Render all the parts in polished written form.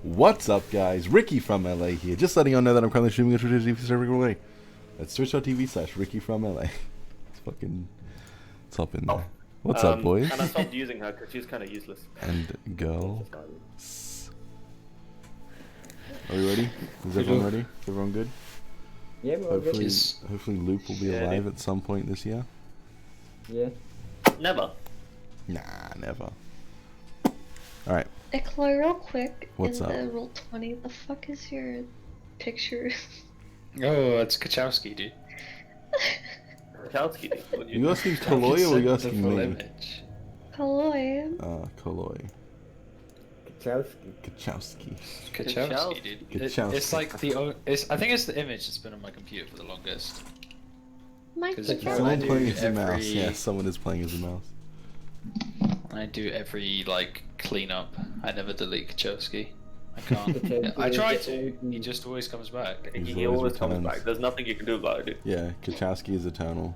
What's up, guys? Ricky from LA here. Just letting you all know that I'm currently streaming a Twitch TV server away. That's twitch.tv/Ricky from LA. It's fucking top in there. What's up, boys? And I stopped using her because she's kind of useless. And girl. Are we ready? Is everyone ready? Is everyone good? Yeah, we're all good. Hopefully Luke will be alive at some point this year. Yeah. Never. Nah, never. Alright. Hey, Chloe, real quick, What's up? the roll 20, the fuck is your picture? Oh, it's Kachowski, dude. Kachowski. Are you asking Kaloy or are you asking me? Image. Chloe. Kaloy. Kachowski. Kachowski, dude. Kachowski. It's like I think it's the image that's been on my computer for the longest. My Because picture. Someone do playing as a every- mouse. Yeah, someone is playing as a mouse. I do every cleanup. I never delete Kachowski. I can't. Kachowski I try is to. the- He just always comes back. He's He always always comes returns. back. There's nothing you can do about it. Yeah, Kachowski is eternal.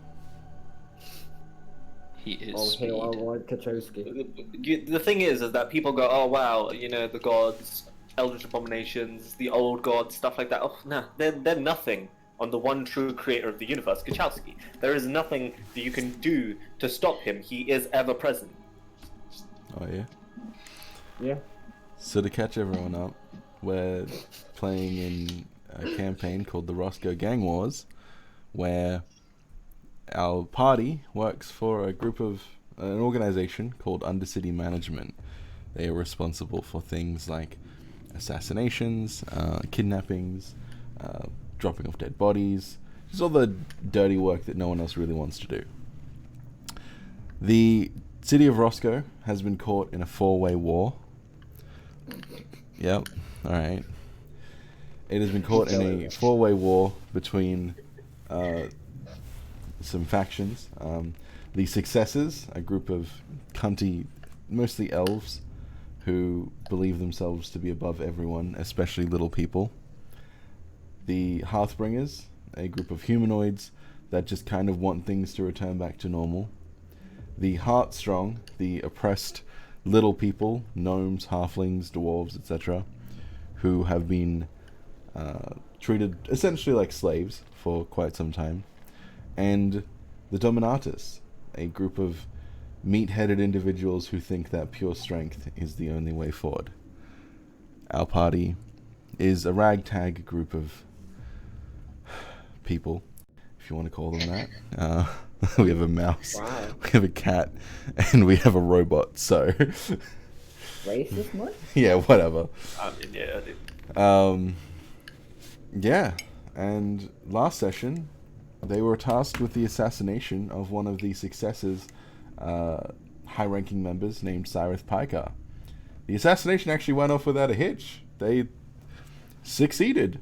He is Oh, speed. hell, I like Kachowski. The thing is that people go, oh wow, you know, the gods, eldritch abominations, the old gods, stuff like that. Oh, nah, they're nothing on the one true creator of the universe, Kachowski. There is nothing that you can do to stop him. He is ever present. Oh yeah. Yeah. So to catch everyone up, we're playing in a campaign called the Rosco Gang Wars, where our party works for a group of an organization called Undercity Management. They are responsible for things like assassinations, kidnappings, dropping off dead bodies, just all the dirty work that no one else really wants to do. The city of Roscoe has been caught in a four-way war. Yep, alright. It has been caught in a four-way war between some factions. The Successors, a group of cunty, mostly elves, who believe themselves to be above everyone, especially little people. The Hearthbringers, a group of humanoids that just kind of want things to return back to normal. The Heartstrong, the oppressed little people, gnomes, halflings, dwarves, etc., who have been treated essentially like slaves for quite some time. And the Dominatus, a group of meat-headed individuals who think that pure strength is the only way forward. Our party is a ragtag group of people, if you want to call them that. We have a mouse, Wow. we have a cat, and we have a robot, so... Racist, much? yeah, whatever. I mean, yeah, I did. Yeah, and last session, they were tasked with the assassination of one of the Successors' high-ranking members named Cyrith Piker. The assassination actually went off without a hitch. They succeeded.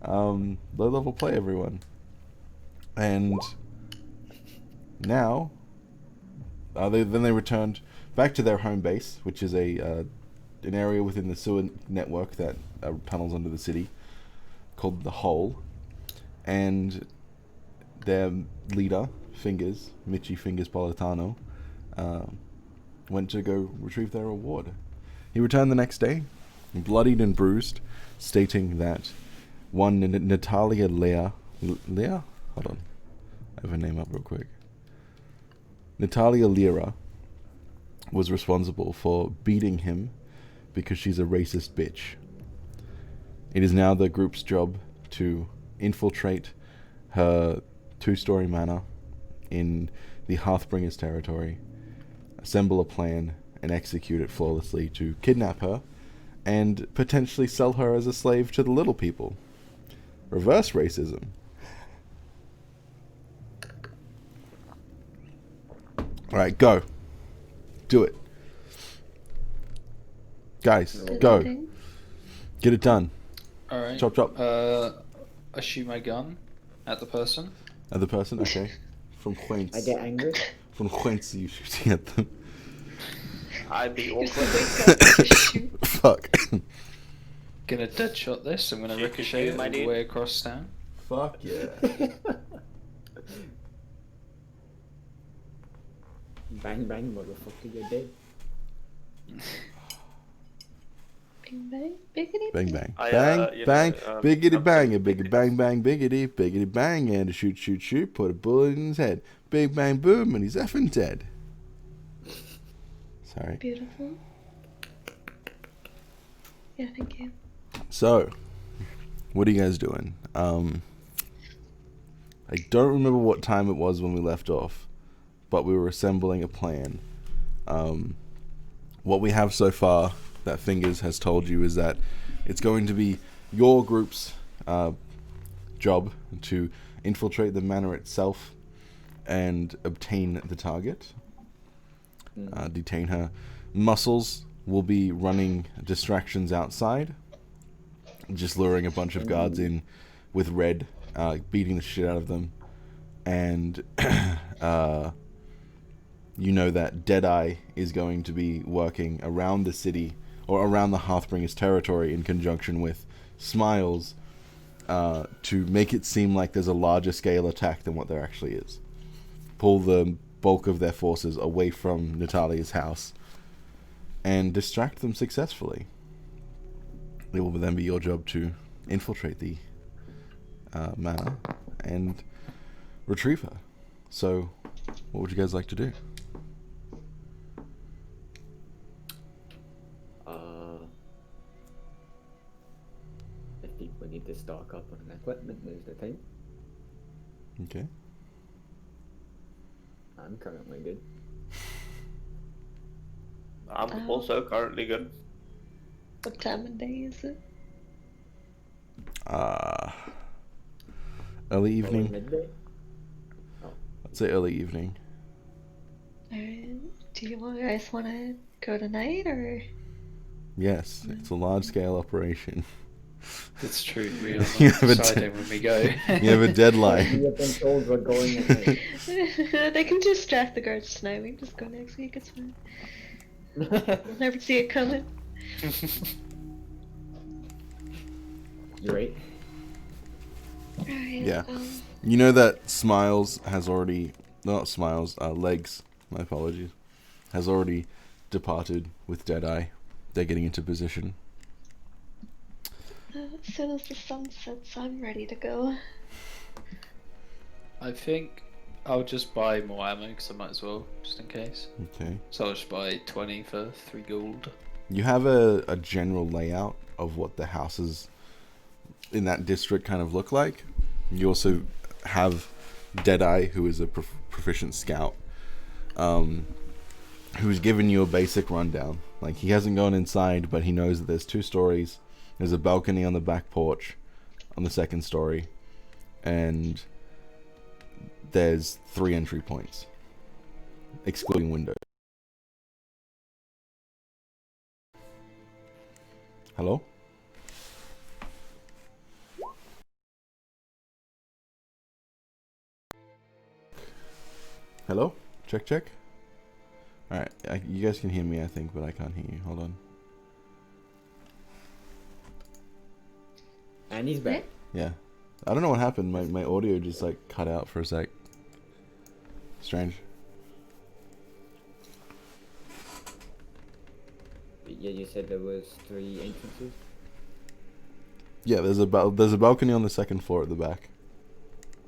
Low-level play, everyone. And now, then they returned back to their home base, which is an area within the sewer network that tunnels under the city, called the Hole. And their leader, Michi Fingers Politano, went to go retrieve their reward. He returned the next day, bloodied and bruised, stating that one Natalia Lea? Hold on. I have her name up real quick. Natalia Lira was responsible for beating him because she's a racist bitch. It is now the group's job to infiltrate her two-story manor in the Hearthbringers territory, assemble a plan, and execute it flawlessly to kidnap her and potentially sell her as a slave to the little people. Reverse racism. Alright, go. Do it. Guys, go. Get it done. Alright. Chop, chop. I shoot my gun at the person. Other person? Okay. From I whence? get angry. From whence are you shooting at them? I'd be awkward. Fuck. Gonna dead shot this. I'm gonna ricochet it my all the dude. way across town. Fuck yeah. Bang bang, motherfucker, you're dead. Bang bang, biggity Bang bang. I, Bang you bang. know, Biggity I'm bang. pretty A biggity ridiculous. bang bang biggity. Biggity bang. And a shoot shoot shoot. Put a bullet in his head. Big bang boom. And he's effing dead. Sorry. Beautiful. Yeah, thank you. So, what are you guys doing? I don't remember what time it was when we left off, but we were assembling a plan. What we have so far that Fingers has told you is that it's going to be your group's job to infiltrate the manor itself and obtain the target, detain her. Muscles will be running distractions outside, just luring a bunch of guards in with red, beating the shit out of them, and you know that Deadeye is going to be working around the city or around the Hearthbringer's territory in conjunction with Smiles to make it seem like there's a larger scale attack than what there actually is. Pull the bulk of their forces away from Natalia's house and distract them successfully. It will then be your job to infiltrate the manor and retrieve her. So, what would you guys like to do? I think we need to stock up on equipment. Now's the time. Okay. I'm currently good. I'm also currently good. What time of day is it? Early Probably evening. midday. I'd say early evening. Alright. Do you guys want to go tonight or? Yes, it's a large-scale operation. It's true. We are You not have a deciding when we go. You have a We deadline. have been told we're going at night. They can distract the guards tonight. We can just go next week. It's fine. We'll never see it coming. You're right. Alright. Yeah. You know that Smiles has already... Not Smiles, Legs, my apologies, has already departed with Deadeye. They're getting into position. As soon as the sun sets, I'm ready to go. I think I'll just buy more ammo because I might as well, just in case. Okay. So I'll just buy 20 for 3 gold. You have a general layout of what the houses in that district kind of look like. You also have Deadeye, who is a proficient scout, who's given you a basic rundown. Like, he hasn't gone inside, but he knows that there's 2 stories. There's a balcony on the back porch on the 2nd story, and there's 3 entry points, excluding windows. Hello? Hello? Check, check. Alright, you guys can hear me, I think, but I can't hear you. Hold on. And he's back. Yeah. I don't know what happened. My audio just, like, cut out for a sec. Strange. Yeah, you said there was 3 entrances. Yeah, there's a balcony on the 2nd floor at the back.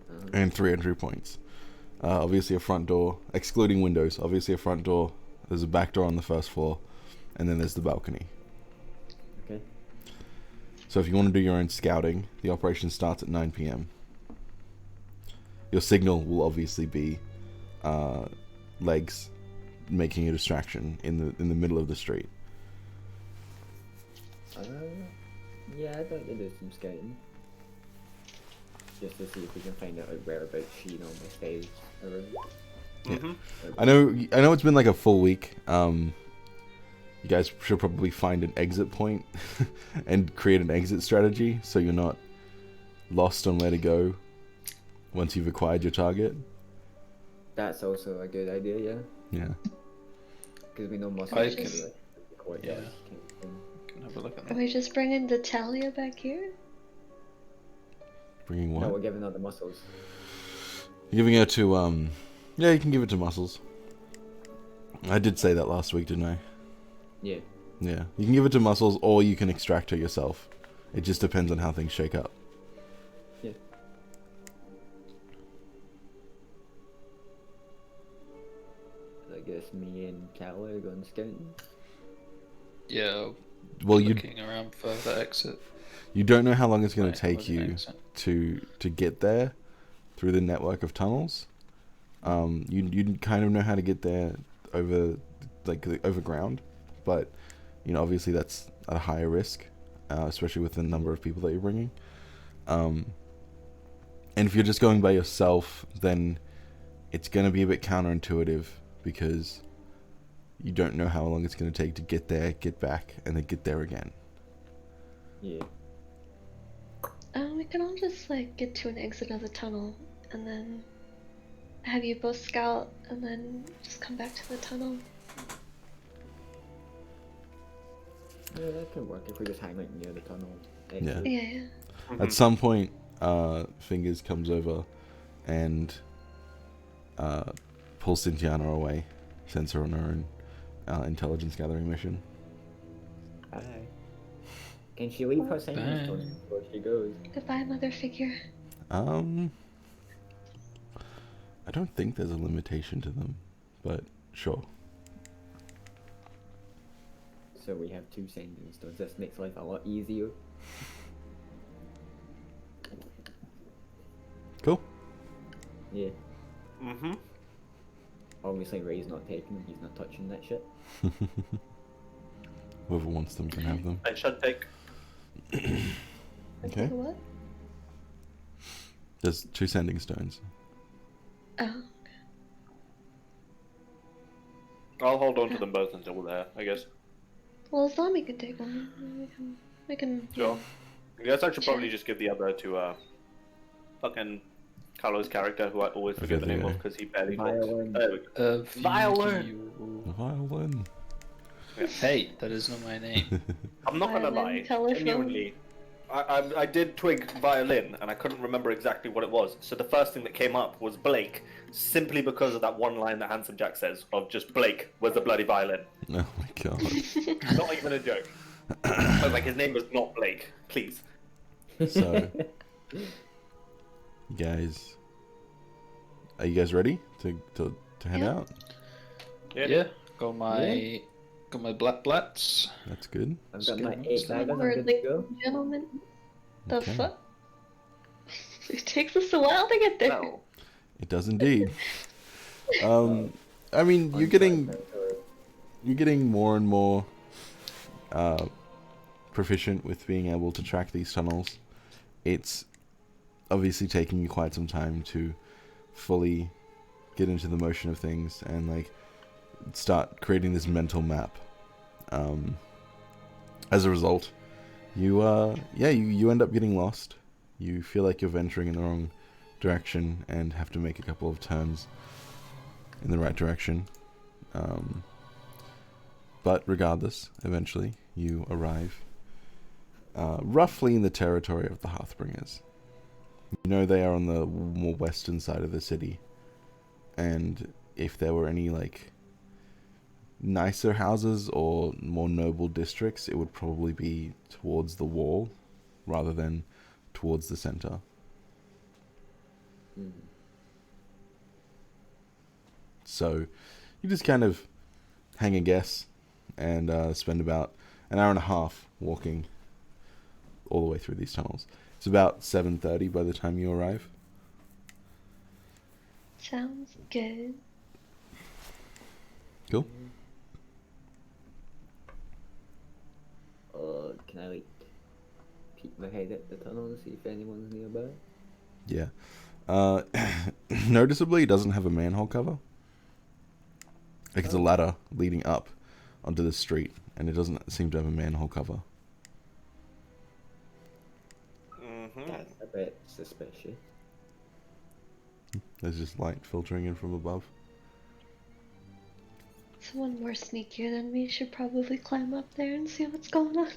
Uh-huh. And 3 entry points. Obviously a front door, excluding windows. Obviously a front door. There's a back door on the 1st floor. And then there's the balcony. Okay. So if you want to do your own scouting, the operation starts at 9 p.m. Your signal will obviously be Legs making a distraction in the middle of the street. Yeah, I'd like to do some scouting. Just to see if we can find out whereabouts she normally stays around. Mhm. I know it's been like a full week. You guys should probably find an exit point and create an exit strategy so you're not lost on where to go once you've acquired your target. That's also a good idea, yeah. Yeah. Because we know most I of can- the quite yeah. thing. Can have a look at Are that. we just bringing Natalia back here? Bringing No, what? we're giving her the muscles. You're giving her to, yeah, you can give it to Muscles. I did say that last week, didn't I? Yeah. Yeah, you can give it to muscles, or you can extract her yourself. It just depends on how things shake up. Yeah. I guess me and Cal are going scouting. Yeah. Well, you Looking around for the exit. don't know how long it's going Right, to take wasn't you exit. to get there through the network of tunnels. You kind of know how to get there over ground, but obviously that's at a higher risk, especially with the number of people that you're bringing. And if you're just going by yourself, then it's going to be a bit counterintuitive because you don't know how long it's going to take to get there, get back, and then get there again. Yeah. We can all just like get to an exit of the tunnel and then have you both scout and then just come back to the tunnel. Yeah, that can work if we just hang out near the tunnel. Yeah. Yeah, yeah. At some point, Fingers comes over and pulls Cynthiana away, sends her on her own intelligence gathering mission. Aye. Can she leave her sending Bye. stones before she goes? Goodbye, mother figure. I don't think there's a limitation to them, but sure. So we have 2 sending stones. This makes life a lot easier. Cool. Yeah. Mm-hmm. Obviously Ray's not taking them, he's not touching that shit. Whoever wants them can have them. I should take. Okay. What? There's 2 sending stones. Oh. I'll hold on to them both until we're there, I guess. Well, Zombie can take one. We can. Sure. I guess I should probably just give the other to fucking Carlos' character, who I always forget the Okay, name of yeah. because he barely Violin. talks. There we go. Violin! Violin. Hey, that is not my name. I'm not gonna Violin, lie, telephone. genuinely, I did twig violin, and I couldn't remember exactly what it was. So the first thing that came up was Blake, simply because of that one line that Handsome Jack says of just Blake was the bloody violin. Oh my god. Not even a joke. I was like, his name was not Blake. Please. So, guys, are you guys ready to head Yeah. out? Yeah, got my black blats. That's good. I've got Let's my go. 8 daggers, I'm We're good to like, go. gentlemen. The Okay. fuck? It takes us a while to get there. No. It does indeed. I mean, you're getting more and more proficient with being able to track these tunnels. It's obviously taking you quite some time to fully get into the motion of things and like start creating this mental map. As a result, you end up getting lost. You feel like you're venturing in the wrong direction and have to make a couple of turns in the right direction. But regardless, eventually you arrive roughly in the territory of the Hearthbringers. You know they are on the more western side of the city, and if there were any like nicer houses or more noble districts, it would probably be towards the wall rather than towards the center. Mm. So you just kind of hang a guess and spend about an hour and a half walking all the way through these tunnels. It's about 7:30 by the time you arrive. Sounds good. Cool. Can I like peek my head at the tunnel and see if anyone's nearby? Yeah. Noticeably, it doesn't have a manhole cover. Like it's a ladder leading up onto the street, and it doesn't seem to have a manhole cover. Mm-hmm. That's a bit suspicious. There's just light filtering in from above. Someone more sneakier than me should probably climb up there and see what's going on.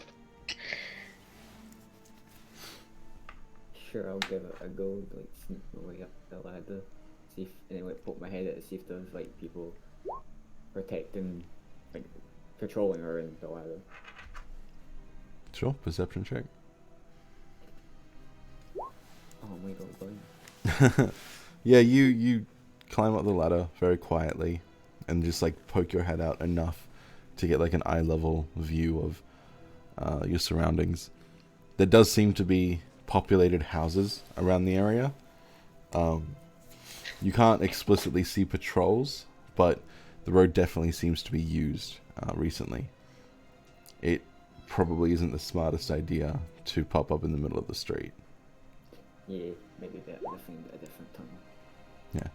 Sure, I'll give it a go, like sneak my way up the ladder, see if, and then like poke my head out to see if there's like people protecting, like patrolling around the ladder. Sure, perception check. Oh my god, Yeah, you climb up the ladder very quietly and just like poke your head out enough to get like an eye level view of your surroundings. There does seem to be populated houses around the area. You can't explicitly see patrols, but the road definitely seems to be used recently. It probably isn't the smartest idea to pop up in the middle of the street. yeah, maybe better to find a different tunnel. Yeah.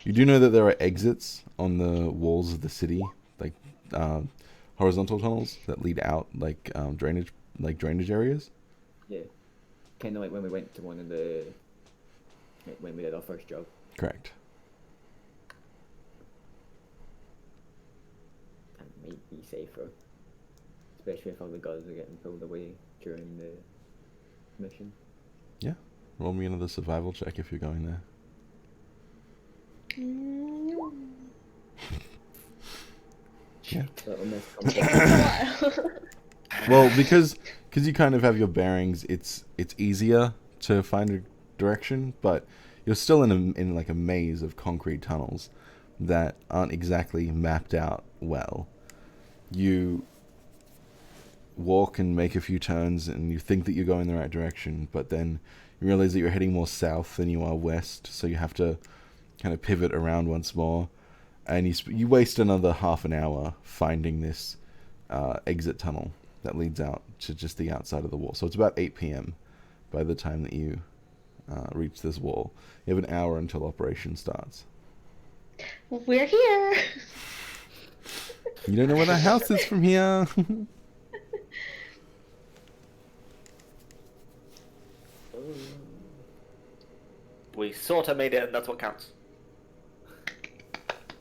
You do know that there are exits on the walls of the city, like horizontal tunnels that lead out, like drainage areas. Yeah, kind of like when we went to one of the, like when we did our first job. Correct. That might be safer, especially if all the guards are getting pulled away during the mission. Yeah. Roll me another survival check if you're going there. Yeah. Little miscommunication. Well, because you kind of have your bearings, it's easier to find a direction, but you're still in like a maze of concrete tunnels that aren't exactly mapped out well. You walk and make a few turns, and you think that you're going the right direction, but then you realize that you're heading more south than you are west, so you have to kind of pivot around once more, and you waste another half an hour finding this exit tunnel that leads out to just the outside of the wall. So it's about 8 p.m. by the time that you reach this wall. You have an hour until operation starts. We're here. You don't know where the house is from here. We sort of made it, and that's what counts.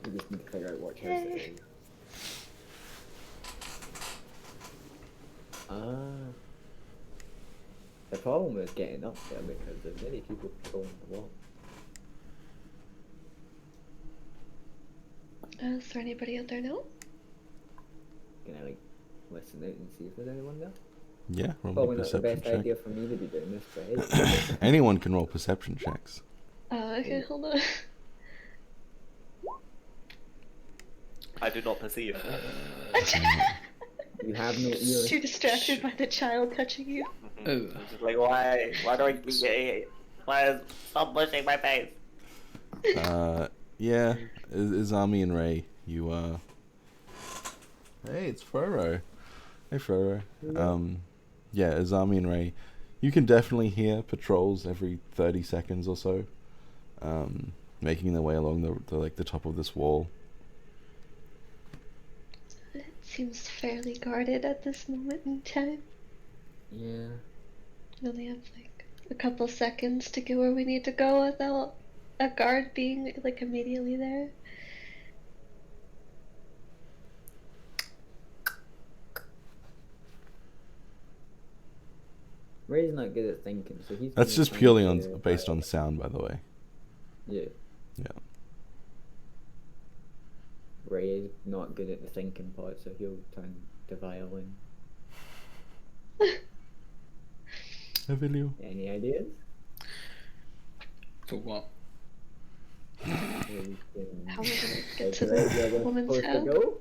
We just need to figure out what house it is. The problem is getting up there because there's many people patrolling the wall. Is there anybody out there now? Can I like listen out and see if there's anyone there? Yeah, roll me Probably a not the perception best check. idea for me to be doing this, but hey. Anyone can roll perception checks. Oh, okay, hold on. I do not perceive. You have no ears. Too distracted by the child touching you. Ooh. I'm just like, why do I keep getting? Stop pushing my face? Yeah, Izami and Ray, you Hey, it's Furo. Hey, Furo. Yeah, Izami and Ray, you can definitely hear patrols every 30 seconds or so, making their way along the top of this wall. It seems fairly guarded at this moment in time. Yeah. We only have like a couple seconds to get where we need to go without a guard being like immediately there. Ray's not good at thinking, so he's. That's gonna just find purely the- based on sound, by the way. Yeah. Yeah. Ray is not good at the thinking part, so he'll turn to violin. Evelio. Any ideas? For what? How are we gonna get to Where the we're woman's supposed to house? go?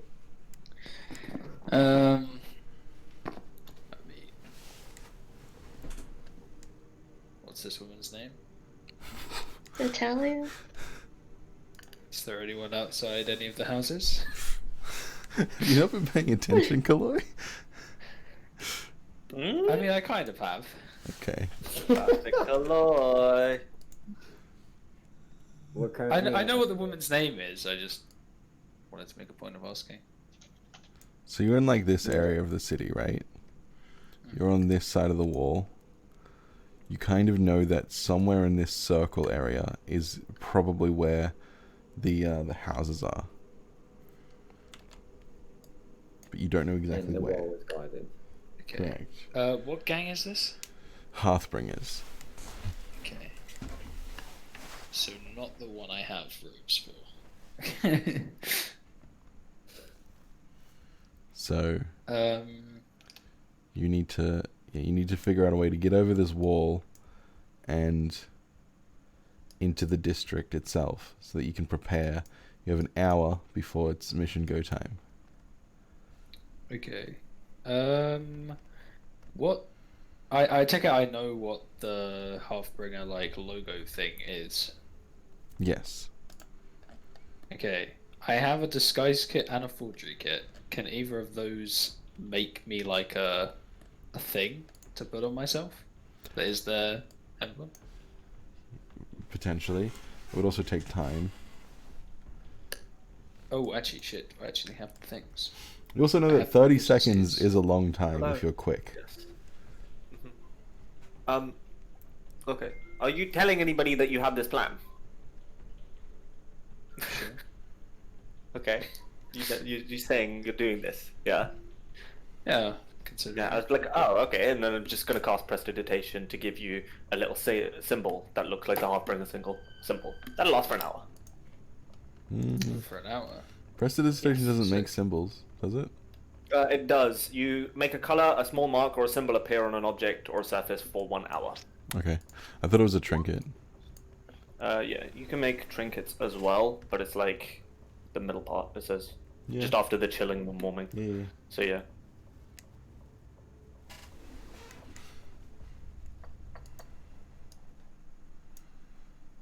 Let me. What's this woman's name? Natalia? Is there anyone outside any of the houses? You not been paying attention, Kaloi? I mean, I kind of have. Okay. Classic Kaloi. We're I currently know what the woman's name is. I just wanted to make a point of asking. So you're in like this area of the city, right? You're on this side of the wall. You kind of know that somewhere in this circle area is probably where the houses are, but you don't know and exactly the where. wall is guarded. Okay. Correct. What gang is this? Hearthbringers. Okay. So not the one I have robes for. So Um, you need to figure out a way to get over this wall and into the district itself so that you can prepare. You have an hour before it's mission go time. okay. What? I take it I know what the Halfbringer like logo thing is. Yes. Okay. I have a disguise kit and a forgery kit. Can either of those make me like a thing to put on myself? That is their emblem? Potentially. It would also take time. Oh, actually, shit. I actually have the things. You also know I that have 30 forgeries. seconds is a long time Hello. if you're quick. Yes. Okay. Are you telling anybody that you have this plan? Sure. Okay. You saying you're doing this? Yeah. Yeah, considering. Yeah. I was like, oh, okay. And then I'm just gonna cast Prestidigitation to give you a little symbol that looks like the Halfbringer symbol. That'll last for an hour. For an hour. Prestidigitation Yes, doesn't so- make symbols, does it? It does. You make a color, a small mark, or a symbol appear on an object or surface for 1 hour. Okay. I thought it was a trinket. Yeah, you can make trinkets as well, but it's like the middle part. It says Yeah. just after the chilling and warming. Yeah. So yeah.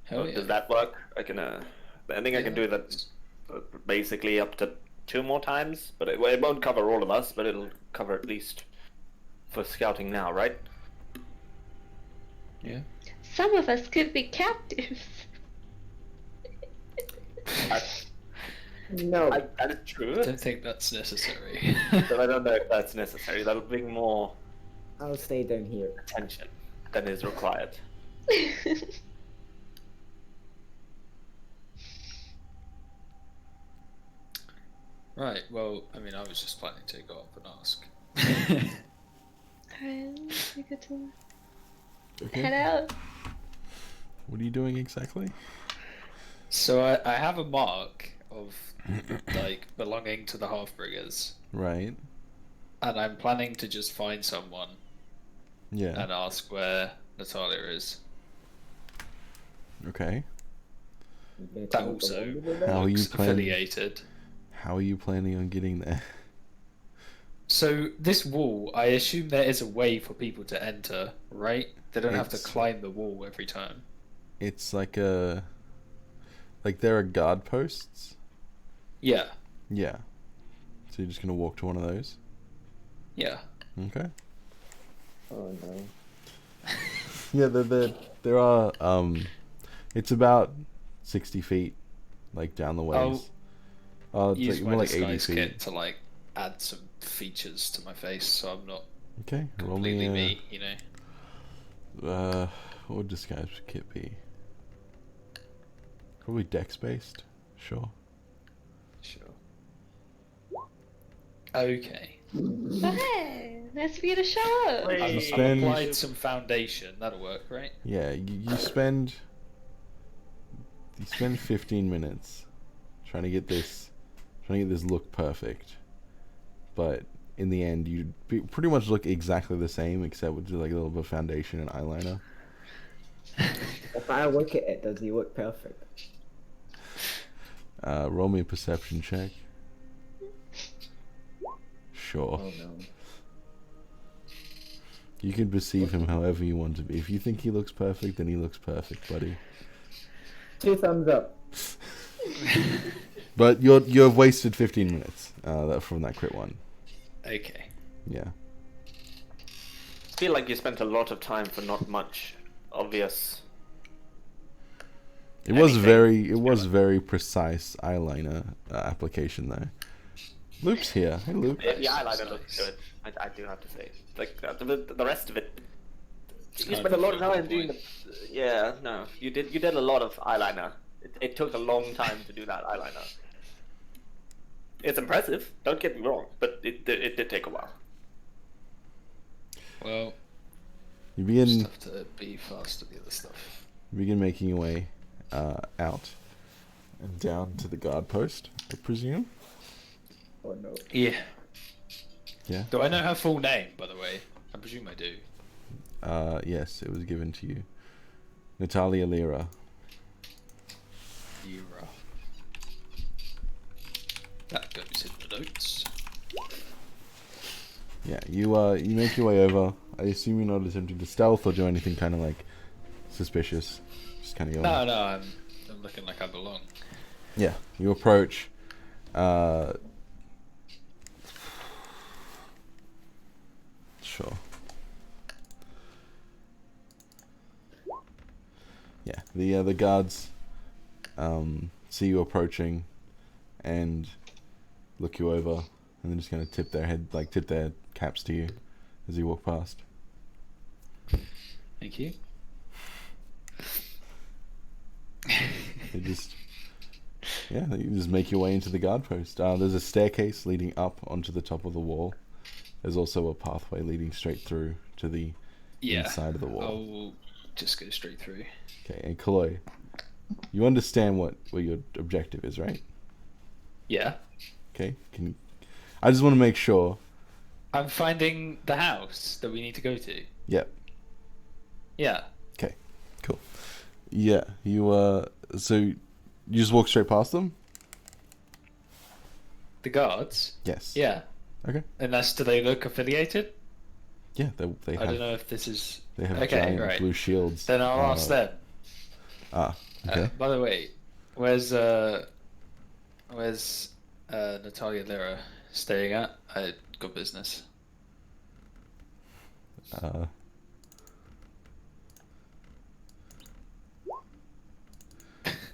Hell yeah. Does that work? I can. I think I can do that. Basically, up to 2 more times, but it won't cover all of us. But it'll cover at least for scouting now, right? Yeah. Some of us could be captives. No. That is true. I don't think that's necessary. But I don't know if that's necessary. That'll bring more I'll stay down here. attention than is required. Right, well, I mean, I was just planning to go up and ask. Alright, we get to Okay. head out. What are you doing exactly? So I have a mark of, like, belonging to the Halfbringers, Right. and I'm planning to just find someone Yeah. and ask where Natalia is. Okay. You gonna That come up the also wall with that? How are you looks planning? affiliated. How are you planning on getting there? So this wall, I assume there is a way for people to enter, right? They don't have to It's- climb the wall every time. It's like there are guard posts. Yeah, Yeah. So you're just gonna walk to one of those? yeah. Okay. Oh no. Yeah, there are it's about 60 feet like down the ways. Oh, it's Use like my more like 80 disguise feet. kit to like add some features to my face, so I'm not Okay, roll completely me me, you know. what would disguise kit be? Probably dex based. Sure. Sure. Okay. Hey, nice for you to show up. Wait. I've, You I've spend- applied some foundation. That'll work, right? Yeah, you spend 15 minutes trying to get this look perfect. But in the end, you pretty much look exactly the same, except with just like a little bit of foundation and eyeliner. If I look at it, does he look perfect? Roll me a perception check. Sure. Oh no. You can perceive him however you want to be. If you think he looks perfect, then he looks perfect, buddy. 2 thumbs up. But you've wasted 15 minutes from that crit one. Okay. Yeah. I feel like you spent a lot of time for not much obvious. It was Anything. very precise eyeliner application though. Loop's here. Hey Loop. Yeah, the Nice, eyeliner looks nice. good. I do have to say. Like the rest of it. You kind spent a of lot of the time doing point. the. Yeah, no, you did a lot of eyeliner. It took a long time to do that eyeliner. It's impressive. Don't get me wrong, but it did take a while. Well, You just begin have to be fast at the other stuff. making your way out and down to the guard post, I presume. Oh no. Yeah. Yeah. Do I know her full name, by the way? I presume I do. Yes, it was given to you. Natalia Lira. Yura. That goes in the notes. Yeah, you make your way over. I assume you're not attempting to stealth or do anything kind of like suspicious. Just kind of going. No, I'm looking like I belong. Yeah, you approach. Sure. Yeah, the guards see you approaching and look you over and then just kind of tip their caps to you as you walk past. Thank you. They just you just make your way into the guard post. There's a staircase leading up onto the top of the wall. There's also a pathway leading straight through to the inside of the wall. I'll just go straight through. Okay, and Kaloi, you understand what your objective is, right? Yeah. Okay, I just want to make sure. I'm finding the house that we need to go to. Yep. Yeah. Okay, cool. Yeah, so you just walk straight past them? The guards? Yes. Yeah. Okay. Unless, do they look affiliated? Yeah, they have. I don't know if this is... They have Okay, giant right. blue shields. Then I'll ask them. Okay. By the way, where's Natalia Lira staying at? I got business.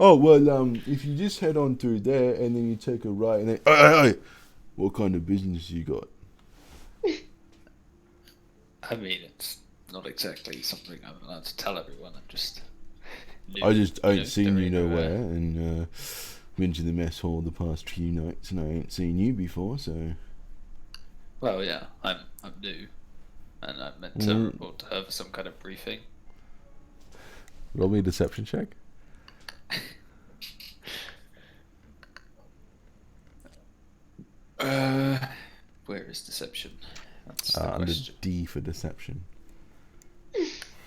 Oh well, if you just head on through there and then you take a right and then, hey, what kind of business you got? I mean, it's not exactly something I'm allowed to tell everyone. I'm just... I ain't seen you doing nowhere, and been to the mess hall the past few nights, and I ain't seen you before, so. Well, yeah, I'm new, and I'm meant to report to her for some kind of briefing. Roll me a deception check. Where is deception? That's the Under question. D for deception.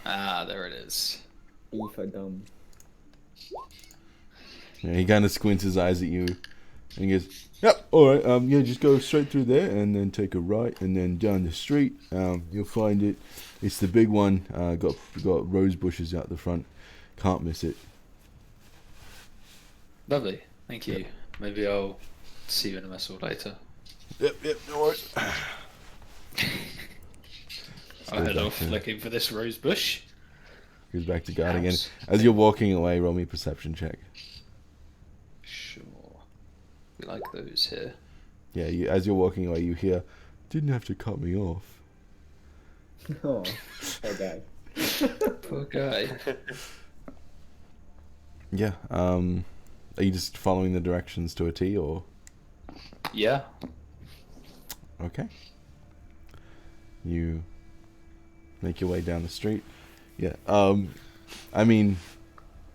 Ah, there it is. E for dumb. Yeah, he kind of squints his eyes at you, and he goes, "Yep, all right. Yeah, just go straight through there, and then take a right, and then down the street. You'll find it. It's the big one. Got rose bushes out the front. Can't miss it." Lovely, thank you. Yep. Maybe I'll see you in a mess hall later. Yep, no worries. I'll head off looking for this rose bush. Goes back to guard again. House. As you're walking away, roll me a perception check. Sure. We like those here. Yeah, as you're walking away, you hear, "Didn't have to cut me off." Oh, poor guy. Poor guy. Yeah. Are you just following the directions to a T, or? Yeah. Okay. You make your way down the street. Yeah. I mean.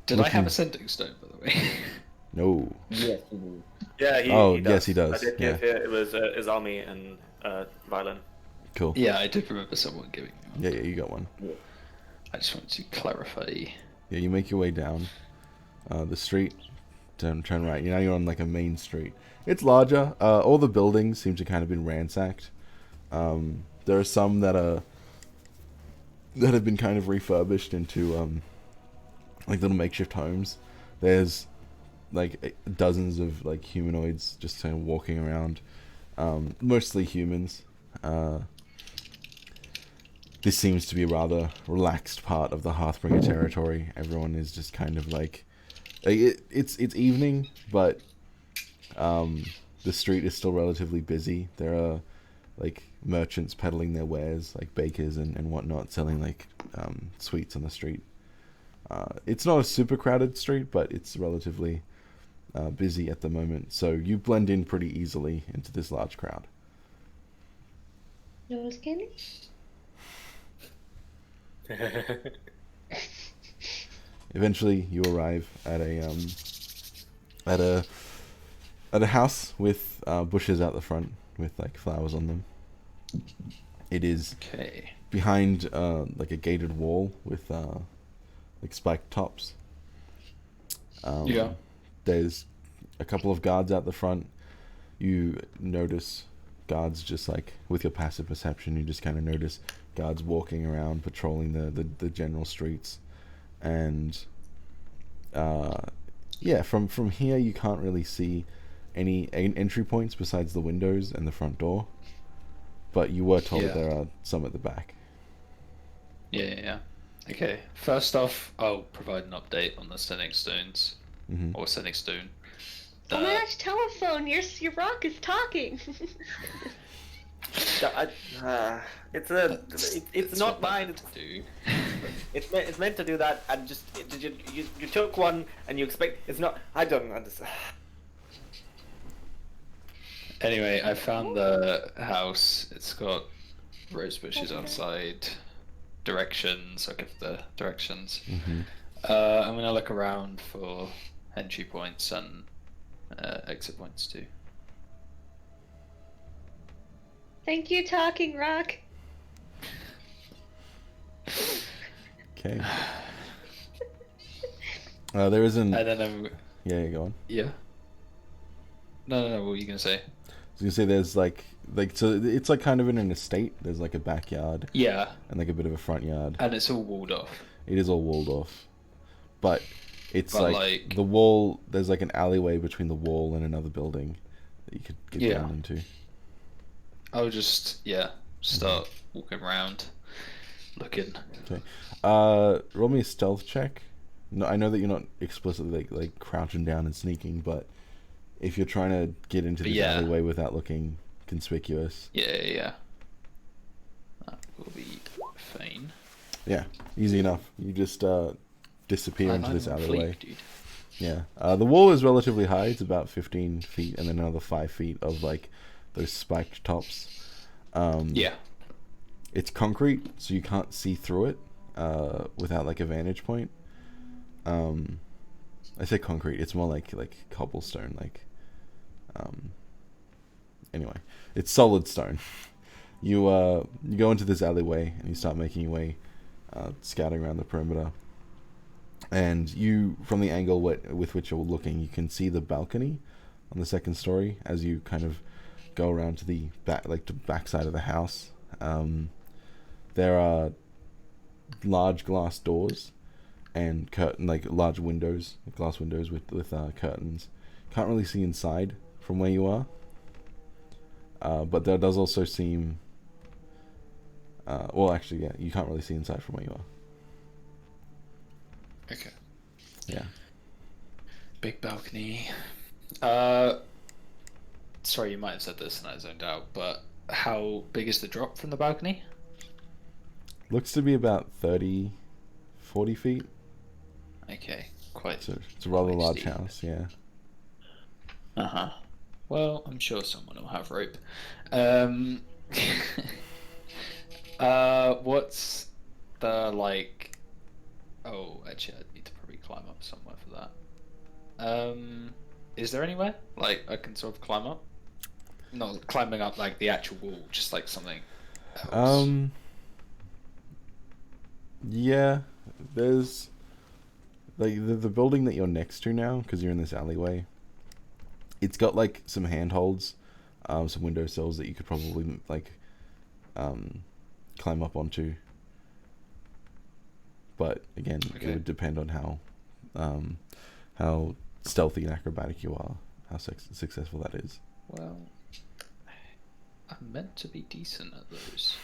Did I have a sending stone, by the way? No. Yes, you do. Yeah, he Oh, does. yes, he does, I did give it was his army and violin. Cool. Yeah, I did remember someone giving me one. Yeah, you got one. Yeah. I just wanted to clarify. Yeah, you make your way down the street. Turn right. You're on like a main street. It's larger. All the buildings seem to kind of been ransacked. There are some that have been kind of refurbished into like little makeshift homes. There's like dozens of like humanoids just kind of walking around, mostly humans. This seems to be a rather relaxed part of the Hearthbringer territory. Everyone is just kind of like it's evening, but the street is still relatively busy. There are like merchants peddling their wares, like bakers and whatnot, selling like sweets on the street. It's not a super crowded street, but it's relatively busy at the moment. So you blend in pretty easily into this large crowd. Nose candy? Eventually, you arrive at a house with bushes out the front with like flowers on them. It is Okay. behind like a gated wall with like spiked tops. Yeah. There's a couple of guards out the front. You notice guards just like with your passive perception. You just kind of notice guards walking around patrolling the general streets, and yeah, from here you can't really see any entry points besides the windows and the front door, but you were told Yeah. that there are some at the back. Yeah. Okay. First off, I'll provide an update on the sending stones Hmm. or sending stone. Oh my gosh, telephone! Your rock is talking. It's not what I mine. meant to do. It's meant to do that, and just you took one, and you expect it's not. I don't understand. Anyway, I found the house. It's got rose bushes outside. Directions. I'll give the directions. Hmm. I'm gonna look around for entry points and exit points too. Thank you, talking rock. Okay. There isn't. And then I'm. Yeah, go on. Yeah. No. What were you gonna say? I was gonna say there's like so it's like kind of in an estate. There's like a backyard Yeah, and like a bit of a front yard. and it's all walled off. It is all walled off, but it's But, like like- the wall. There's like an alleyway between the wall and another building that you could get Yeah. down into. I'll just start walking around, looking. Okay. Roll me a stealth check. No, I know that you're not explicitly like crouching down and sneaking, but if you're trying to get into this Yeah. alleyway without looking conspicuous, Yeah. That will be fine. yeah, easy enough. You just disappear into I'm this on alleyway. fleek, dude. Yeah. The wall is relatively high. It's about 15 feet, and then another 5 feet of like those spiked tops. Yeah. It's concrete, so you can't see through it without like a vantage point. I say concrete. It's more like cobblestone. Anyway, it's solid stone. You go into this alleyway and you start making your way, scouting around the perimeter. And you, from the angle with which you're looking, you can see the balcony on the second story as you kind of go around to the back side of the house. There are large glass doors and large windows, glass windows with curtains. Can't really see inside from where you are, but there does also seem. Well, actually, yeah, you can't really see inside from where you are. Okay. Yeah. Big balcony. Sorry, you might have said this and I zoned out, but how big is the drop from the balcony? Looks to be about 30, 40 feet. Okay, quite. So it's a rather quite large steep. house, yeah. Uh-huh. Well, I'm sure someone will have rope. What's the like? Oh, actually, I need to probably climb up somewhere for that. Is there anywhere like I can sort of climb up? Not climbing up like the actual wall, just like something else. Yeah, there's like the building that you're next to now, because you're in this alleyway. It's got like some handholds, some windowsills that you could probably climb up onto. But again, Okay. it would depend on how stealthy and acrobatic you are, how successful that is. Well, I'm meant to be decent at those,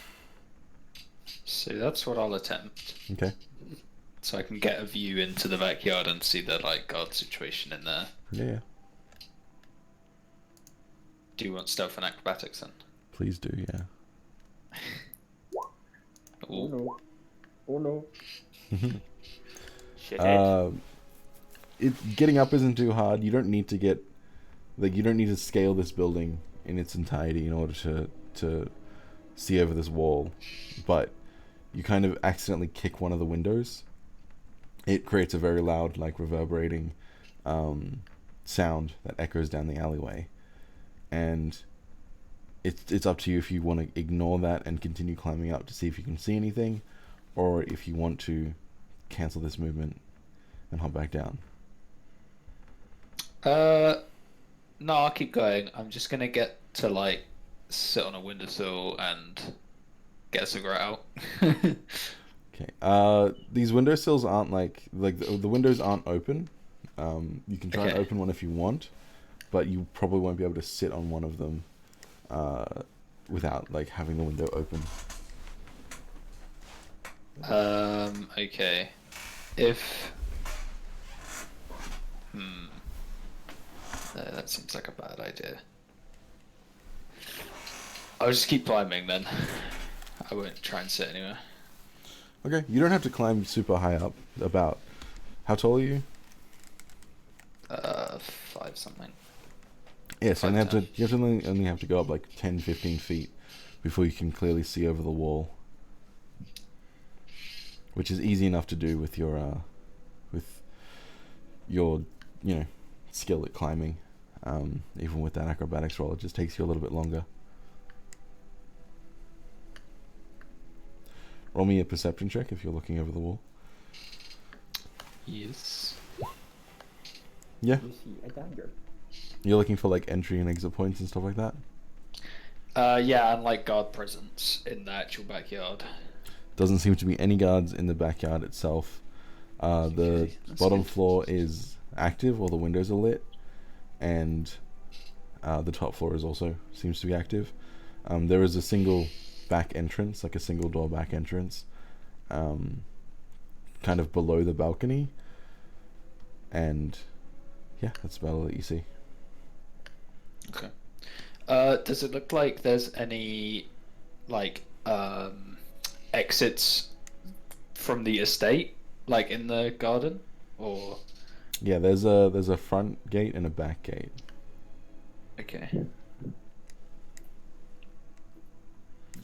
so that's what I'll attempt. Okay. So I can get a view into the backyard and see the like guard situation in there. Yeah. Do you want stealth and acrobatics then? Please do. Yeah. Oh no. Oh no. Shithead. Getting up isn't too hard. You don't need to scale this building in its entirety in order to see over this wall, but you kind of accidentally kick one of the windows. It creates a very loud, like reverberating sound that echoes down the alleyway, and it's up to you if you want to ignore that and continue climbing up to see if you can see anything, or if you want to cancel this movement and hop back down. No, I'll keep going. I'm just gonna get to like sit on a windowsill and get a cigarette out. Okay. These windowsills aren't like the windows aren't open. You can try and Okay. open one if you want, but you probably won't be able to sit on one of them without like having the window open. Okay. If no, that seems like a bad idea. I'll just keep climbing then. I won't try and sit anywhere. Okay, you don't have to climb super high up. About how tall are you? 5 something. Yes, and 5'10". you have to only have to go up like 10, 15 feet before you can clearly see over the wall, which is easy enough to do with your skill at climbing. Even with that acrobatics roll, it just takes you a little bit longer. Roll me a perception check if you're looking over the wall. Yes. Yeah, You see a dagger. you're looking for like entry and exit points and stuff like that. Yeah, and like guard presence in the actual backyard. Doesn't seem to be any guards in the backyard itself. The Okay, that's bottom good. floor is active, all the windows are lit, and the top floor is also seems to be active. There is a single back entrance, like a single door back entrance, kind of below the balcony, and yeah, that's about all that you see. Okay. Does it look like there's any like exits from the estate, like in the garden, or Yeah, there's a front gate and a back gate. okay?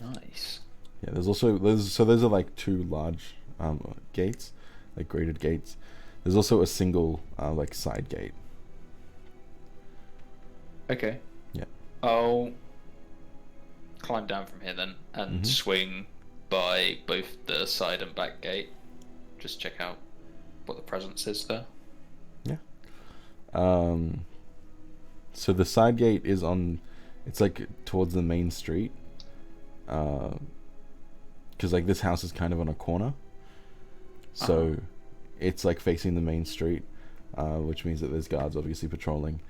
Nice. Yeah, those are like two large gates, like graded gates. There's also a single like side gate. Okay. Yeah. I'll climb down from here then and Mhm. swing by both the side and back gate. Just check out what the presence is there. So the side gate is on, it's like towards the main street. Because like this house is kind of on a corner, so it's like facing the main street, which means that there's guards obviously patrolling,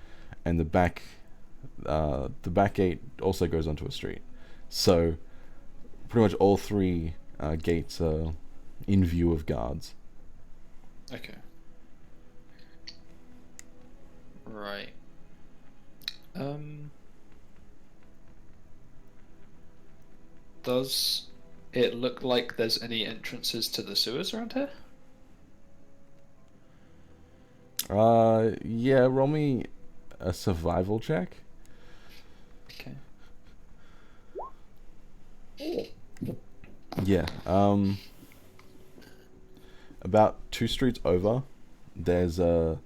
and the back gate also goes onto a street. So pretty much all three gates are in view of guards. Okay. Right. Does it look like there's any entrances to the sewers around here? Yeah, roll me a survival check. Okay. Yeah. About 2 streets over, there's a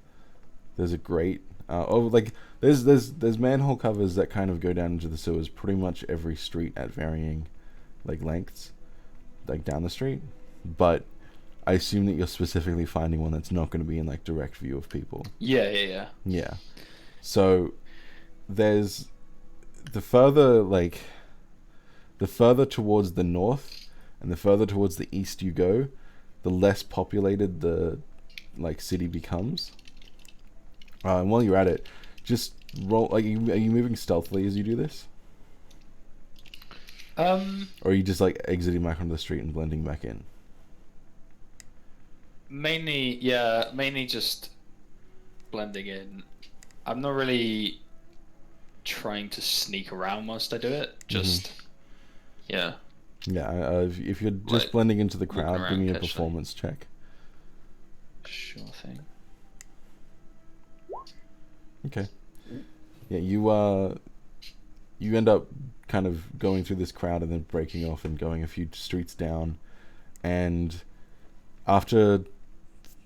grate. There's manhole covers that kind of go down into the sewers pretty much every street at varying like lengths, like down the street. But I assume that you're specifically finding one that's not going to be in like direct view of people. Yeah. Yeah. So there's the further towards the north and the further towards the east you go, the less populated the like city becomes. And while you're at it, just roll. Like, are you moving stealthily as you do this, or are you just like exiting back onto the street and blending back in? Mainly just blending in. I'm not really trying to sneak around whilst I do it. Just, yeah. Yeah. If you're just Like, blending into the walking crowd, give around me a casually. performance check. Sure thing. Okay. Yeah, you end up kind of going through this crowd and then breaking off and going a few streets down, and after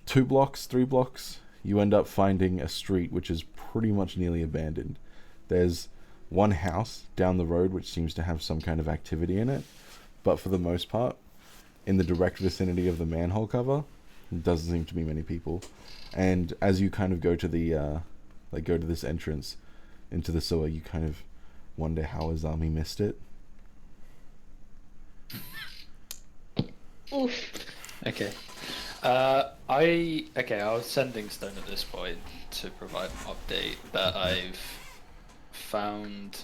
2 blocks, 3 blocks, you end up finding a street which is pretty much nearly abandoned. There's one house down the road which seems to have some kind of activity in it, but for the most part, in the direct vicinity of the manhole cover, there doesn't seem to be many people. And as you kind of go to the go to this entrance into the sewer, you kind of wonder how Azami missed it. Oof. Okay. I was sending Stone at this point to provide an update that I've found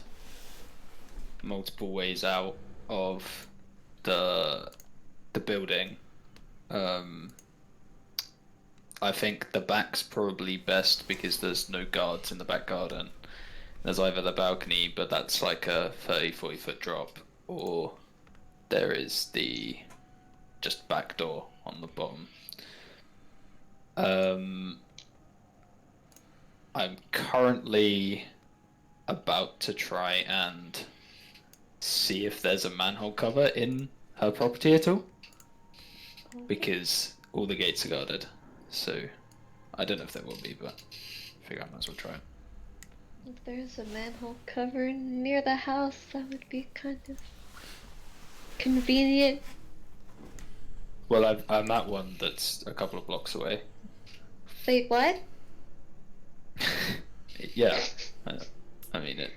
multiple ways out of the building. I think the back's probably best because there's no guards in the back garden. There's either the balcony, but that's like a 30-40 foot drop, or there is the just back door on the bottom. I'm currently about to try and see if there's a manhole cover in her property at all, because all the gates are guarded. So I don't know if there will be, but I figure I might as well try it. If there's a manhole cover near the house, that would be kind of convenient. Well, I'm at one that's a couple of blocks away. Wait, what? Yeah, I mean it.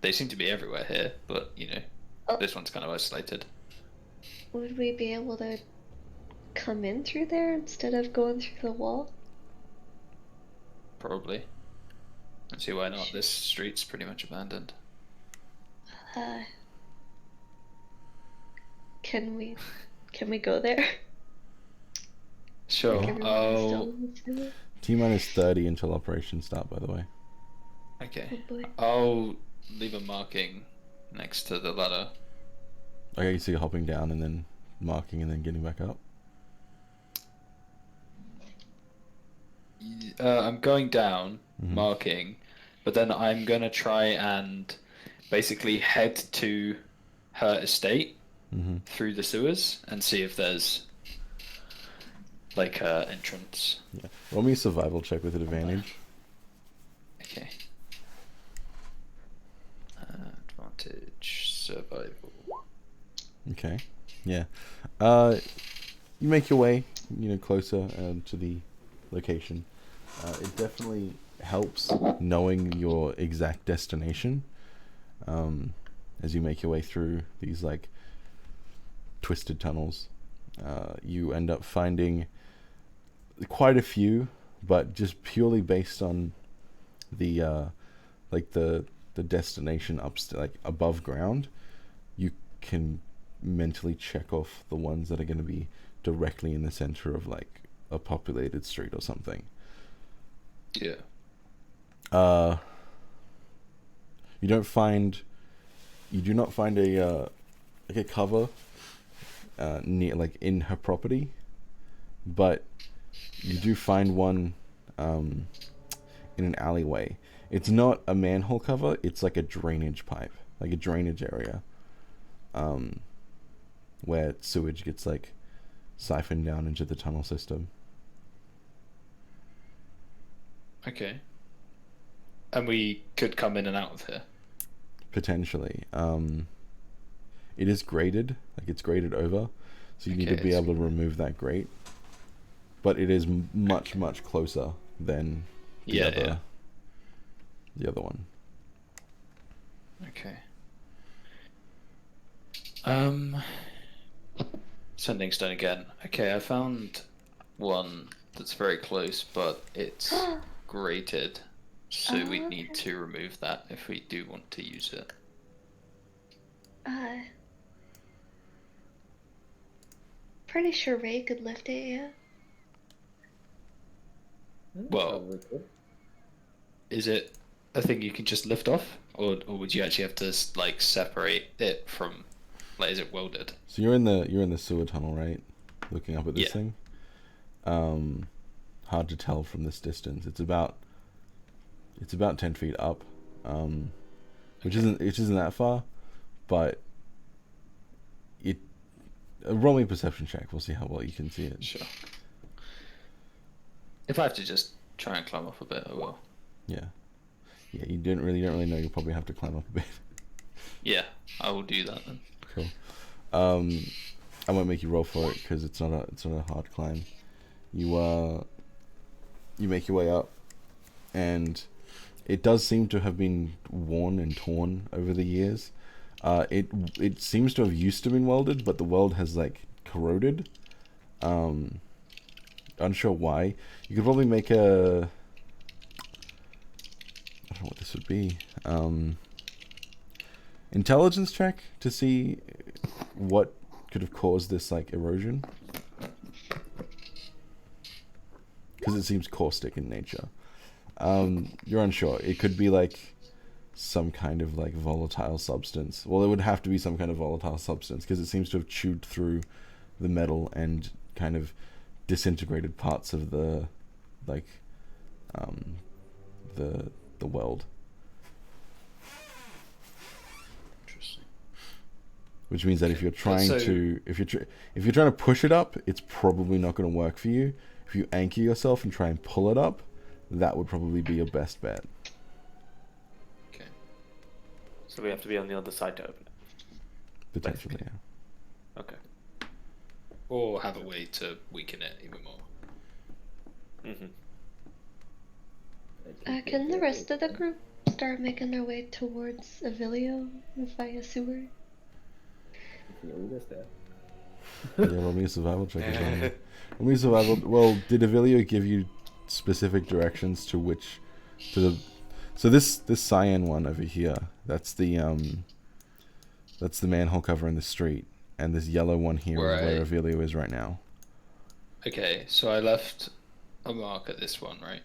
They seem to be everywhere here, but you know, Oh. this one's kind of isolated. Would we be able to come in through there instead of going through the wall? Probably. And see why not? This street's pretty much abandoned. Uh, can we go there? Sure. Like everyone Oh, still needs to do it? T-minus 30 until operation start, by the way. okay. Oh boy. I'll leave a marking next to the ladder. Okay, so you're hopping down and then marking and then getting back up. I'm going down, Mhm. marking, but then I'm gonna try and basically head to her estate Mm-hmm. through the sewers and see if there's like a entrance. Yeah. Roll me a survival check with advantage. Okay. Advantage survival. Okay. Yeah. You make your way, closer to the location. It definitely helps knowing your exact destination. As you make your way through these twisted tunnels, you end up finding quite a few, but just purely based on the the destination above ground, you can mentally check off the ones that are going to be directly in the center of a populated street or something. Yeah. You do not find a cover near in her property, but you do find one in an alleyway. It's not a manhole cover, it's like a drainage pipe, like a drainage area, where sewage gets siphoned down into the tunnel system. Okay. And we could come in and out of here. Potentially. It is graded, it's graded over, so you need Okay, to be it's- able to remove that grate. But it is much closer than the Yeah. the other one. Okay. Sending stone again. Okay, I found one that's very close, but it's grated, so we Oh, need to remove that if we do want to use it. Pretty sure Ray could lift it, yeah. Well- Probably could. Is it a thing you can just lift off, or would you actually have to separate it from? Is it welded? So you're in the sewer tunnel, right? Looking up at this Yeah. thing. Hard to tell from this distance. It's about 10 feet up, which isn't that far, but it. Roll me a perception check. We'll see how well you can see it. Sure. If I have to just try and climb off a bit, I will. Yeah, Yeah, you don't really know. You'll probably have to climb up a bit. Yeah, I will do that then. Cool. I won't make you roll for it because it's not a hard climb. You make your way up, and it does seem to have been worn and torn over the years. It seems to have used to been welded, but the weld has like corroded. Unsure why. You could probably make a, I don't know what this would be. Intelligence check to see what could have caused this like erosion, because it seems caustic in nature. You're unsure. It could be like some kind of like volatile substance. Well, it would have to be some kind of volatile substance because it seems to have chewed through the metal and kind of disintegrated parts of the like the weld. Interesting. Which means that if you're trying So- to if you're trying to push it up, it's probably not going to work for you. If you anchor yourself and try and pull it up, that would probably be your best bet. Okay. So we have to be on the other side to open it. Potentially, yeah. Okay. Or have a way to weaken it even more. Mm-hmm. Can the rest of the group start making their way towards Avilio via sewer? You know, just there. Yeah, roll me a survival check as well. Roll me a survival. Well, did Avilio give you specific directions to which, to the? So this cyan one over here, that's the manhole cover in the street, and this yellow one here is where Right. Avilio is right now, Okay, so I left a mark at this one, right?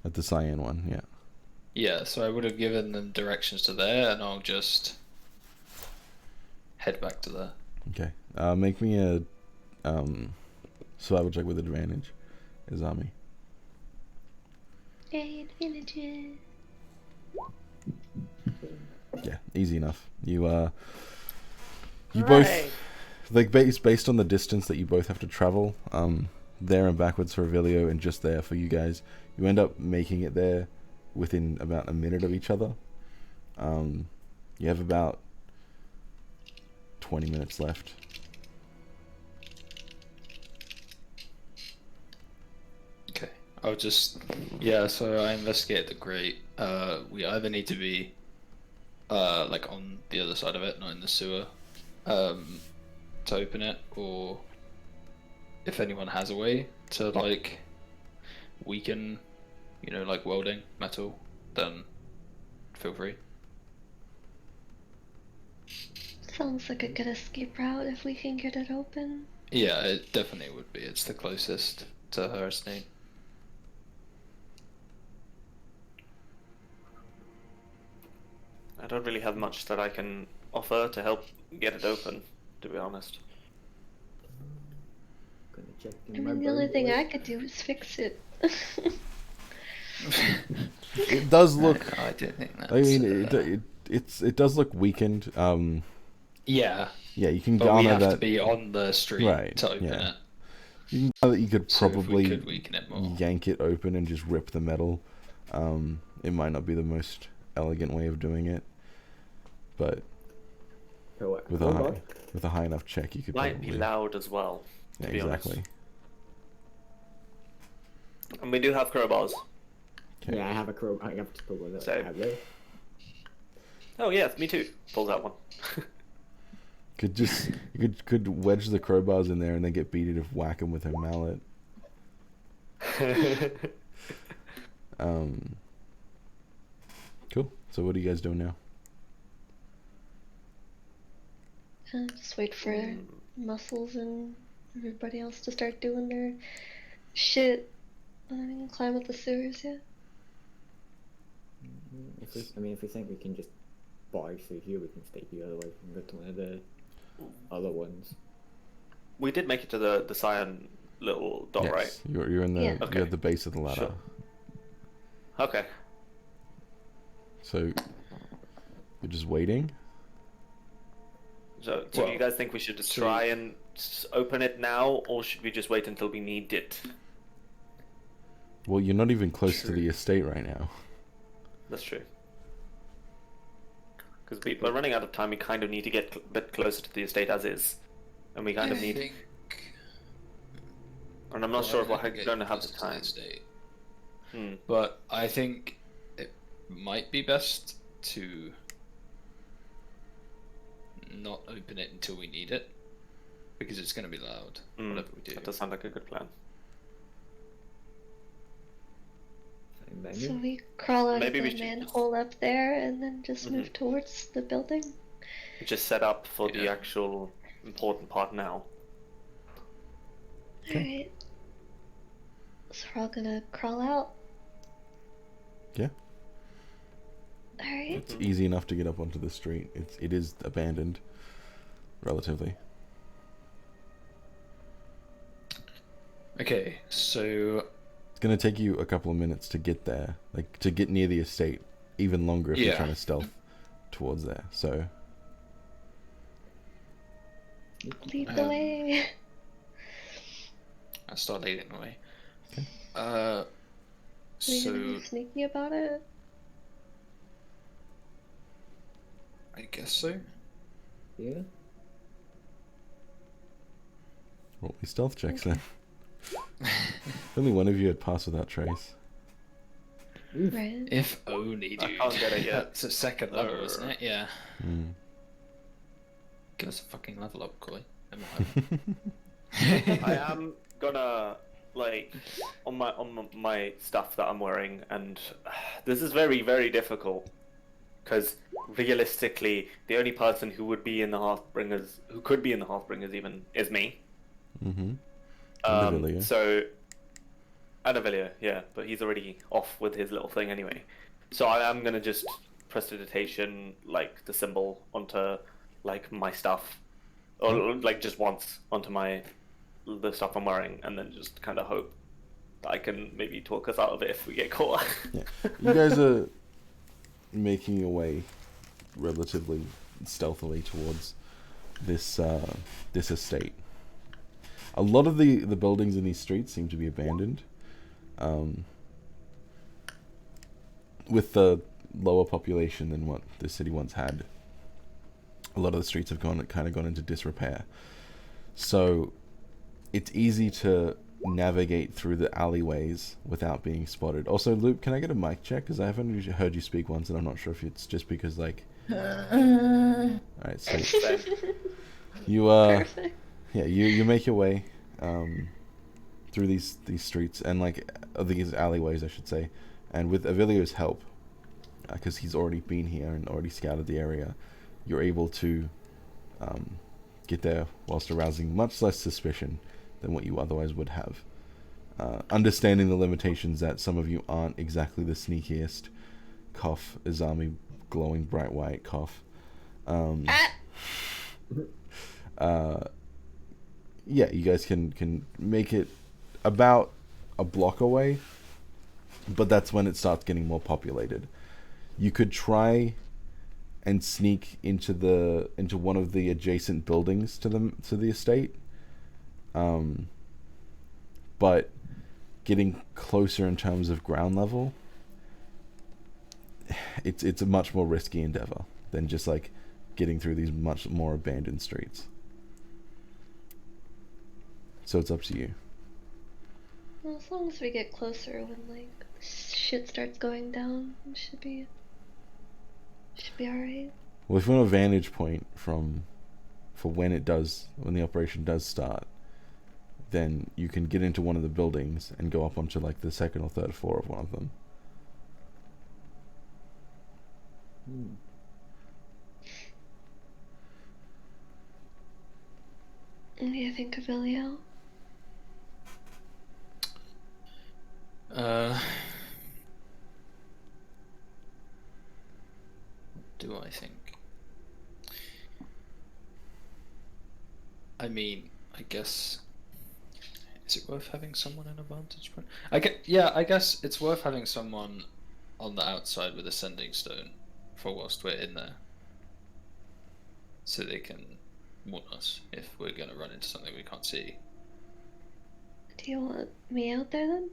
at the cyan one. Yeah. Yeah, so I would have given them directions to there, and I'll just head back to there. Okay. Make me a survival check with advantage, Izami. Yay, advantages. Yeah, easy enough. You both, like, based on the distance that you both have to travel, there and backwards for Avilio and just there for you guys, you end up making it there within about a minute of each other. You have about 20 minutes left. Okay, I'll just so I investigated the grate. We either need to be like on the other side of it, not in the sewer, to open it, or if anyone has a way to like weaken, like welding metal, then feel free. Sounds like a good escape route if we can get it open. Yeah, it definitely would be. It's the closest to her estate. I don't really have much that I can offer to help get it open, to be honest. Gonna check in I my mean, the only bird thing boy. I could do is fix it. It does look. I don't think that's. I mean, it does look weakened. Yeah, Yeah, you can but we garner have to that. be on the street Right, to open yeah. it. You can garner that you could So if we probably could weaken it more. yank it open and just rip the metal. It might not be the most elegant way of doing it, but So what, with crowbar? a high enough check, you could Might probably. be loud as well, Yeah, to be honest. exactly. And we do have crowbars. Okay. Yeah, I have a crowbar. I have a crowbar that I Same. have there. Oh yes, me too. Pulls out one. You could wedge the crowbars in there and then get Beatty to whack him with her mallet. Cool. So what are you guys doing now? Just wait for Muscles and everybody else to start doing their shit. And then we can climb up the sewers, yeah? If we think we can just barge through here, we can stay here. Otherwise, we can go to one of the other ones. We did make it to the cyan little dot, right? You're in the Yeah. Okay. you're at the base of the ladder. Sure. Okay. So you're just waiting. So do Well, you guys think we should just so- try and open it now, or should we just wait until we need it? Well, you're not even close to True. the estate right now. That's true. Because we're running out of time. We kind of need to get a bit closer to the estate as is, and we kind of need. And I'm not sure if we're going to have the time. But I think it might be best to not open it until we need it, because it's going to be loud, whatever we do. That does sound like a good plan. So we crawl out Maybe of we the should manhole up there and then just move towards the building. Just set up for the actual important part now. Alright. So we're all gonna crawl out. Yeah. Alright. It's easy enough to get up onto the street. It is abandoned, relatively. Okay, so It's gonna take you a couple of minutes to get there, like to get near the estate. Even longer if you're trying to stealth towards there. So Lead the way. I start leading the way. Okay. Are you gonna be sneaky about it? I guess so. Yeah. roll me stealth checks then. Only one of you had passed without trace. Right. If only, dude. I can't get it yet. It's a second level, isn't it? Yeah. Mm. Give us a fucking level up, Coy. I am gonna like on my stuff that I'm wearing, and this is very, very difficult because realistically, the only person who would be in the Hearthbringers, who could be in the Hearthbringers even, is me. Mm-hmm. So Adavillia, yeah, but he's already off with his little thing anyway. So I am gonna just prestidigitation like the symbol onto like my stuff, or like just once onto the stuff I'm wearing, and then just kind of hope that I can maybe talk us out of it if we get caught. Yeah. You guys are making your way relatively stealthily towards this this estate. A lot of the buildings in these streets seem to be abandoned. With the lower population than what the city once had, a lot of the streets have gone into disrepair. So it's easy to navigate through the alleyways without being spotted. Also, Luke, can I get a mic check? Because I haven't heard you speak once, and I'm not sure if it's just because like. Alright, so you Perfect. yeah, you make your way through these streets and like these alleyways, I should say, and with Avilia's help, because he's already been here and already scouted the area, you're able to get there whilst arousing much less suspicion than what you otherwise would have. Understanding the limitations that some of you aren't exactly the sneakiest. Cough, Izami, glowing bright white cough. Yeah, you guys can make it about a block away, but that's when it starts getting more populated. You could try and sneak into one of the adjacent buildings to the estate, but getting closer in terms of ground level, it's a much more risky endeavor than just like getting through these much more abandoned streets. So it's up to you. Well, as long as we get closer when like shit starts going down, it should be alright. Well, if you want a vantage point for when the operation does start, then you can get into one of the buildings and go up onto like the second or third floor of one of them. What do you think of Ilio? What do I think? I mean, I guess, is it worth having someone in a vantage point? I guess it's worth having someone on the outside with a sending stone for whilst we're in there, so they can warn us if we're going to run into something we can't see. Do you want me out there then?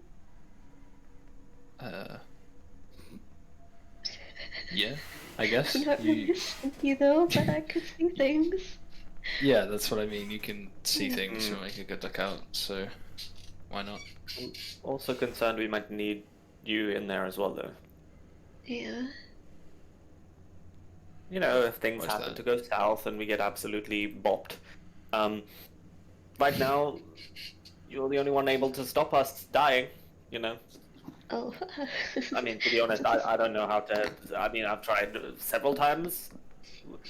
Yeah. I guess. I'm not really sneaky though, but I could see things. Yeah, that's what I mean. You can see Yeah. things from like a good look out, so why not? I'm also concerned we might need you in there as well, though. Yeah. You know, if things What's happen that? to go south and we get absolutely bopped. Um, right now, you're the only one able to stop us dying, you know. Oh. I mean, to be honest, I don't know how to. I mean, I've tried several times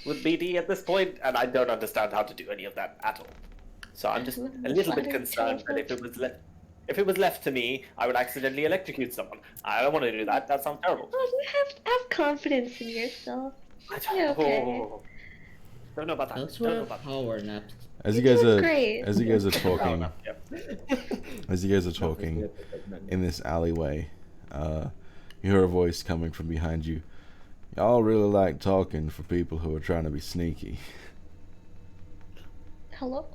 with BD at this point, and I don't understand how to do any of that at all. So I'm just a little bit concerned that if it was left to me, I would accidentally electrocute someone. I don't want to do that. That sounds terrible. Well, you have confidence in yourself. You're okay. Don't know about that. That's Don't know where about that. power naps. As you You're guys doing are great. as you guys are Fair talking, enough, yeah. as you guys are talking in this alleyway, you hear a voice coming from behind you. Y'all really like talking for people who are trying to be sneaky. Hello?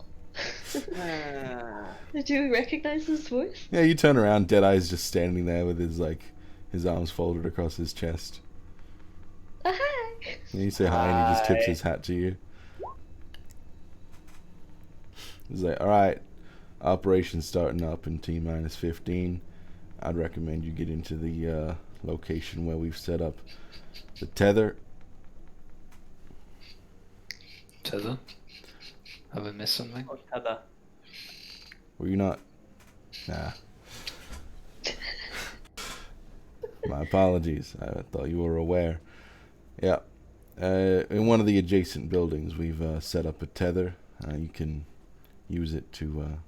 Did you recognize this voice? Yeah, you turn around, Deadeye's just standing there with his arms folded across his chest. Hi! And you say hi, and he just tips Hi. his hat to you. He's like, alright, operation's starting up in T-minus 15. I'd recommend you get into the location where we've set up the tether. Tether? Have I missed something? Oh, Heather. Were you not? Nah. My apologies. I thought you were aware. Yeah. In one of the adjacent buildings, we've set up a tether. You can use it to...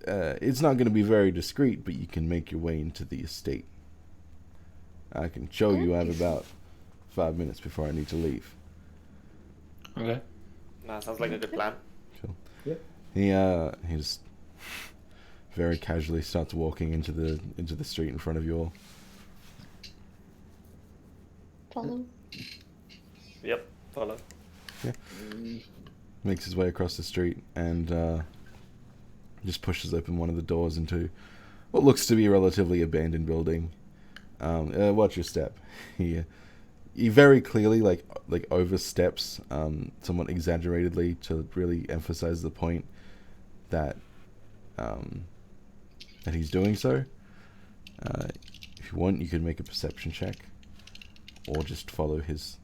it's not going to be very discreet, but you can make your way into the estate. I can show you. I have about 5 minutes before I need to leave. Okay. Nah, sounds like a good plan. Cool. Yep. He just very casually starts walking into the street in front of you all. Follow. Yep, follow. Makes his way across the street and just pushes open one of the doors into what looks to be a relatively abandoned building. Watch your step. He very clearly like oversteps somewhat exaggeratedly to really emphasize the point that that he's doing so. If you want, you could make a perception check, or just follow his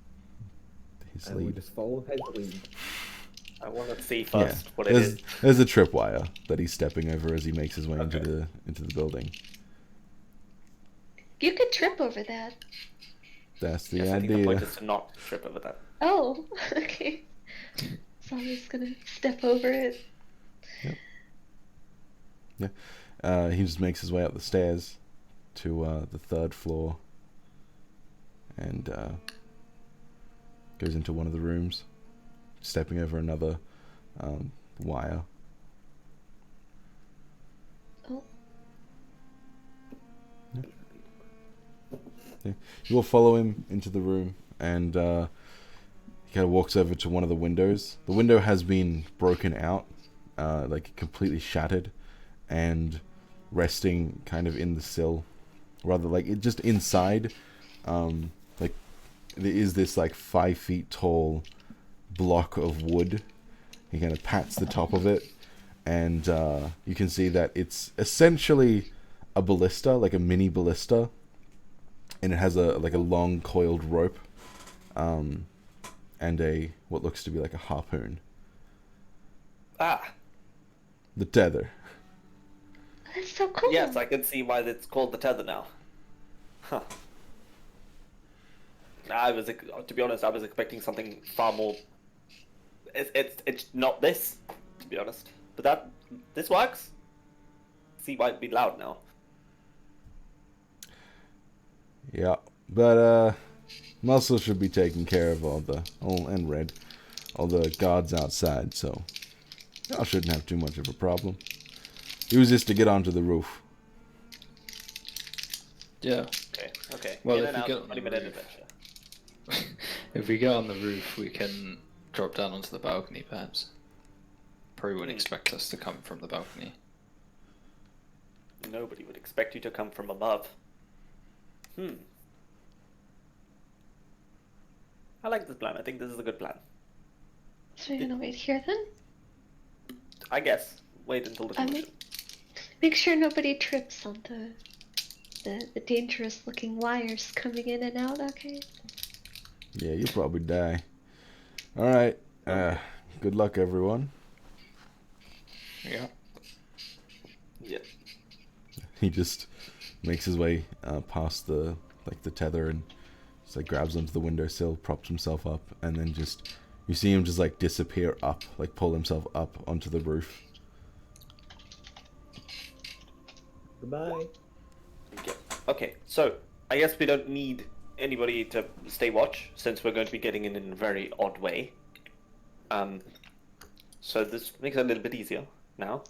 I will lead. just follow his lead. I want to see first what it there's, is. there's a tripwire that he's stepping over as he makes his way into Okay. the building. You could trip over that. That's the Yes, I think the idea. point is to not trip over that. Oh, okay. So I'm just gonna step over it. He just makes his way up the stairs to the third floor and goes into one of the rooms, stepping over another wire. Oh, Yeah. You will follow him into the room, and he kind of walks over to one of the windows. The window has been broken out, like completely shattered, and resting kind of in the sill, rather like it just inside. Like there is this like 5 feet tall block of wood. He kind of pats the top of it, and you can see that it's essentially a ballista, like a mini ballista. And it has a long coiled rope, and a what looks to be like a harpoon. Ah, The tether. that's so cool. yes, I can see why it's called the tether now. Huh. To be honest, I was expecting something far more. It's not this, to be honest. But this works. See why it'd be loud now. Yeah, but Muscle should be taking care of and Red, all the guards outside. So I shouldn't have too much of a problem. Use this to get onto the roof. Yeah. Okay. Well, In if and you out, get on the 20-minute roof. adventure. If we get on the roof, we can drop down onto the balcony, perhaps. Probably wouldn't expect us to come from the balcony. Nobody would expect you to come from above. I like this plan. I think this is a good plan. So we're gonna wait here then? I guess. Wait until the commotion. Make sure nobody trips on the dangerous looking wires coming in and out, okay? Yeah, you'll probably die. Alright. Good luck, everyone. Yeah. Yeah. He just makes his way past the tether and just like grabs onto the windowsill, props himself up, and then just you see him just like disappear up, like pull himself up onto the roof. Goodbye. Yeah. Okay, so I guess we don't need anybody to stay watch since we're going to be getting in a very odd way. So this makes it a little bit easier now.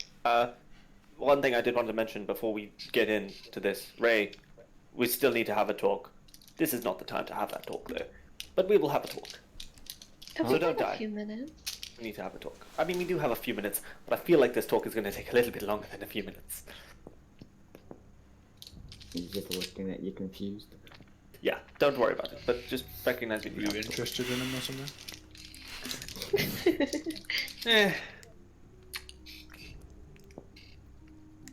One thing I did want to mention before we get into this, Ray, we still need to have a talk. This is not the time to have that talk though, but we will have a talk. Oh, So we don't have die. a few minutes. We need to have a talk. I mean, we do have a few minutes, but I feel like this talk is going to take a little bit longer than a few minutes. He's just looking at you confused. Yeah, don't worry about it, but just recognize we Are need you to have a talk. interested in him or something? Eh,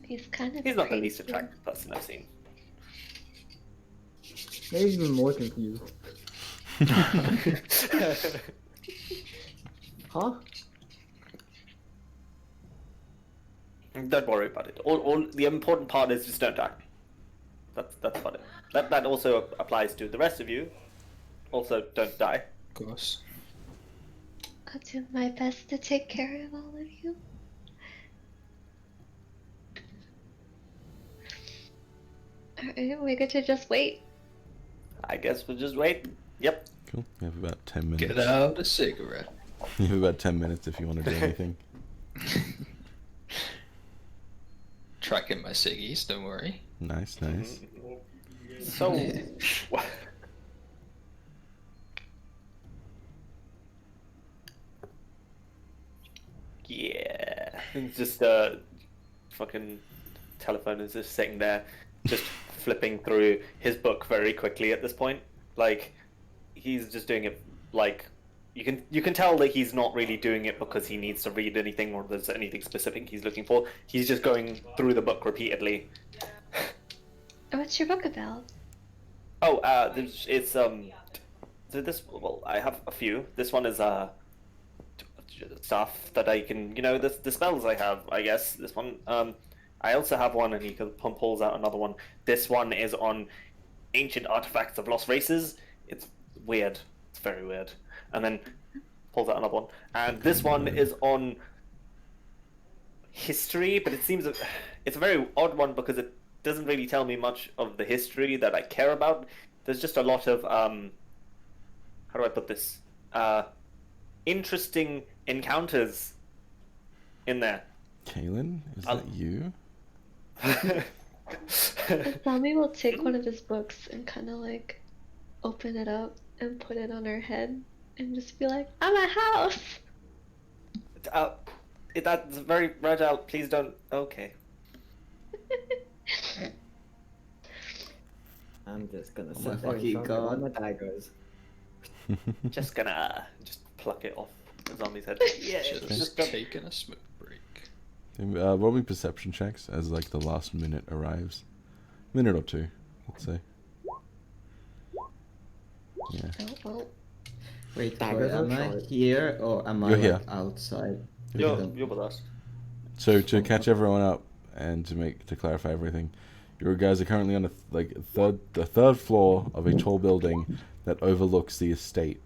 He's kind of he's not the least crazy. attractive person I've seen. Maybe even more confused. Huh? Don't worry about it. All the important part is just don't die. That's about it. That also applies to the rest of you. Also, don't die. Of course. I'll do my best to take care of all of you. Alright, we're good to just wait. I guess we'll just wait. Yep. Cool. You have about 10 minutes. Get out a cigarette. You have about 10 minutes if you want to do anything. Tracking my ciggies, don't worry. Nice, nice. So, yeah, it's just fucking telephone is just sitting there, just flipping through his book very quickly at this point. Like, he's just doing it like you can tell that he's not really doing it because he needs to read anything or there's anything specific he's looking for. He's just going through the book repeatedly. What's your book about? Oh, it's so this, well, I have a few. This one is stuff that I can, the spells I have, I guess. This one, I also have one, and he pulls out another one. This one is on ancient artifacts of lost races. It's weird. It's very weird. And then pulls out another one. And this one is on history, but it seems it's a very odd one because it doesn't really tell me much of the history that I care about. There's just a lot of how do I put this? Interesting encounters in there. Kaylin, is that you? The zombie will take one of his books and kind of like open it up and put it on her head and just be like, "I'm a house." That's very fragile. Please don't. Okay. I'm just gonna Oh sit my there and fucking show him God. where my daggers. Just gonna pluck it off the zombie's head. Yeah, Should have just taken a smoke break. Roll me perception checks as like the last minute arrives. Minute or two, let's say. Yeah. Oh well. Wait, Daggers am are I short. here or am I You're like, here. outside? you're with us. So to catch everyone up and to clarify everything, your guys are currently on the third floor of a tall building that overlooks the estate.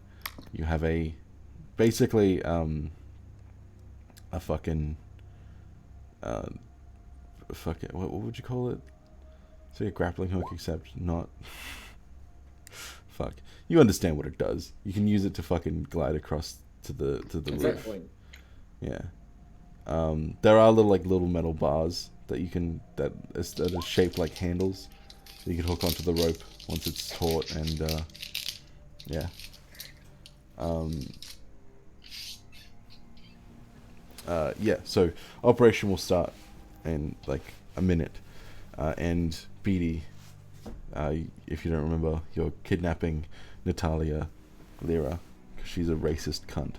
You have basically a fucking what would you call it? Say a grappling hook, except not. Fuck. You understand what it does. You can use it to fucking glide across to the Exact roof. point. Yeah. There are little metal bars that are shaped like handles, so you can hook onto the rope once it's taut, and yeah. Yeah. So operation will start in like a minute, and Beatty, if you don't remember, you're kidnapping Natalia Lyra, because she's a racist cunt.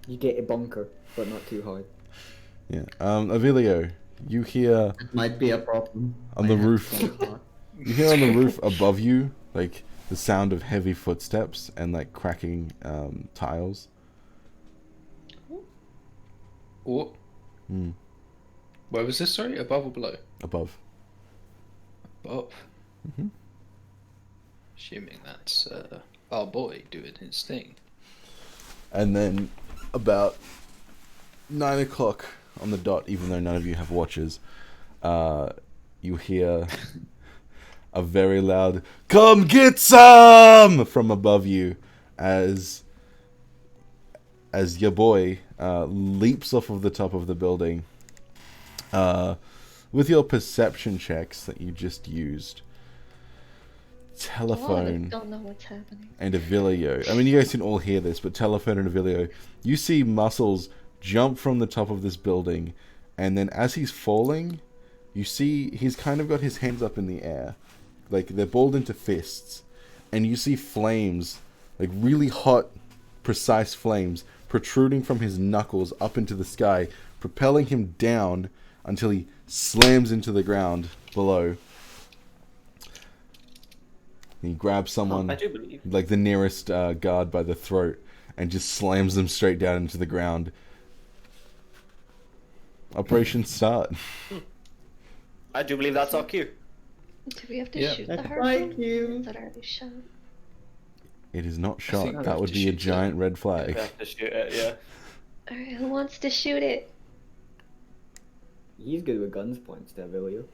You get a bunker, but not too hard. Yeah. Avilio, you hear It might be a problem. on I the have roof. to think hard. You hear on the roof above you, like the sound of heavy footsteps and like cracking tiles. What? Mm, Where was this? Sorry, above or below? above. Above. Mhm. Assuming that's our boy doing his thing. And then about 9 o'clock on the dot, even though none of you have watches, you hear a very loud "Come get some!" from above you as your boy leaps off of the top of the building. With your perception checks that you just used, Telephone I don't know what's happening. and Avilio. I mean, you guys can all hear this, but Telephone and Avilio, you see Muscles jump from the top of this building, and then as he's falling, you see he's kind of got his hands up in the air, like they're balled into fists, and you see flames, like really hot, precise flames, protruding from his knuckles up into the sky, propelling him down until he slams into the ground below. He grabs someone, I do believe. like the nearest guard by the throat, and just slams them straight down into the ground. Operation start. I do believe that's our cue. Do we have to Yeah. shoot the That's harpoon? like you. Is that already shot? It is not think shot. we That have would to be a shoot giant red We flag. have to shoot it, yeah. Alright, who wants to shoot it? He's good with guns points, Devilio.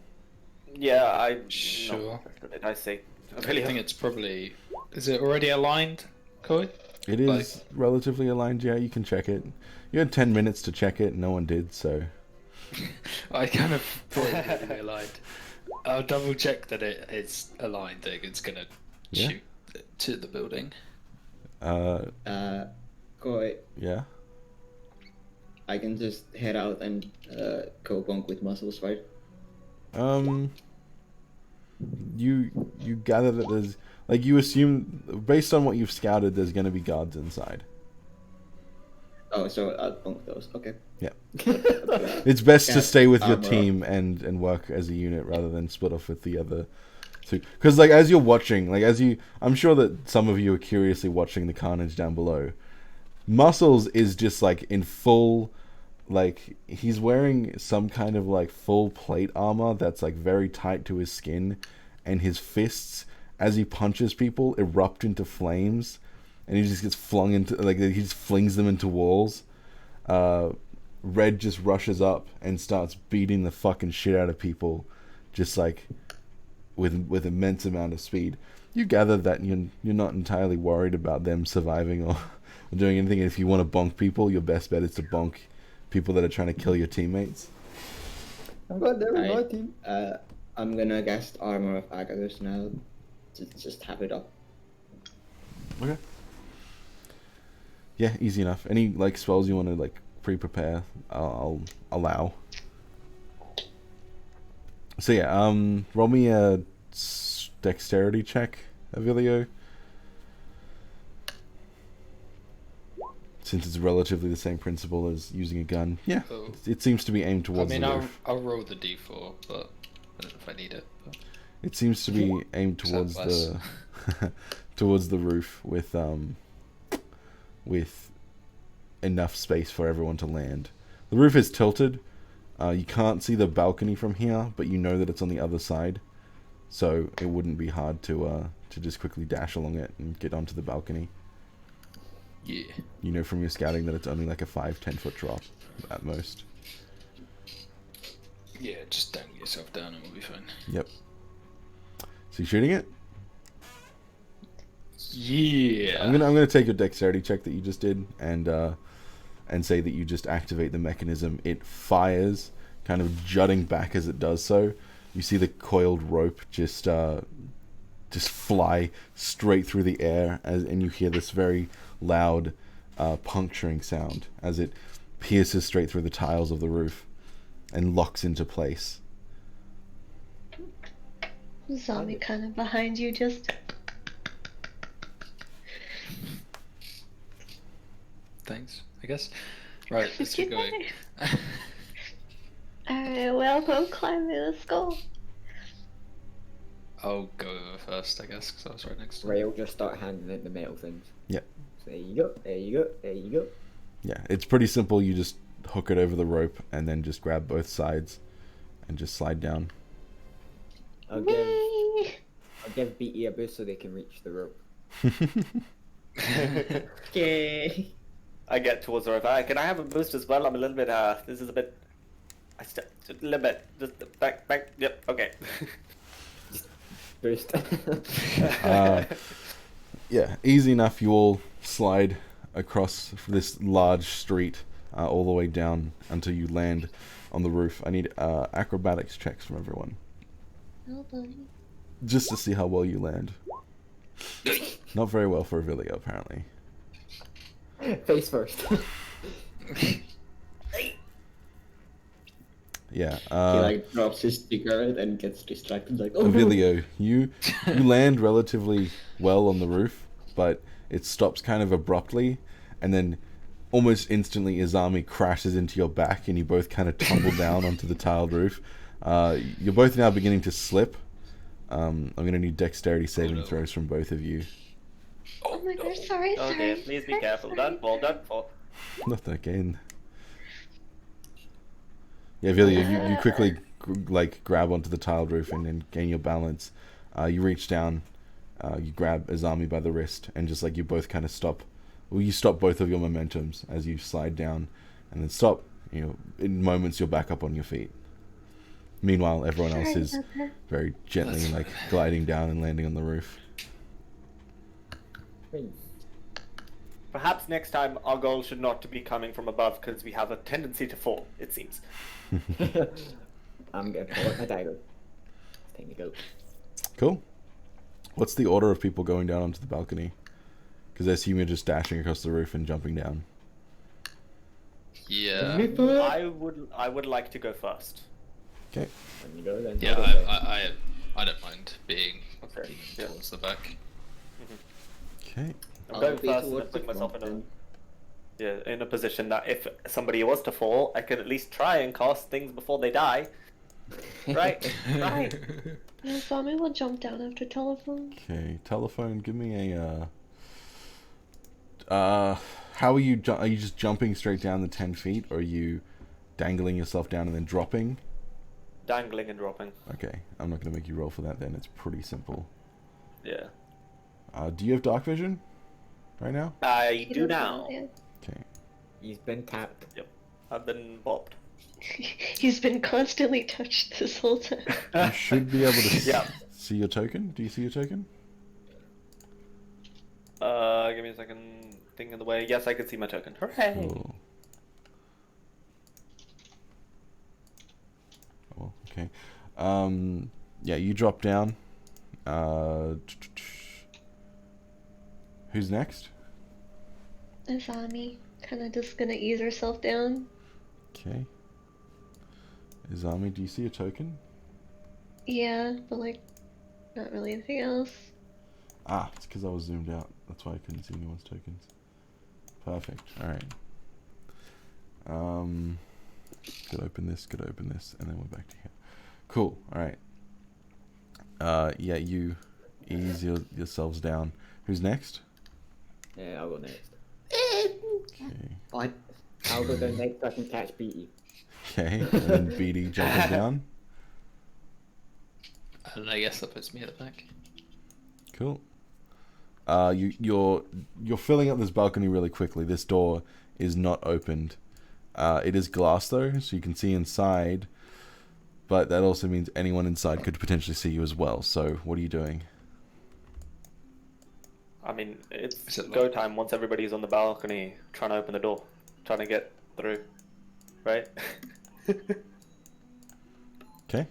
Yeah, I... Sure. No, I say. I think it's probably. Is it already aligned, Koi? It is relatively aligned, yeah, you can check it. You had 10 minutes to check it, no one did, so... I kind of thought it would be aligned. I'll double check that it's aligned. That it's gonna Yeah. shoot to the building. Koi, Yeah? I can just head out and go bunk with Muscles, right? You gather that there's... Like, you assume, based on what you've scouted, there's gonna be guards inside. Oh, so I'll bunk those. Okay. Yeah. It's best to Yeah, stay with your armor up. team and work as a unit rather than split off with the other two. Because, like, as you're watching, like, I'm sure that some of you are curiously watching the carnage down below. Muscles is just, like, in full, like, he's wearing some kind of, like, full plate armor that's, like, very tight to his skin. And his fists, as he punches people, erupt into flames. And he just gets flung into, like, he just flings them into walls. Red just rushes up and starts beating the fucking shit out of people, just like with immense amount of speed. You gather that you're not entirely worried about them surviving or doing anything. If you want to bonk people, your best bet is to bonk people that are trying to kill your teammates. I'm glad they're Right. my team. I'm gonna cast Armor of Agathos now. Just have it up. Okay. Yeah, easy enough. Any like spells you want to like pre-prepare, I'll allow. So yeah, roll me a dexterity check, Avilio. Since it's relatively the same principle as using a gun. Yeah, Oh. it seems to be aimed I towards mean, the I'll roof. roll the d4, but I don't know if I need it. But... It seems to be aimed towards Sounds the towards the roof with enough space for everyone to land. The roof is tilted. You can't see the balcony from here, but you know that it's on the other side, so it wouldn't be hard to just quickly dash along it and get onto the balcony. Yeah. You know from your scouting that it's only like a 5-10 foot drop at most. Yeah, just dangle yourself down and we'll be fine. Yep. So you shooting it? Yeah. I'm gonna take your dexterity check that you just did and say that you just activate the mechanism. It fires, kind of jutting back as it does so. You see the coiled rope just fly straight through the air, and you hear this very loud puncturing sound as it pierces straight through the tiles of the roof and locks into place. Zombie kind of behind you, just. things, I guess. Right, let's get going. Alright, well, I'm climbing. Let's go. I'll go over first, I guess, because I was right next to Ray will just start handing out the metal things. Yep. So there you go, there you go, there you go. Yeah, it's pretty simple. You just hook it over the rope and then just grab both sides and just slide down. I'll Whee! give BE a boost so they can reach the rope. I Okay. get towards the rope. Can I have a boost as well? I'm a little bit. This is a bit. Just a little bit. Just back. Yep. Okay. Boost. Yeah, easy enough. You all slide across this large street all the way down until you land on the roof. I need acrobatics checks from everyone, Oh, buddy. just to see how well you land. Not very well for Avilio, apparently. Face first. Yeah. He like drops his cigarette and gets distracted like, oh no. Avilio, you land relatively well on the roof, but it stops kind of abruptly, and then almost instantly Izami crashes into your back, and you both kind of tumble down onto the tiled roof. You're both now beginning to slip. I'm going to need dexterity saving throws from both of you. Oh my god, sorry, Okay, sorry. please be sorry, careful. sorry. Don't fall. Not again. Yeah, Avilio, you quickly grab onto the tiled roof and then gain your balance. You reach down, you grab Izami by the wrist, and just you both kind of stop. Well, you stop both of your momentums as you slide down, and then stop. In moments you're back up on your feet. Meanwhile, everyone else Sorry is about that. very gently That's gliding down and landing on the roof. Perhaps next time our goal should not to be coming from above because we have a tendency to fall. It seems. I'm gonna pull out my dagger. It's time to go. Cool. What's the order of people going down onto the balcony? Because I assume you're just dashing across the roof and jumping down. Yeah. I would like to go first. Okay. When you go, then Yeah, I'll go second. I don't mind being Okay. Yeah. towards the back. Okay. I'm I'll going be first and towards put the myself front in a position that if somebody was to fall, I could at least try and cast things before they die. Right? Right. Yeah, Zombie will jump down after telephone. Okay. Telephone. Give me a. How are you? Are you just jumping straight down the 10 feet, or are you dangling yourself down and then dropping? Dangling and dropping. Okay. I'm not gonna make you roll for that then. It's pretty simple. Yeah. Do you have dark vision right now? I He do doesn't now. know yet. Okay. He's been tapped. I've been bopped. He's been constantly touched this whole time. You should be able to Yeah. see your token. Do you see your token? Give me a second. Thing in the way. Yes, I can see my token. Hooray! Cool. Oh, okay. Yeah, you drop down. Who's next? Izami, kind of just gonna ease herself down. Okay. Izami, do you see a token? Yeah, but not really anything else. Ah, it's because I was zoomed out. That's why I couldn't see anyone's tokens. Perfect. Alright. Could open this, and then we're back to here. Cool. Alright. Yeah, you ease yourselves down. Who's next? Yeah, I'll go next. Okay. What? I'll go down next so I can catch BE. Okay. And then BD jumping down. And I guess that puts me at the back. Cool. You're filling up this balcony really quickly. This door is not opened. It is glass though, so you can see inside. But that also means anyone inside could potentially see you as well. So what are you doing? I mean, it's Is it go locked? time once everybody's on the balcony trying to open the door. Trying to get through. Right? Okay.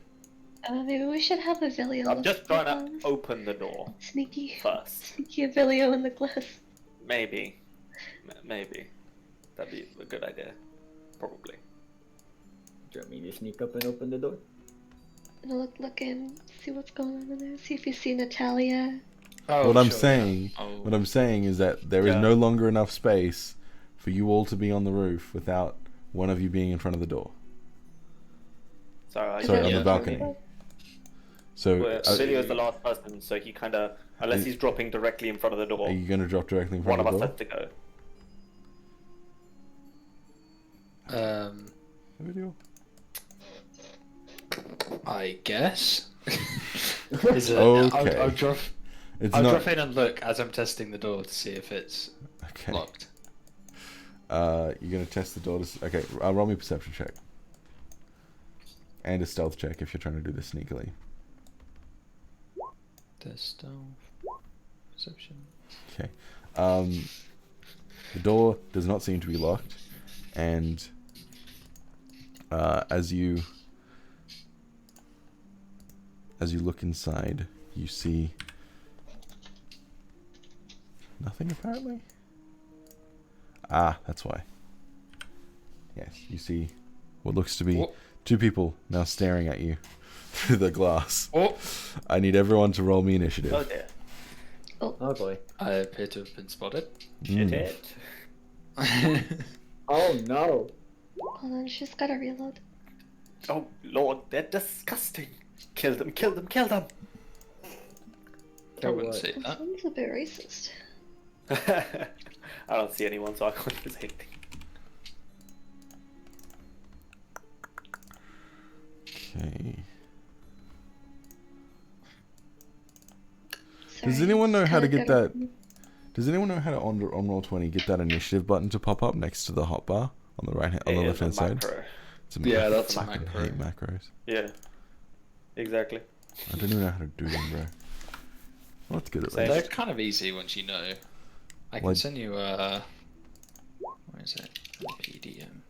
Maybe we should have Avilio. I'm look just at trying the to glass. open the door Sneaky. first. Sneaky Avilio in the glass. Maybe. Maybe. That'd be a good idea. Probably. Do you want me to sneak up and open the door? Look in, see what's going on in there. See if you see Natalia. Oh, What I'm sure, saying, yeah. Oh. what I'm saying is that there is Yeah. no longer enough space for you all to be on the roof without one of you being in front of the door. Sorry, Sorry, on Yeah. the balcony. So, Cilio's the last person, so he kind of, unless he's dropping directly in front of the door, are you going to drop directly in one front of of us the door? has to go. Video? I guess. Is it, Okay. I'll drop. It's I'll not drop in and look as I'm testing the door to see if it's okay. locked. You're going to test the door. Okay, roll me a perception check. And a stealth check if you're trying to do this sneakily. Test perception. Okay. The door does not seem to be locked, and as you look inside, you see nothing apparently. Ah, that's why. Yes, you see what looks to be Oh. two people now staring at you through the glass. Oh, I need everyone to roll me initiative. Oh dear. Oh boy. I appear to have been spotted. Shit Mm. it. Oh no. Hold on, she's gotta reload. Oh lord, they're disgusting. Kill them, kill them, kill them. I wouldn't what? say This that. one's a bit racist. I don't see anyone, so I can't say anything. Okay. Sorry, Does anyone know it's how to kinda get gotta- that? Does anyone know how to on Roll20 get that initiative button to pop up next to the hotbar on the right hand, on the Yeah, left hand side? macro. It's a Yeah, macro. that's a I fucking macro. hate macros. Yeah. Exactly. I don't even know how to do them, bro. Well, that's good at Same. They're least. kind of easy once you know. I can Like- send you a. Where is it? PDM.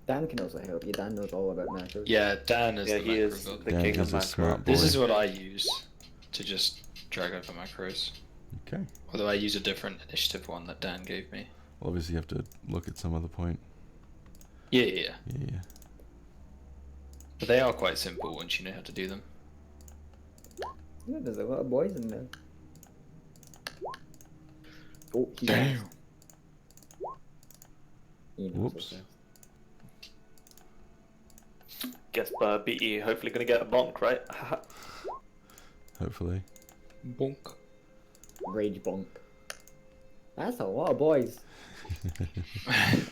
Dan can also help you. Dan knows all about macros. Yeah, Dan is Yeah, the he macro is god. the Dan king is of a macro. smart boy. This is what I use to just drag over macros. Okay. Although I use a different initiative one that Dan gave me. Well, obviously, you have to look at some other point. Yeah, yeah, yeah. Yeah. But they are quite simple once you know how to do them. Yeah, there's a lot of boys in there. Oh, he Damn. He knows Whoops. what's next. Guess BE hopefully gonna get a bonk, right? Hopefully. Bonk. Rage bonk. That's a lot of boys.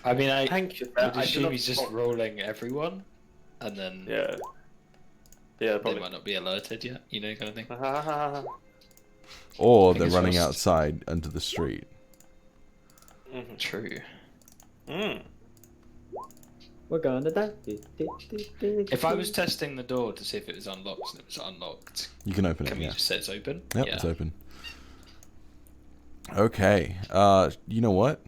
I mean, I Thank you. would I assume do he's just not- rolling everyone, and then Yeah. Yeah, they probably. might not be alerted yet, you know, kind of thing. Or I think they're it's running just- outside onto the street. True. Mm. We're gonna die. If I was testing the door to see if it was unlocked and it was unlocked, You can open can it, we yeah. just say it's open? Yep, Yeah. it's open. Okay. You know what?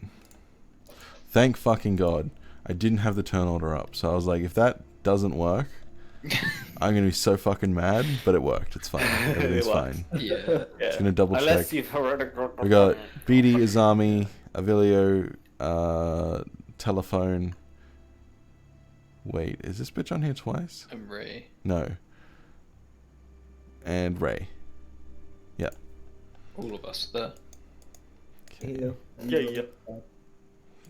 Thank fucking God. I didn't have the turn order up, so I was like, if that doesn't work, I'm gonna be so fucking mad, but it worked. It's fine. Everything's It worked. fine. Yeah. Yeah. gonna double Unless check. you've heard We got BD, Izami, Avilio, telephone. Wait, is this bitch on here twice? And Ray. No. And Ray. Yep. All of us there. Hello. Yeah.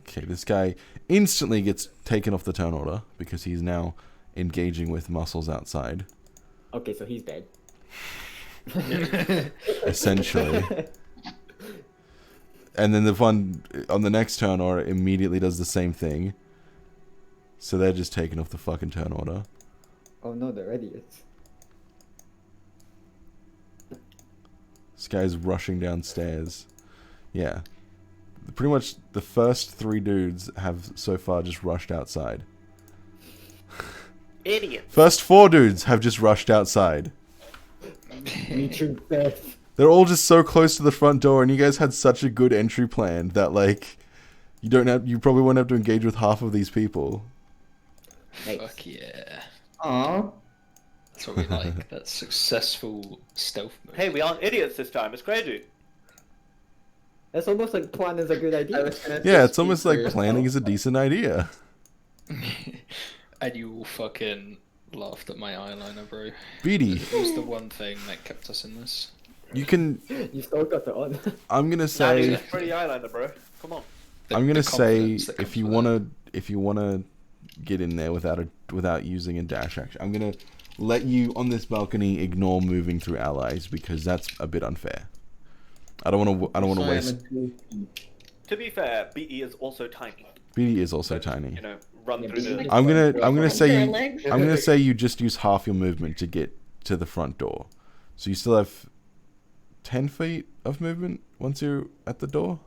Okay, this guy instantly gets taken off the turn order because he's now engaging with muscles outside, Okay, so he's dead. essentially. And then the one on the next turn order immediately does the same thing. So they're just taken off the fucking turn order. Oh no, they're idiots. This guy's rushing downstairs. Yeah. Pretty much the first three dudes have so far just rushed outside. Idiot. First four dudes have just rushed outside. Mutual death. They're all just so close to the front door, and you guys had such a good entry plan that, like, you probably won't have to engage with half of these people. Nice. Fuck yeah. Aww. That's what we like. That successful stealth move. Hey, we aren't idiots this time. It's crazy. It's almost like plan is a good idea. Yeah, it's almost like planning is a decent idea. And you all fucking laughed at my eyeliner, bro. Beatty, It was the one thing that kept us in this. You can. You still got it on. I'm gonna Nah, say. dude, it's pretty eyeliner, bro. Come on. I'm gonna say confidence that if comes you with wanna get in there without using a dash action, I'm gonna let you on this balcony ignore moving through allies because that's a bit unfair. I don't want to So I have waste. a 2 To be fair, BE is also tiny. BD is also But, tiny. You know, run Yeah, through BE the. just I'm gonna runs through say Her you, legs. I'm gonna say you just use half your movement to get to the front door, so you still have 10 feet of movement once you're at the door.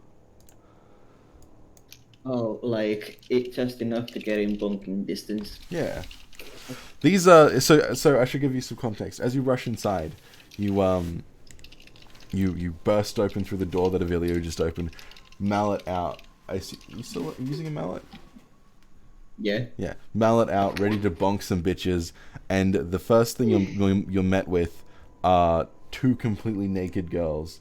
Oh, like it's just enough to get in bonking distance. Yeah. These are so I should give you some context. As you rush inside, you burst open through the door that Avilio just opened, mallet out. I see you still using a mallet? Yeah. Yeah, mallet out, ready to bonk some bitches, and the first thing you're met with are two completely naked girls,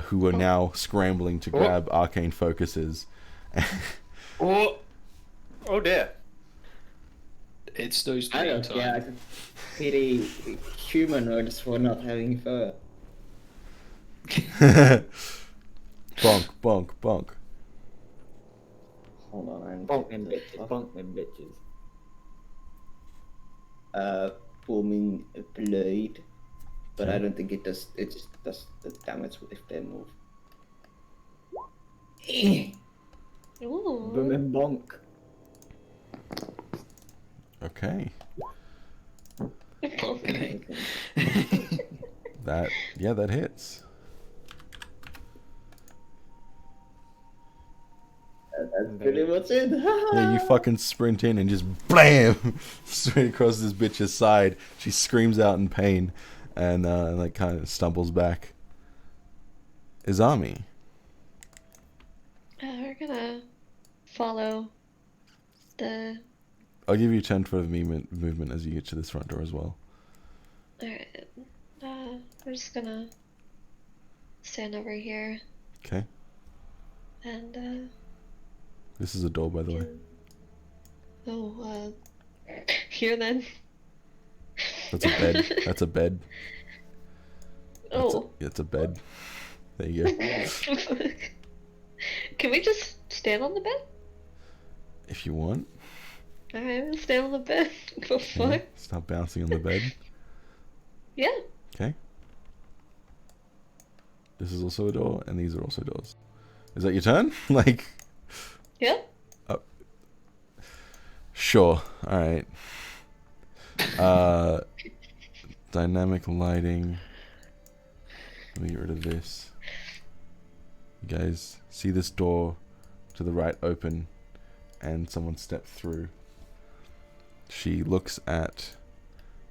who are now scrambling to grab arcane focuses. Oh, oh dear. It's those I three don't care. I times. just pity humanoids for not having fur. Bonk, bonk, bonk. Hold on, I'm Bonk. them bitches. Bonk them bitches. Booming blade. But I Okay. don't think it does. It just does the damage if they move. Boom Ooh. and bonk. Okay. Okay. That hits. That's pretty much it. Yeah, you fucking sprint in and just blam straight across this bitch's side. She screams out in pain, and like kind of stumbles back. Izami. We're gonna follow the. I'll give you 10 foot of movement as you get to this front door as well. Alright. We're just gonna stand over here Okay. and This is a door, by the way. here then. That's a bed. That's a bed. Oh. It's a bed. There you go. Can we just stand on the bed? If you want. Alright, we'll stand on the bed. Go Yeah, fuck. start bouncing on the bed. Yeah. Okay. This is also a door, and these are also doors. Is that your turn? Like, Yeah. sure. All right. Dynamic lighting. Let me get rid of this. You guys see this door to the right open, and someone stepped through. She looks at.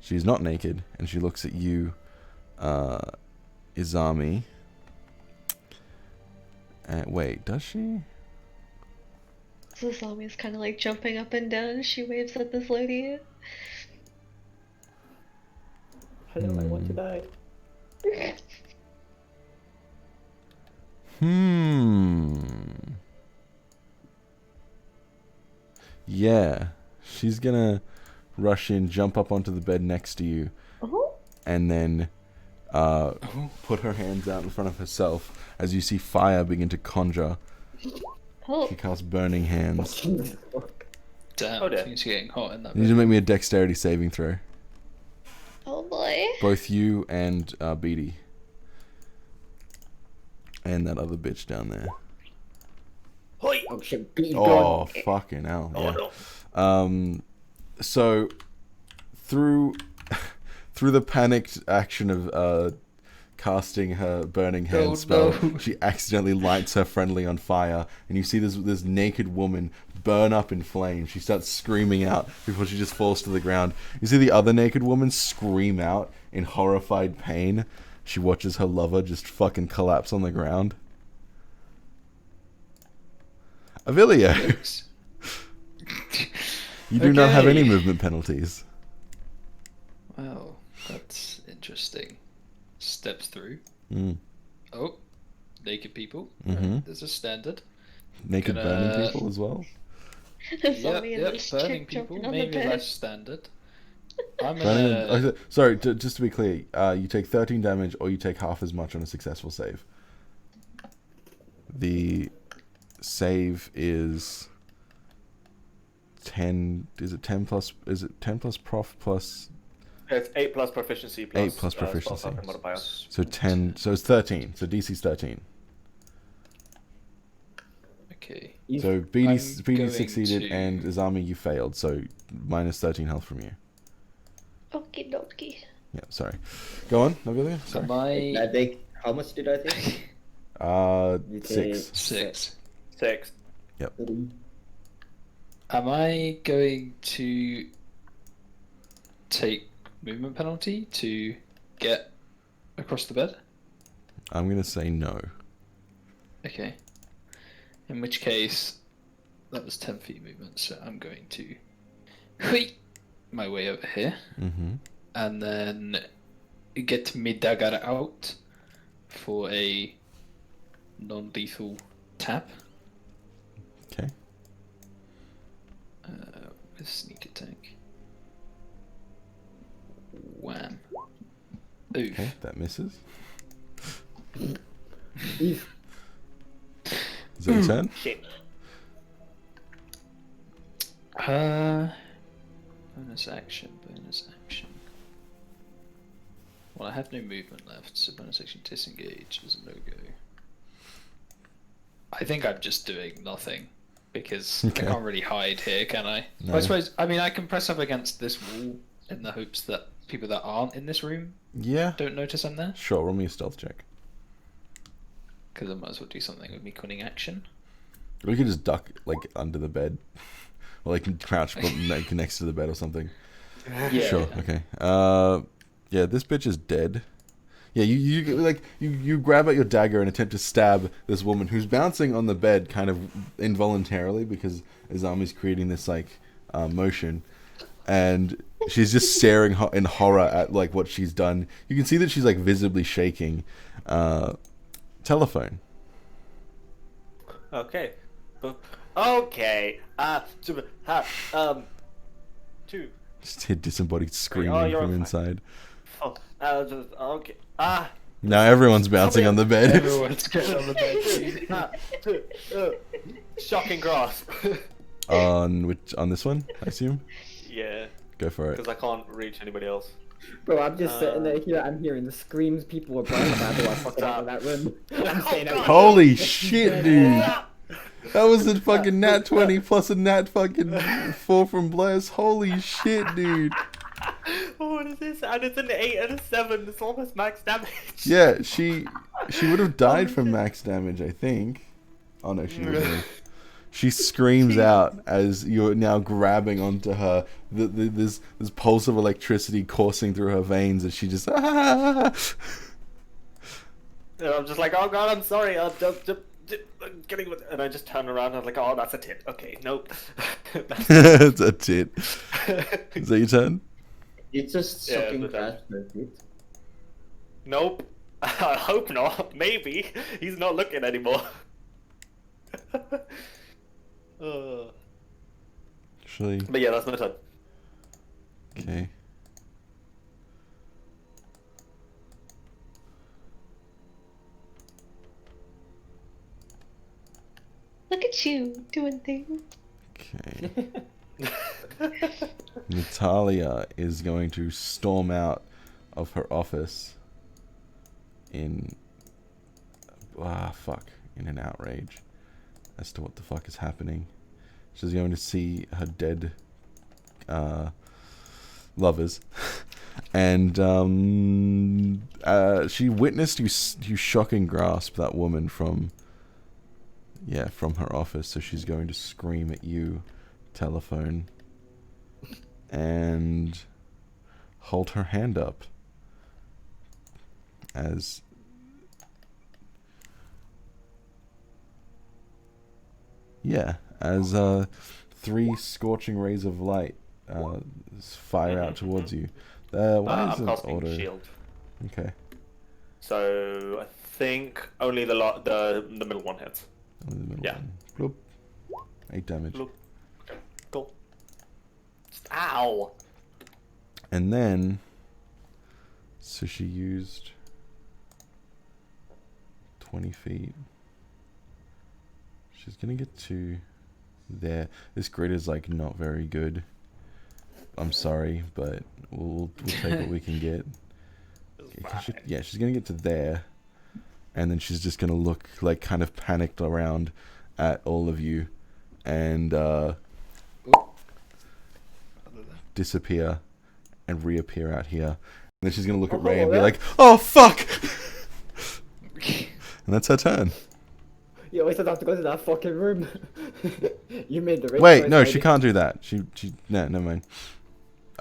She's not naked, and she looks at you, Izami. And wait, does she? So Zami's kind of like jumping up and down. She waves at this lady. Hello, I want to die. Yeah, she's gonna rush in, jump up onto the bed next to you, Oh. and then put her hands out in front of herself as you see fire begin to conjure. Oh. She casts burning hands. Damn, Oh, dear. things are getting hot in that You need to bed. make me a dexterity saving throw. Oh boy. Both you and Beatty. And that other bitch down there. Hoi! Oh shit, be Oh, gone. fucking hell. Oh Yeah. no. So through the panicked action of casting her burning hand Oh, spell, no. she accidentally lights her friendly on fire, and you see this naked woman burn up in flames. She starts screaming out before she just falls to the ground. You see the other naked woman scream out in horrified pain. She watches her lover just fucking collapse on the ground. Avilio, you do not have any Okay. movement penalties. Well, that's interesting. Steps through. Mm. Oh, naked people. Mhm. There's a standard. Naked Gonna- burning people as well. Yep, Zombie and yep, this burning chick people. jumping on the Maybe bed. less standard. I'm Burning gonna. sorry, just to be clear, you take 13 damage or you take half as much on a successful save. The save is 10. Is it 10 plus? Is it 10 plus prof plus? It's 8 plus proficiency plus 8 plus proficiency. spell save modifier. So 10. So it's 13. So DC's 13. Okay. So I'm BD going succeeded to- and Izami you failed. So minus 13 health from you. Okie dokie. Yeah, sorry. Go on, Novelia. Sorry. Am I I think. How much did I take? You 6. take 6? 6. Am I going to take movement penalty to get across the bed? I'm gonna say no. Okay. In which case, that was 10 feet movement, so I'm going to my way over here, Mm-hmm. and then get my dagger out for a non-lethal tap. Okay. With sneak attack. Wham. Oof. Okay, that misses. Oof. Is that your turn? Shit. Bonus action, bonus action. Well, I have no movement left, so bonus action disengage is a no-go. I think I'm just doing nothing, because Okay. I can't really hide here, can I? No. I suppose, I mean, I can press up against this wall in the hopes that people that aren't in this room Yeah. don't notice I'm there, Sure, roll me a stealth check. because I might as well do something with me cunning action. Or you could just duck like under the bed, or like crouch like, next to the bed or something. Yeah. Sure. Okay. Yeah, this bitch is dead. Yeah, you grab at your dagger and attempt to stab this woman who's bouncing on the bed kind of involuntarily because Izami's creating this like motion, and she's just staring in horror at like what she's done. You can see that she's like visibly shaking. Telephone. Okay. Okay. Two. Just hear disembodied screaming you're from fine. inside. Oh, okay. Now everyone's bouncing on the bed. Everyone's getting on the bed. Shocking grasp. on this one, I assume. Yeah, Go for it. because I can't reach anybody else. Bro, I'm just sitting there here, I'm hearing the screams people are crying about while I fucking out of that room. I'm staying out. Holy shit, dude! That was a fucking nat 20 plus a nat fucking 4 from Bless. Holy shit, dude! Oh, what is this? And it's an 8 and a 7. It's almost max damage. Yeah, she would have died from max damage, I think. Oh no, she wouldn't have. She screams out as you're now grabbing onto her. This pulse of electricity coursing through her veins as she just. And I'm just like, oh god, I'm sorry. I'm getting with, and I just turn around and I'm like, oh, that's a tit. Okay, nope. That's it. Is that your turn? It's just Yeah, shocking but grasp, right? Nope. I hope not. Maybe. He's not looking anymore. Actually, But yeah, that's my turn. okay. Look at you doing things. Okay. Natalia is going to storm out of her office in in an outrage as to what the fuck is happening. She's going to see her dead lovers, and she witnessed you shocking grasp that woman from her office. So she's going to scream at you, telephone, and hold her hand up as three scorching rays of light fire out towards you. Why I'm isn't casting auto? shield. Okay. So I think only the middle one hits. Only the middle Yeah. one. Bloop. 8 damage. Look. Okay, cool. Just, ow. And then, so she used 20 feet. She's gonna get to there. This grid is like not very good. I'm sorry, but we'll take what we can get. Yeah, she's gonna get to there, and then she's just gonna look like kind of panicked around at all of you, and disappear and reappear out here. And then she's gonna look at Ray and be like, "Oh fuck!" And that's her turn. You always have to go to that fucking room. You made the right Wait, choice, no, lady. she can't do that. No, never mind.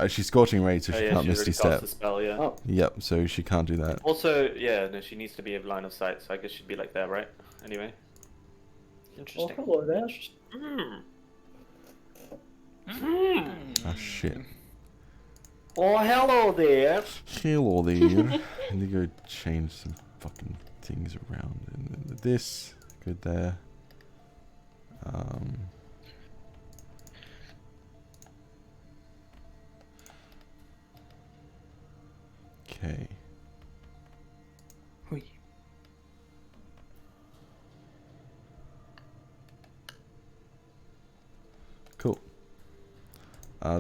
She's scorching ray, so she can't misty she's already step. cast the spell, yeah. Oh, Yep, so she can't do that. Also, yeah, no, she needs to be in line of sight, so I guess she'd be like there, right? Anyway. Interesting. hello there. Oh shit. Oh, hello there. Hello there. I need to go change some fucking things around. And then this, good there. Okay. Hui. Cool.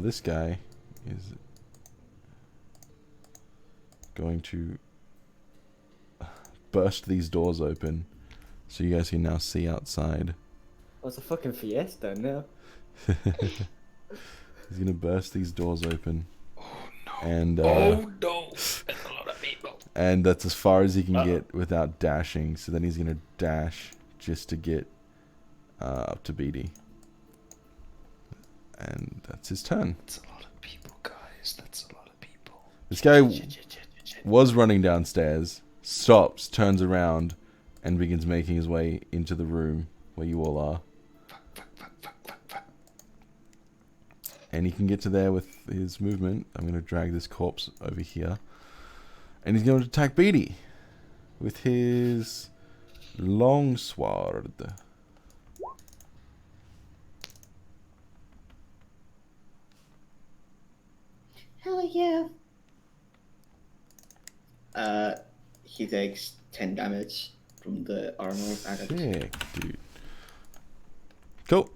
This guy is going to burst these doors open so you guys can now see outside. Oh, it's a fucking fiesta now. He's gonna burst these doors open. Oh no. And Oh no. That's a lot of people. and that's as far as he can get without dashing. So then he's gonna dash just to get up to BD. And that's his turn. That's a lot of people, guys. That's a lot of people. This guy was running downstairs, stops, turns around, and begins making his way into the room where you all are. Fuck. And he can get to there with his movement. I'm going to drag this corpse over here. And he's going to attack Beatty with his long sword. Hell yeah. He takes 10 damage from the armor added. Sick, dude. Cool.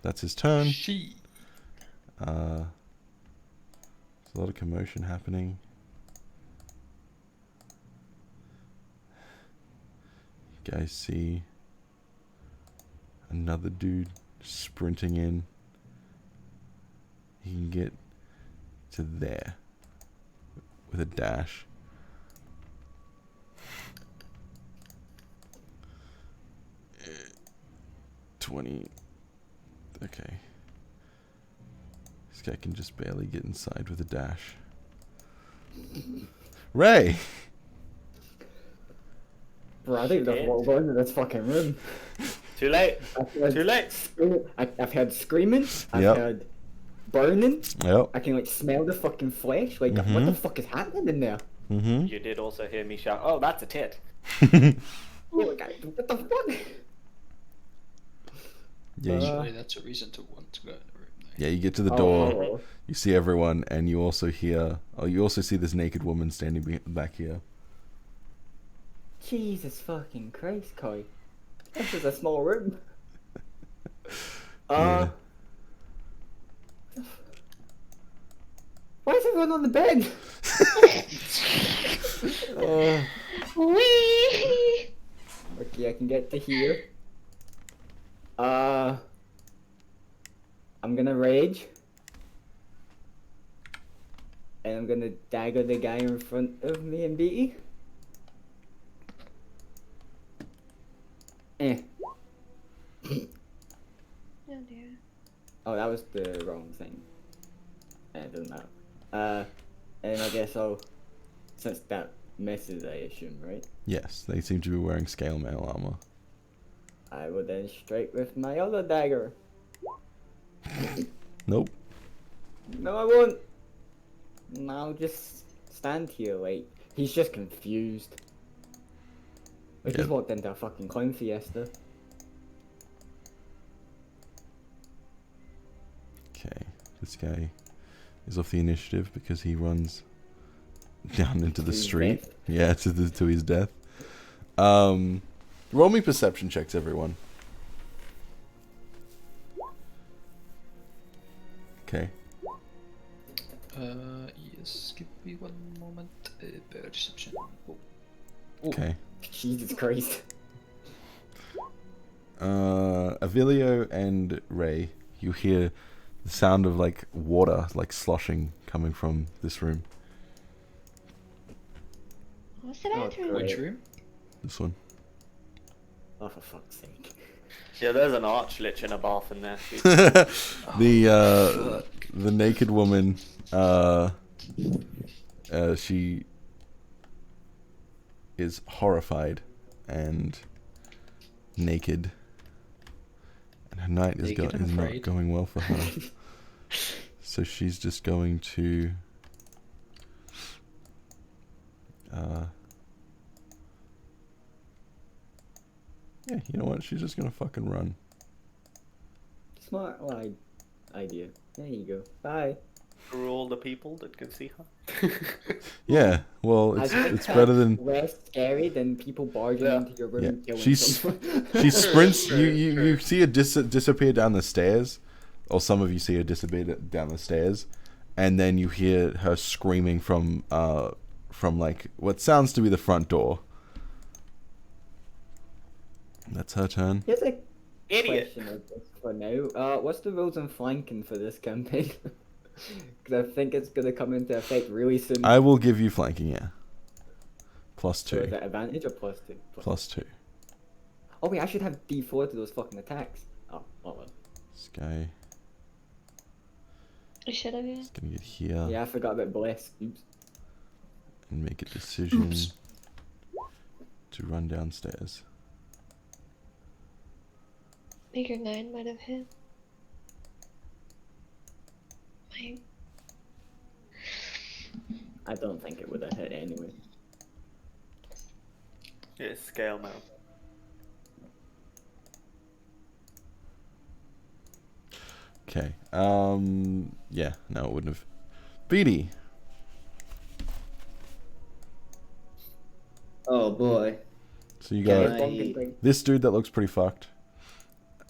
That's his turn. She. There's a lot of commotion happening. You guys see another dude sprinting in. He can get to there with a dash. Uh, 20. Okay. This guy can just barely get inside with a dash. Ray! Bro, I think that's what we're into this fucking room. Too late. I've Too late. I've heard screaming. I've Yep. heard burning. Yep. I can like smell the fucking flesh. Like, what the fuck is happening in there? Mm-hmm. You did also hear me shout, "Oh, that's a tit." Oh, like, what the fuck? Yeah, Surely that's a reason to want to go in the room. Though. yeah, you get to the door, Oh. you see everyone, and you also hear... Oh, you also see this naked woman standing back here. Jesus fucking Christ, Kai. This is a small room. Yeah. Why is everyone on the bed? Wee! Okay, I can get to here. I'm gonna rage. And I'm gonna dagger the guy in front of me and Beatty. Oh dear. Oh, that was the wrong thing. It doesn't matter. And I guess I'll... Since that misses, I assume, right? Yes, they seem to be wearing scale mail armor. I will then strike with my other dagger. Nope. No, I won't. No, I'll just stand here, like, he's just confused. Like, he's Yeah. walked into a fucking clown fiesta. Okay, this guy is off the initiative because he runs down into the To his street. death. Yeah, to his death. Roll me perception checks, everyone. Okay. Yes, give me one moment. Perception. Oh. Okay. Jesus Christ. Avilio and Ray, you hear the sound of like water, like sloshing, coming from this room. What's the Oh, bathroom? great. Which room? This one. Oh, for fuck's sake. Yeah, there's an archlich in a bath in there. Dude. The naked woman, she is horrified and naked, and her night is Naked and not afraid. going well for her. So she's just going to yeah, you know what? She's just gonna fucking run. Smart idea. There you go. Bye. For all the people that can see her. Yeah, well, I think it's better than less scary than people barging Yeah. into your room Yeah. and killing She's- someone. she sprints. True, you true. see her disappear down the stairs, or some of you see her disappear down the stairs, and then you hear her screaming from like what sounds to be the front door. That's her turn. Here's a Idiot. question of this for now. What's the rules on flanking for this campaign? Because I think it's gonna come into effect really soon. I will give you flanking. Yeah. Plus So is 2. that advantage or plus 2? Plus 2. Oh wait, I should have D4 to those fucking attacks. Oh well. This guy I should have, yeah. is gonna get here Yeah, I forgot about bless. Oops. and make a decision Oops. to run downstairs. Bigger 9 might have hit. My... I don't think it would have hit anyway. Yeah, scale now. Okay. Yeah. No, it wouldn't have. Beatty. Oh boy. So you Can got I- Pumpkin thing. this dude that looks pretty fucked,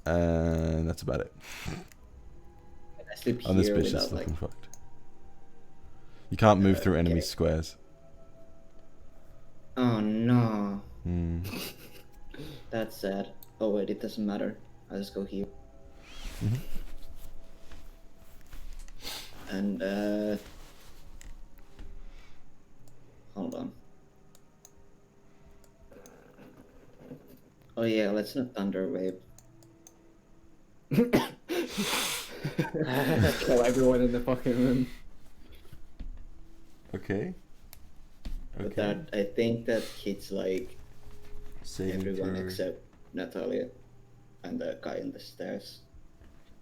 and that's about it. I sleep On this here bitch is without like. looking fucked. You can't move through enemy okay. squares. Oh no. Hmm. That's sad. Oh wait, it doesn't matter. I'll just go here. Mhm. And hold on. Oh yeah, let's not thunder wave. Kill everyone in the fucking room. Okay. But Okay. that I think that hits like Saving everyone throw. except Natalia and the guy on the stairs.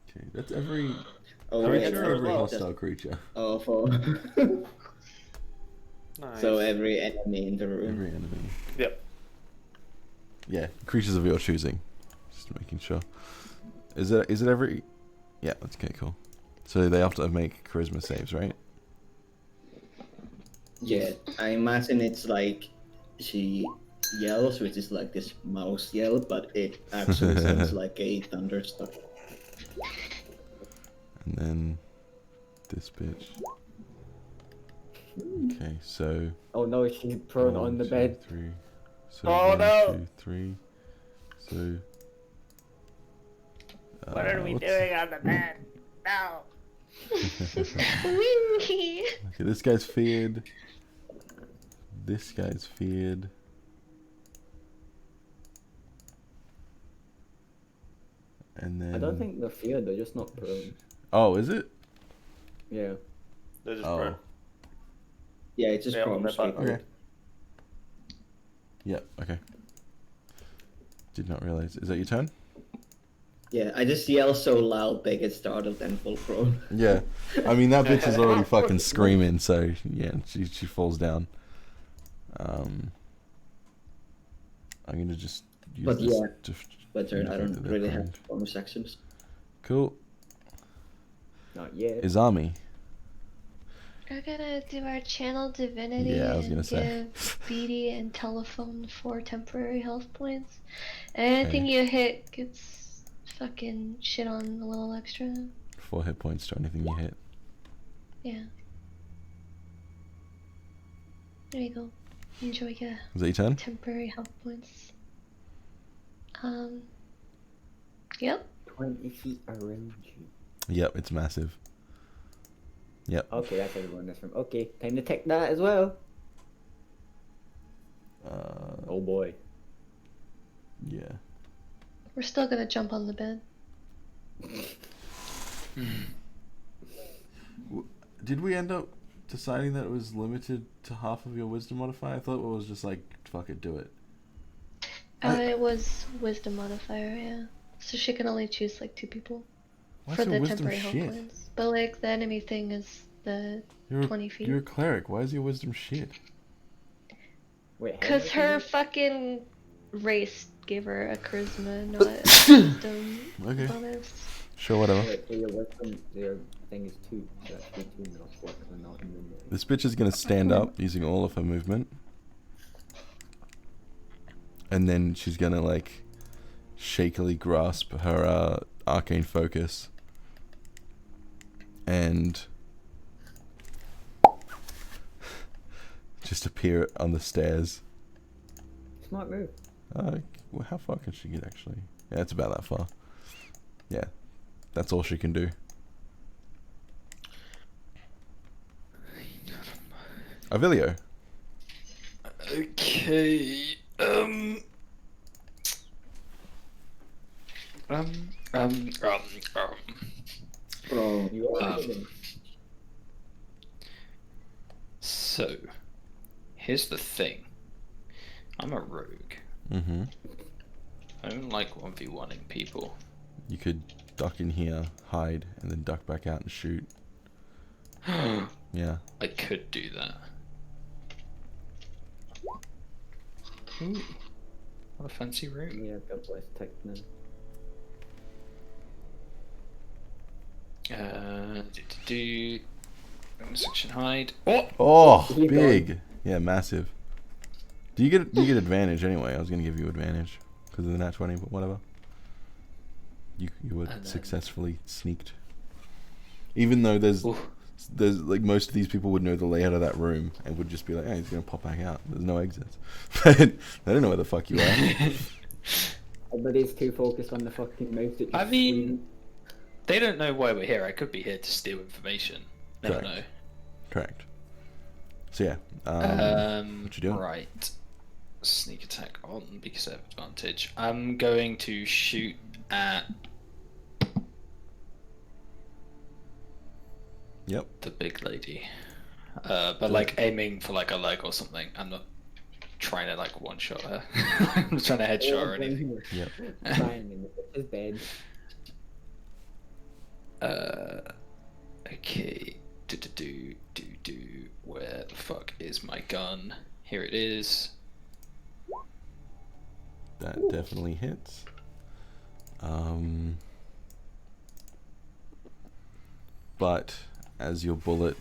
Okay, that's every Oh Creature wait, as every well. hostile creature. Oh, for Nice. so every enemy in the room. Every enemy. Yep. Yeah, creatures of your choosing. Just making sure. Is it every? Yeah, that's okay. Cool. So they have to make charisma saves, right? Yeah, I imagine it's like she yells, which is like this mouse yell, but it actually sounds like a thunderstorm. And then this bitch. Okay, so. Oh no, she's prone on the 1, 2, bed. 3. So Oh, 1, no. 2, 3. So. What are we what's- doing on the bed? No. Wee! Okay, this guy's feared. This guy's feared. And then. I don't think they're feared, they're just not prone. Oh, is it? Yeah. They're just Oh. prone. Yeah, it's just Yeah, on prone their butt. straight. Okay. Yeah. Okay. Did not realize. Is that your turn? Yeah, I just yell so loud they get startled and full prone. Yeah. I mean that bitch is already fucking screaming. So yeah, she falls down. I'm gonna just use But this yeah, to But turn, I indicate don't that they're really have prone. bonus actions. Cool. Not yet. Izami. We're gonna do our channel divinity Yeah, I was gonna and say. give Beatty and Telephone 4 temporary health points. Anything Okay. you hit gets fucking shit on a little extra. 4 hit points to anything you hit. Yeah. There you go. Enjoy your Is that your turn? temporary health points. Yep. 20 feet around you. Yep, it's massive. Yep. Okay, that's everyone in this room. Okay, time to take that as well. Oh boy. Yeah. We're still gonna jump on the bed. Did we end up deciding that it was limited to half of your wisdom modifier? I thought it was just like, fuck it, do it. It was wisdom modifier, yeah. So she can only choose like 2 people Why's for your the wisdom temporary health shit? points. But like the enemy thing is the You're 20 feet. You're a cleric. Why is your wisdom shit? Wait, how Cause much her is it? fucking race gave her a charisma, not a wisdom Okay. bonus. Sure, whatever. Wait, so your wisdom, your thing is 2. So that's 2 not 4, because I'm not in the middle. This bitch is gonna stand up using all of her movement. And then she's gonna like shakily grasp her arcane focus. And just appear on the stairs. Smart move. Well, how far can she get actually? Yeah, it's about that far. Yeah. That's all she can do. Avilio. Okay. Bro, You are So, here's the thing. I'm a rogue. Mm-hmm. I don't like 1v1ing people. You could duck in here, hide, and then duck back out and shoot. Yeah. I could do that. Ooh, what a fancy room. Yeah, God bless Techno. Section hide. Oh! Oh, Keep big. Yeah, massive. Do you get advantage anyway? I was gonna give you advantage because of the nat 20, but whatever. You were And then- successfully sneaked. Even though there's Ooh. like most of these people would know the layout of that room and would just be like, hey, he's gonna pop back out. There's no exits. But they don't know where the fuck you are. Everybody's too focused on the fucking mouse that I just mean, scream. they don't know why we're here. I could be here to steal information. Never Correct. know. Correct. So yeah, what you doing? Right. Sneak attack on because I have advantage. I'm going to shoot at Yep. the big lady. But like aiming for like a leg or something. I'm not trying to like one shot her. I'm not trying to headshot or anything. Yep. Crying in his bed. Okay. Where the fuck is my gun? Here it is. That definitely hits. But as your bullet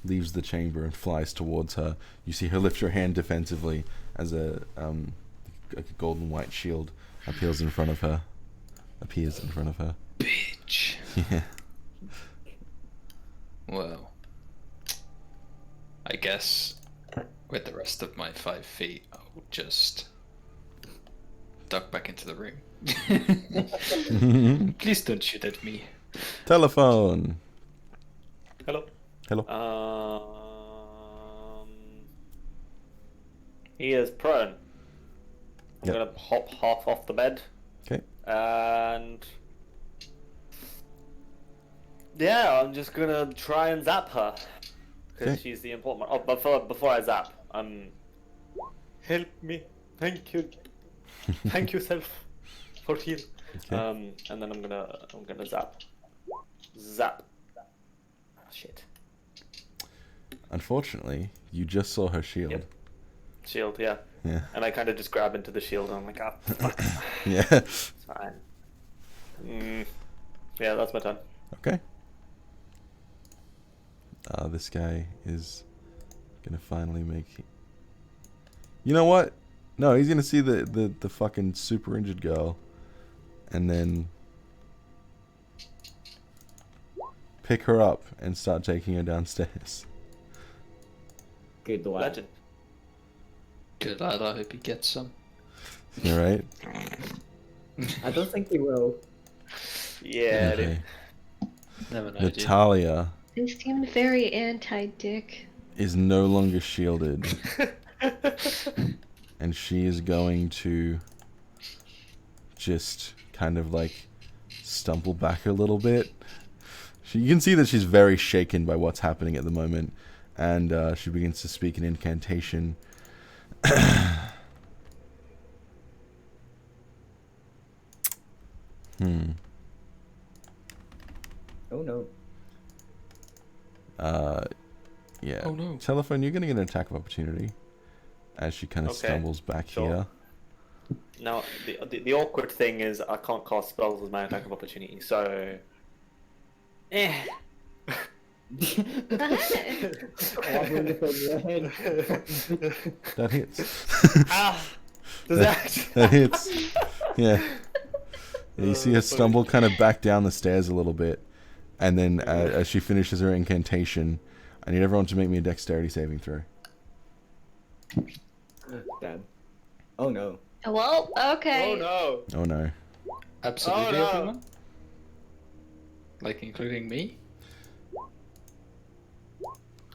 leaves the chamber and flies towards her, you see her lift her hand defensively as a golden white shield appears in front of her. Bitch. Yeah. Well, I guess with the rest of my 5 feet, I'll just duck back into the room. Please don't shoot at me. Telephone. Hello. Hello. He is prone. I'm Yep. gonna hop half off the bed Okay. and yeah, I'm just gonna try and zap her because Okay. she's the important one. Oh, before I zap, help me, thank you, thank you, self, for heal. Okay. And then I'm gonna zap. Oh, shit. Unfortunately, you just saw her shield. Yep. Shield, yeah. Yeah. And I kind of just grab into the shield and I'm like, ah, fuck. Yeah. It's fine. Yeah, that's my turn. Okay. this guy is gonna finally make. You know what? No, he's gonna see the fucking super injured girl, and then pick her up and start taking her downstairs. Good lad. Legend. Good lad, I hope he gets some. You right? I don't think he will. Yeah, Okay. Never know, dude. Natalia They seemed very anti-dick. is no longer shielded, and she is going to just kind of like stumble back a little bit. You can see that she's very shaken by what's happening at the moment, and she begins to speak an incantation. Oh no. Yeah. Oh, no. Telephone, you're gonna get an attack of opportunity as she kind of Okay, stumbles back sure. here. Now, the awkward thing is I can't cast spells as my attack of opportunity, so... Wobbling from your head. That hits. Ah! Does that... That hits. Yeah. You see her stumble kind of back down the stairs a little bit, and then as she finishes her incantation, I need everyone to make me a dexterity saving throw. Damn. Oh no. Well, okay. Oh no! Oh no. Absolutely Oh, no. everyone? Like, including me?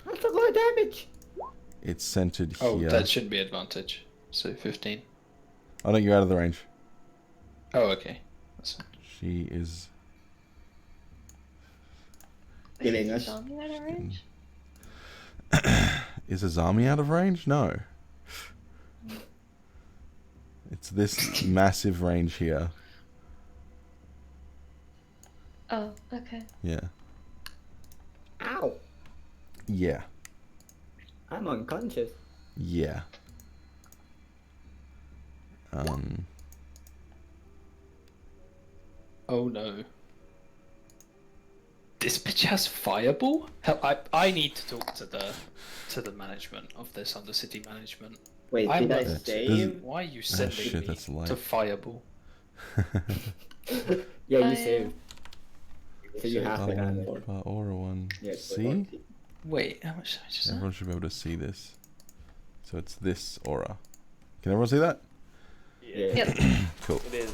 That's a lot of damage. It's centered Oh, here. that shouldn't be advantage. So 15. Oh no, you're out of the range. Oh, okay. That's fine. She is... Killing us. Zombie out of range? Is Azami out of range? No. It's this massive range here. Oh, okay. Yeah. Ow. Yeah. I'm unconscious. Yeah. Oh no. This bitch has fireball? Hell, I need to talk to the management of this Undercity management. Wait, I'm did I not- save? Why are you sending shit, me that's light. to fireball? Yeah, I, you saved. So you have to have it. Aura one. Yeah, See? Wait, how much damage is that? Everyone should be able to see this. So it's this aura. Can everyone see that? Yeah. Yep. Cool. It is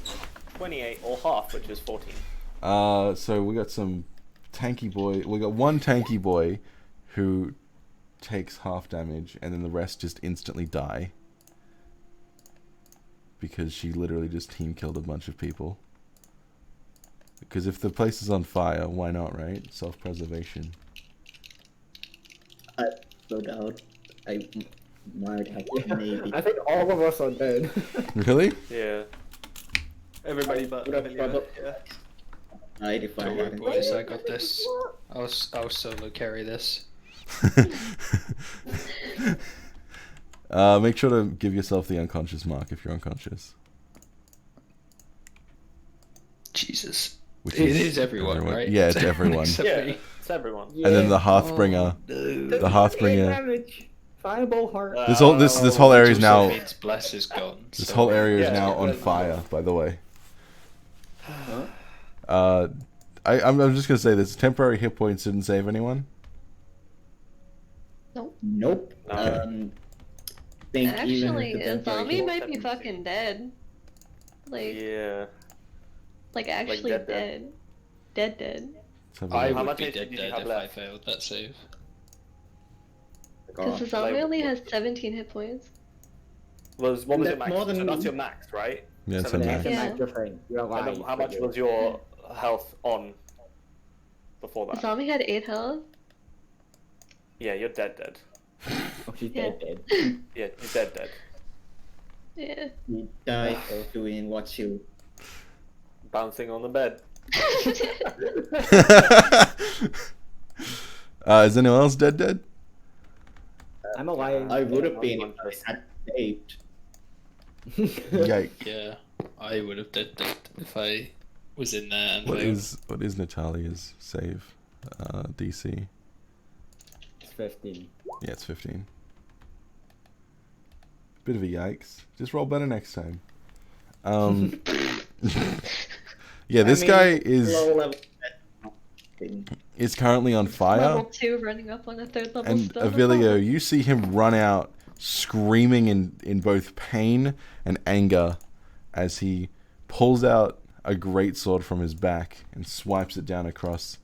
28 or half, which is 14. So we got some tanky boy. We got one tanky boy who takes half damage, and then the rest just instantly die because she literally just team killed a bunch of people. Because if the place is on fire, why not, right? Self-preservation. No doubt. I might have maybe. I think all of us are dead. Really? Yeah. Everybody but Would have Amelia, probably- yeah. Right, if I Don't worry, hadn't boys, I saved. got this. I'll solo carry this. Make sure to give yourself the unconscious mark if you're unconscious. Jesus. Which It is everyone, right? Yeah, it's everyone. Except Yeah, me. it's everyone. And then the Hearthbringer. No. The Hearthbringer. Damage. Fireball heart. This whole area is Which also now. means Bless is gone. This so- whole area is Yeah, now on Bless is fire. gone. By the way. I'm just gonna say this: temporary hit points didn't save anyone. Nope. Okay. Think Actually, even if the a temporary zombie hit- might be fucking dead. Like, Yeah. actually dead, dead. Dead. Let's have a I look. How would much be HP dead did you dead have if left? I failed that save. Because the God. zombie like- only has 17 hit points. What was your That's max? more than So that's me. your max, right? Yeah, it's 17. a That's a Yeah. microphone. You're And alive. then how but much you're- was your health on before The that? zombie had 8 health. Yeah, you're dead. Oh, she's Yeah. dead. Yeah, you're dead. Yeah. He died doing what you. Bouncing on the bed. Is anyone else dead? I'm alive. I would have I'm been if I unconscious. had saved. Yike. Yeah, I would have dead if I was in there and What failed. is Natalia's save DC? 15. Yeah, it's 15. Bit of a yikes. Just roll better next time. Yeah, this guy low level. is currently on fire. Level 2 running up on a 3rd level And spell. Avilio, you see him run out, screaming in both pain and anger, as he pulls out a greatsword from his back and swipes it down across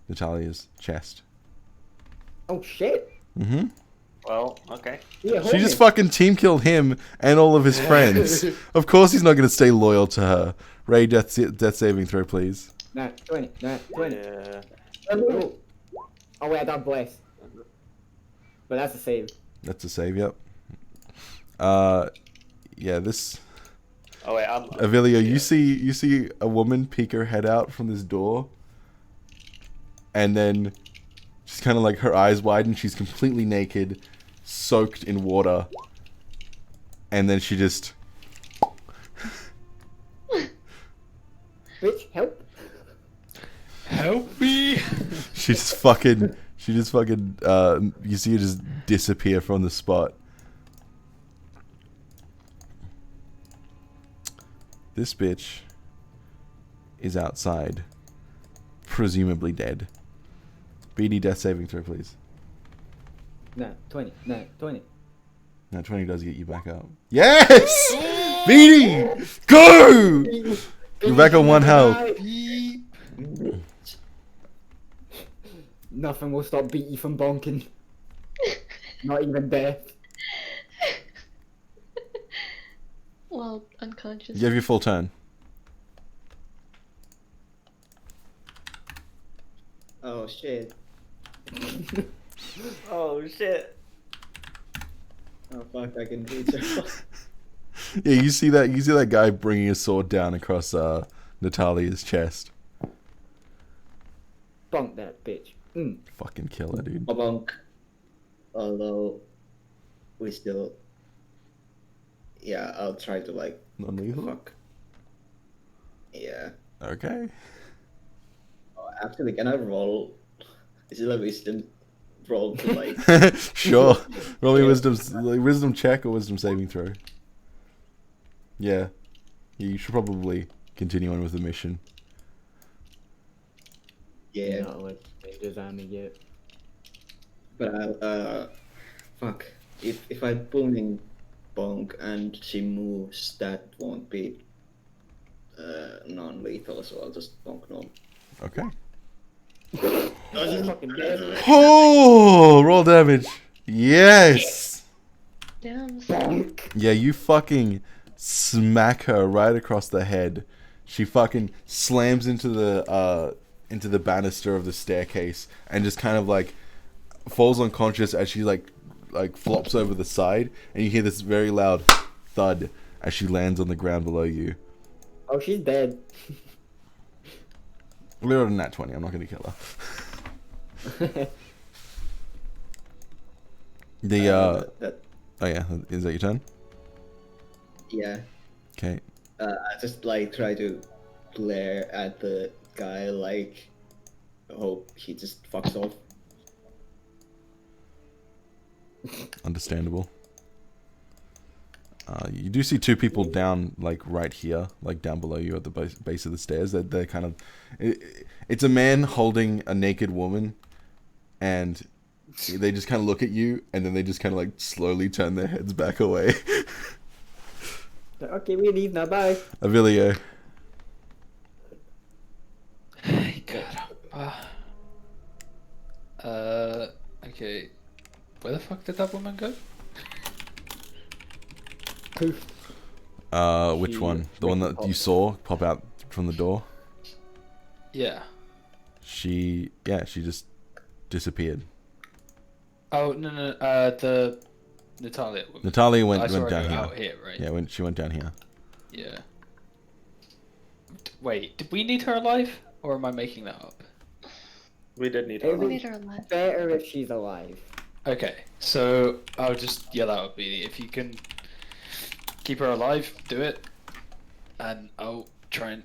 Natalia's chest. Oh shit! Mm-hmm. Well, okay. Yeah, She just fucking team killed him and all of his friends. Of course he's not going to stay loyal to her. Ray, death saving throw, please. Nah, 20. Nah, 20. Yeah. Oh. Oh wait, I got bless. But that's a save. That's a save, yep. Yeah, this... Oh wait, Avilio, you see a woman peek her head out from this door, and then she's kind of like, her eyes widen, she's completely naked, soaked in water, and then she just... Bitch, help! Help me! She just fucking, you see her just disappear from the spot. This bitch is outside, presumably dead. BD death saving throw, please. Nah, 20. Nah, 20. No, 20 does get you back up. Yes! BD! Go! You're back on 1 health. Nothing will stop Beatty from bonking. Not even death. Well, unconscious. You have your full turn. Oh shit. Oh shit. Oh fuck, I can reach her. Yeah, you see that guy bringing a sword down across Natalia's chest. Bonk that bitch. Fucking killer, dude. Bonk. Although, we still... Yeah, I'll try to like... Non-lethal? Fuck. Yeah. Okay. Oh, actually, can I roll? Is it a wisdom roll to like? Sure. Roll me wisdom check or wisdom saving throw. Yeah. You should probably continue on with the mission. Yeah. Not like Rangers Army yet. But I'll fuck. If I booming bonk and she moves, that won't be non-lethal, so I'll just bonk no. Okay. Fucking dead. Oh, roll damage. Yes. Damn. Yeah, you fucking smack her right across the head. She fucking slams into the banister of the staircase and just kind of like falls unconscious as she like flops over the side, and you hear this very loud thud as she lands on the ground below you. Oh, she's dead. We're on nat 20. I'm not going to kill her. Oh yeah, is that your turn? Yeah. Okay. I just like try to glare at the guy, like hope he just fucks off. Understandable. You do see two people down, like right here, like down below you at the base of the stairs. They're kind of, it's a man holding a naked woman, and they just kind of look at you, and then they just kind of like slowly turn their heads back away. Okay, we leave now. Bye. Avilio. Okay. Where the fuck did that woman go? Poof. Which She one? The one that you popped. saw pop out from the door? Yeah. She just disappeared. Oh no, the Natalia woman. Natalia I went saw her down go here. out here, right? Yeah, she went down here. Yeah. Wait, did we need her alive, or am I making that up? We did need Hey, her. We we- need her alive. Better if she's alive. Okay, so I'll just yell out at BD. If you can keep her alive, do it, and I'll try and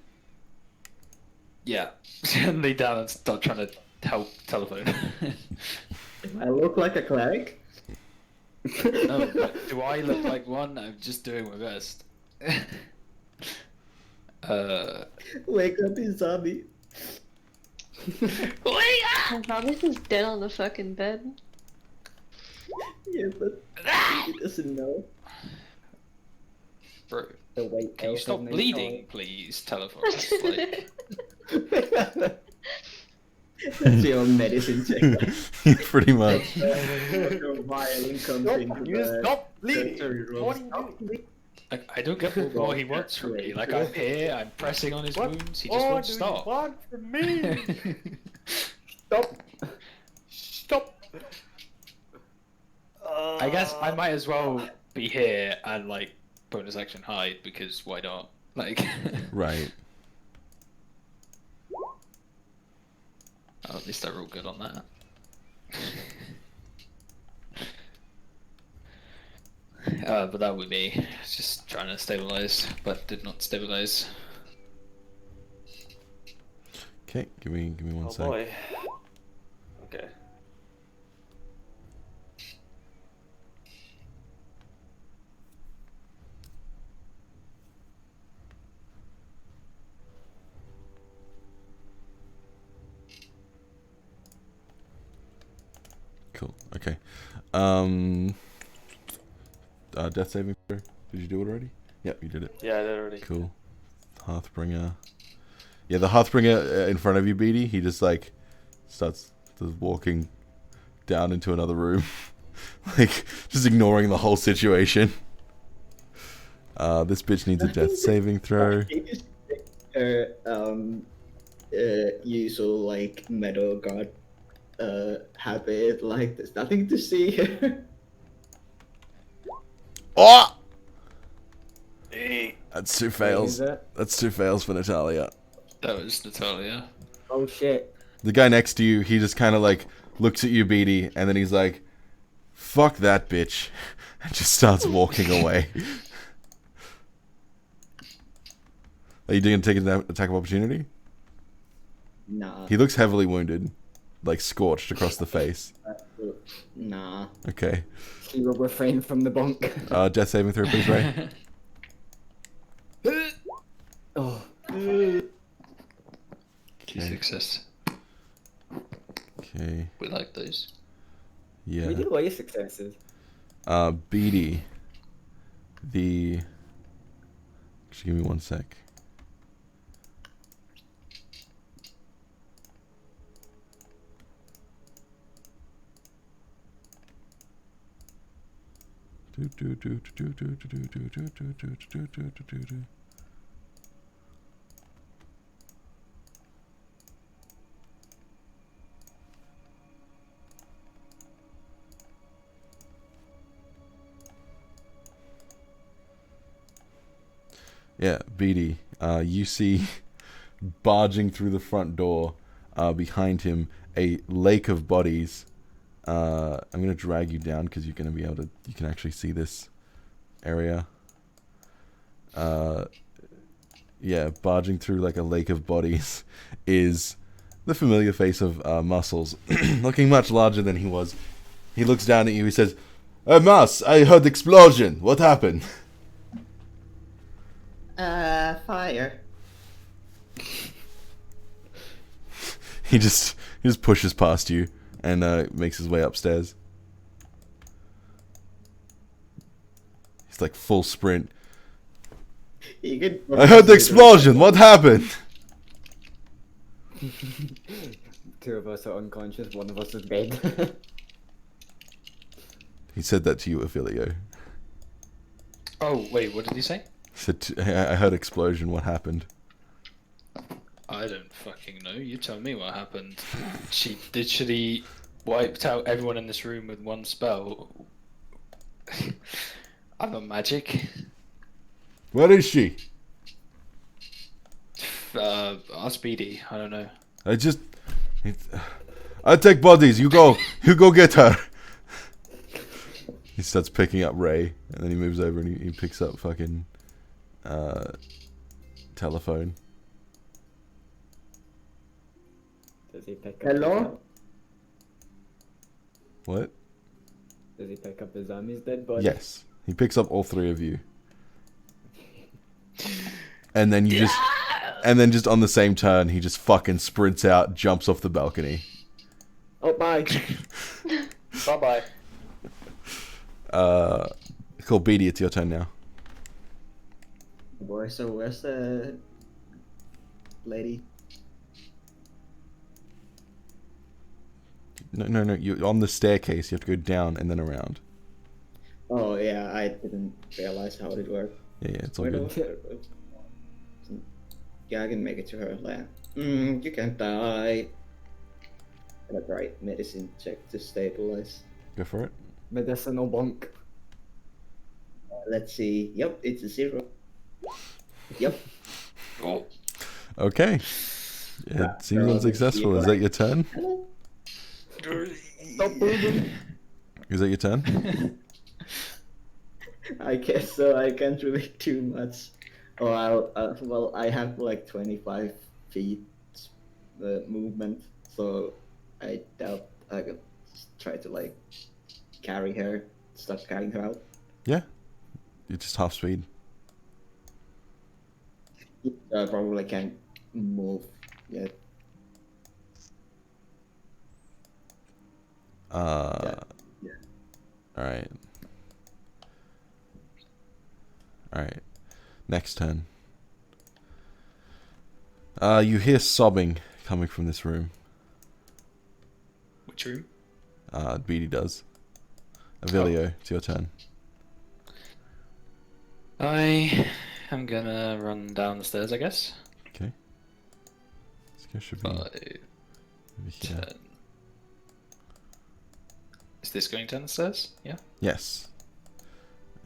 lay down and start trying to help telephone. I look like a cleric. No, but do I look like one? I'm just doing my best. Wake up, you zombie. Zombie's just dead on the fucking bed. Yeah, but he doesn't know. Bro, The white can you elf stop of bleeding, please, telephone? Like, That's your medicine check. Pretty much. Dr. Violin comes into the Stop bleeding! surgery room. What are you doing? like, I don't get what more he wants from me. Like, I'm here, I'm pressing on his wounds, he just What won't do you stop. want from me? Stop! Stop! I guess I might as well be here and, like, bonus action hide, because why not? Like, Right. oh, at least they're all good on that. But that would be just trying to stabilize, but did not stabilize. Okay, give me one Oh sec. boy. Okay. Cool. Okay. Death saving throw. Did you do it already? Yep, you did it. Yeah, I did already. Cool. Hearthbringer. Yeah, the Hearthbringer in front of you, Beatty. He just like starts just walking down into another room, like just ignoring the whole situation. This bitch needs a death saving throw. Usual like metal guard habit, like there's nothing to see here. Oh! That's two Wait, fails. who's that? That's two fails for Natalia. That was Natalia. Oh shit. The guy next to you, he just kind of like looks at you, Beatty, and then he's like, "Fuck that bitch," and just starts walking away. Are you going to take an attack of opportunity? Nah. He looks heavily wounded, like scorched across the face. Nah. Okay. He will refrain from the bunk. Death saving throw, please, Ray. Oh. Key success. Okay. We like those. Yeah. We do like successes. Beatty. Actually, give me one sec. Yeah, Beatty, you see barging through the front door behind him a lake of bodies. I'm going to drag you down because you're going to be able to, you can actually see this area. Yeah, barging through like a lake of bodies is the familiar face of Muscles, looking much larger than he was. He looks down at you, he says, Mus, I heard explosion. What happened? Fire. He just pushes past you and makes his way upstairs. He's like full sprint. I heard the explosion. What happened? Two of us are unconscious, one of us is dead. He said that to you, Affilio. Oh, wait, what did he say? He said, I heard explosion. What happened? I don't fucking know. You tell me what happened. Should he wiped out everyone in this room with one spell? I'm a magic. Where is she? Ask BD. I don't know. I take bodies. You go get her. He starts picking up Ray, and then he moves over and he picks up fucking telephone. Does he pick up Hello? his What? Does he pick up his His dead body? Yes. He picks up all three of you. And then you just... And then just on the same turn, he just fucking sprints out, jumps off the balcony. Oh, bye. Bye bye. Cool, Beatty, it's your turn now. Boy, so where's the lady? No, you're on the staircase. You have to go down and then around. Oh yeah, I didn't realize how it worked. Yeah, it's all Where good. do- Yeah, I can make it to her land. You can die. That's right, medicine check to stabilize. Go for it. Medicinal bunk. Let's see. Yep, it's a 0. Yep. Oh, Okay. It seems unsuccessful. Is that your turn? Stop moving. Is that your turn? I guess so. I can't really do much. Oh, well, I have like 25 feet movement, so I doubt I could just try to like carry her, start carrying her out. Yeah. You're just half speed. I probably can't move yet. Yeah. Alright. Alright. Next turn. You hear sobbing coming from this room. which room? Beatty does. Avilio, it's your turn. I am gonna run down the stairs, I guess. Okay. This guy should be over 5, here. 10. Is this going down the stairs? Yeah. Yes.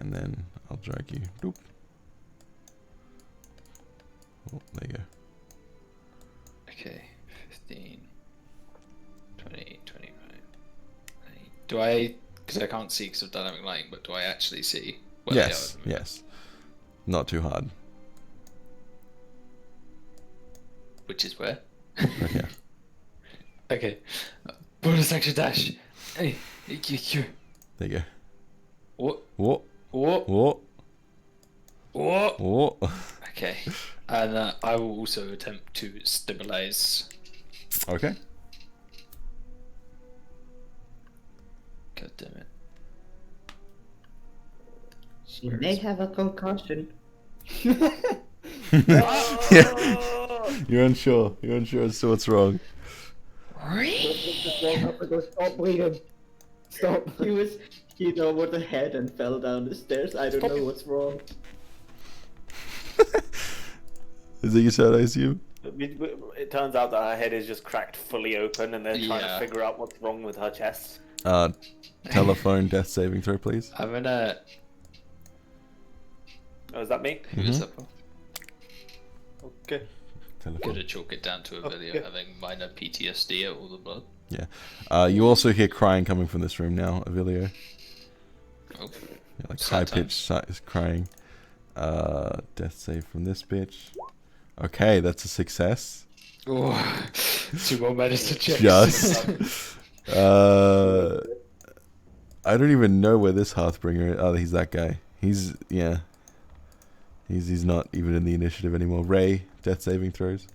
And then I'll drag you. Doop. Oh, there you go. Okay. 15, 20, 25. 30. Do I? Because I can't see because of dynamic lighting, but do I actually see where Yes, they are? yes. Not too hard. Which is where? Right here. Okay. Bonus action dash. Hey. There you go. What? What? What? What? What? What? Okay. And I will also attempt to stabilize. Okay. God damn it. She may have a concussion. Yeah. You're unsure. You're unsure as to what's wrong. Stop bleeding. Stop. He was hit over the head and fell down the stairs. I don't know what's wrong. Is it your turn, I assume? It turns out that her head is just cracked fully open, and they're trying Yeah. to figure out what's wrong with her chest. Telephone death saving throw, please. I'm gonna. Oh, is that me? Who is that for? Okay. Telephone. Gonna chalk it down to a video Okay. having minor PTSD at all the blood. Yeah. You also hear crying coming from this room now, Avilio. Oh. Yeah, like Sad high pitched crying. Death save from this bitch. Okay, that's a success. Oh, 2 more medicine checks. Just. I don't even know where this Hearthbringer is. Oh, he's that guy. He's not even in the initiative anymore. Ray, death saving throws.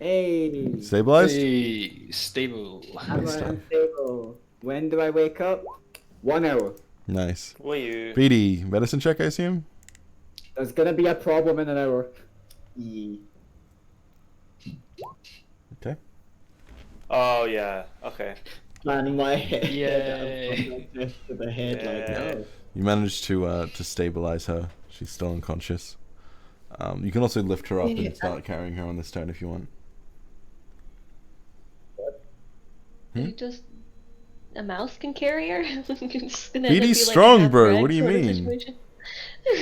Hey. Stabilized? Hey, stable. I'm Nice stuff. unstable. When do I wake up? 1 hour. Nice. Were you? Beatty, medicine check, I assume? There's gonna be a problem in an hour. He Okay. Oh yeah. Okay. planning my head Yay. to the head like Yeah. no. You managed to stabilize her. She's still unconscious. You can also lift her up Yeah. and start carrying her on this turn if you want. You just a mouse can carry her. It's just gonna BD's end up be like a strong, half bro. rag What do you sort of mean? situation.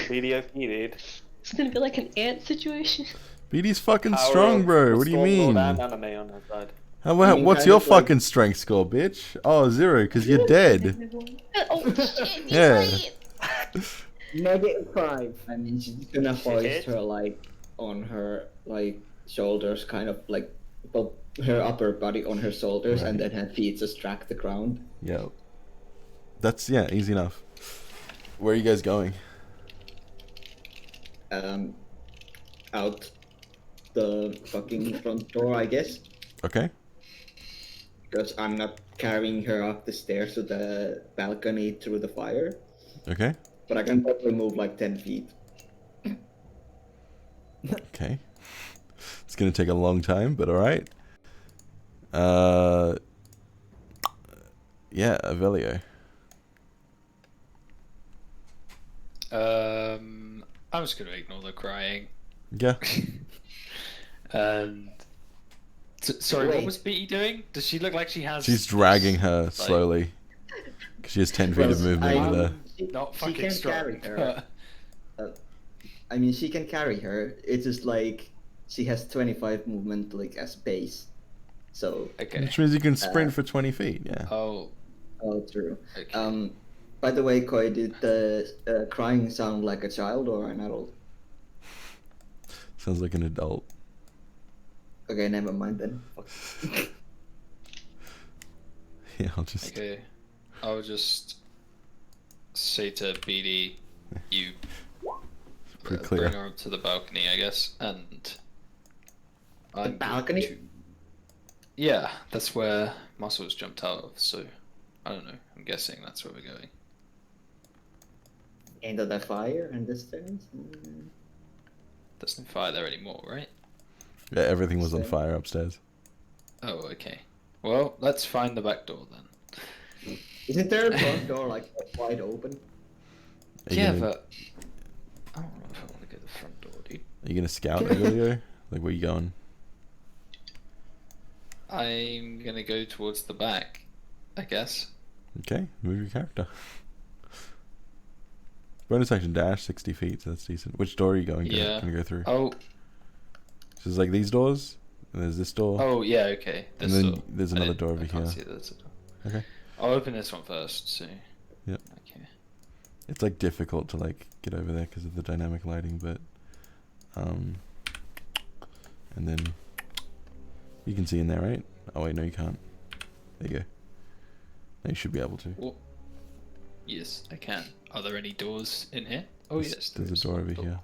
BDOP, dude. It's gonna be like an ant situation. BD's fucking Power strong, of bro. What do you Stormlord mean? and anime on her side. What's kind your of like- fucking strength score, bitch? Oh, 0, because you're dead. Oh shit! He's Yeah. right. -5. I mean, she's gonna hoist hit? her like on her like shoulders, kind of like well, her upper body on her shoulders, and Right. then her feet just track the ground. Yeah. That's easy enough. Where are you guys going? Out the fucking front door, I guess. Okay. Because I'm not carrying her up the stairs to the balcony through the fire. Okay. But I can probably move like 10 feet. Okay. It's gonna take a long time, but all right. Yeah, Avelio. I'm just gonna ignore the crying. Yeah. And sorry, what Wait. was Beatty doing? Does she look like she has? She's dragging her slowly. 'Cause she has 10 feet of movement with her. Not She fucking can strong. carry her. I mean, she can carry her. It's just like she has 25 movement like as base. So, Okay. Which means you can sprint for 20 feet. Yeah. Oh. oh, true. Okay. By the way, Koi, did the crying sound like a child or an adult? Sounds like an adult. Okay, never mind then. Yeah, I'll just. Okay. I'll just say to Beatty, you Pretty bring clear. her up to the balcony, I guess, and I'm going balcony? to- Yeah, that's where Muscles jumped out of. So I don't know. I'm guessing that's where we're going. Into the fire and the stairs? There's no fire there anymore, right? Yeah, everything was on So- fire upstairs. Oh, okay. Well, let's find the back door then. Isn't there a front door like wide open? Are you Yeah, gonna, but I don't know if I want to go to the front door, dude. Are you gonna scout, Avelio? Like, where you going? I'm gonna go towards the back, I guess. Okay, move your character. Bonus action dash 60 feet, so that's decent. Which door are you going? Yeah. Gonna go through? Oh, So there's like these doors, and there's this door. oh yeah, okay. And This then door. there's I another didn't- door over I can't here. see there's a door. Okay. I'll open this one first. So. Yep. Okay. It's like difficult to like get over there because of the dynamic lighting, but and then you can see in there, right? Oh wait, no, you can't. There you go. Now you should be able to. Well, yes, I can. Are there any doors in here? Oh yes, There's there's a door one over here.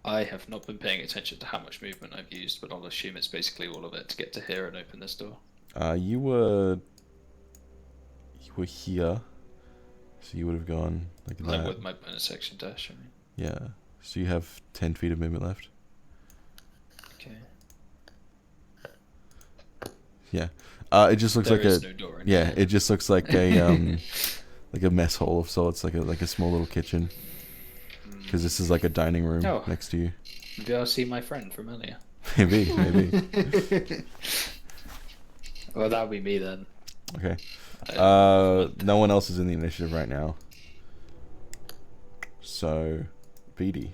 I have not been paying attention to how much movement I've used, but I'll assume it's basically all of it to get to here and open this door. You were here, so you would have gone like Like that. with my bonus action dash, I mean. Yeah. So you have 10 feet of movement left. Okay. Yeah. It just looks There like is a no door in yeah. here. It just looks like a like a mess hall of sorts, like a small little kitchen. Because this is like a dining room Oh. next to you. Maybe I'll see my friend from earlier. Maybe. Well, that'll be me then. Okay. Uh, No one else is in the initiative right now. So, BD.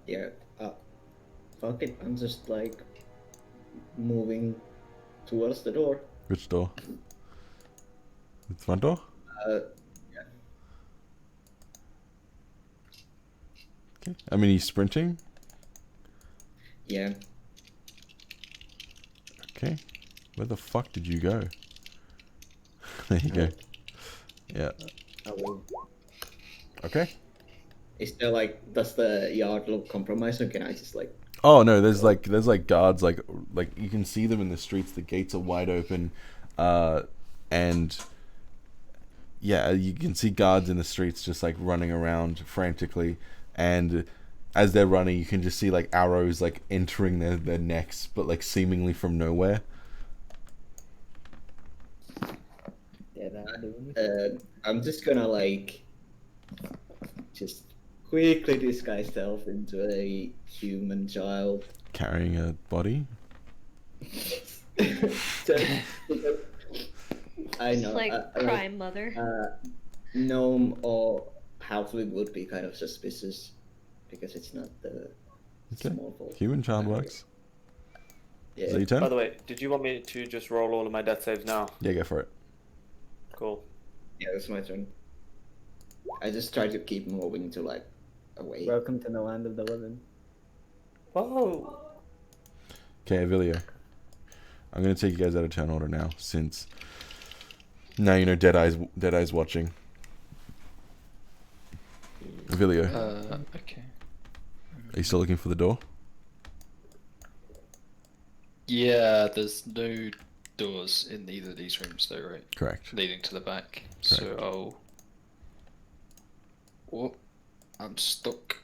Yeah. Fuck it. I'm just like moving towards the door. Which door? The front door? Yeah. Okay. I mean, he's sprinting. Yeah. Okay. Where the fuck did you go? There you go. Yeah. I will. Okay. Is there like, does the yard look compromised, or can I just like? Oh no, there's like guards like you can see them in the streets. The gates are wide open, and yeah, you can see guards in the streets just like running around frantically, and as they're running, you can just see like arrows like entering their necks, but like seemingly from nowhere. I'm just gonna like, just quickly disguise self into a human child. Carrying a body. I know. Just like crime mother. Gnome or halfling would be kind of suspicious because it's not the Okay. small fault. Human child works. Yeah. Is that your turn? By the way, did you want me to just roll all of my death saves now? Yeah, go for it. Cool. Yeah, it's my turn. I just try to keep moving to like away. Welcome to the land of the living. Whoa! Okay, Avilio. I'm gonna take you guys out of turn order now, since now you know Deadeye's watching. Avilio, Okay. are you still looking for the door? Yeah, there's no doors in either of these rooms though, right? Correct. Leading to the back. So I'll... Oh, I'm stuck.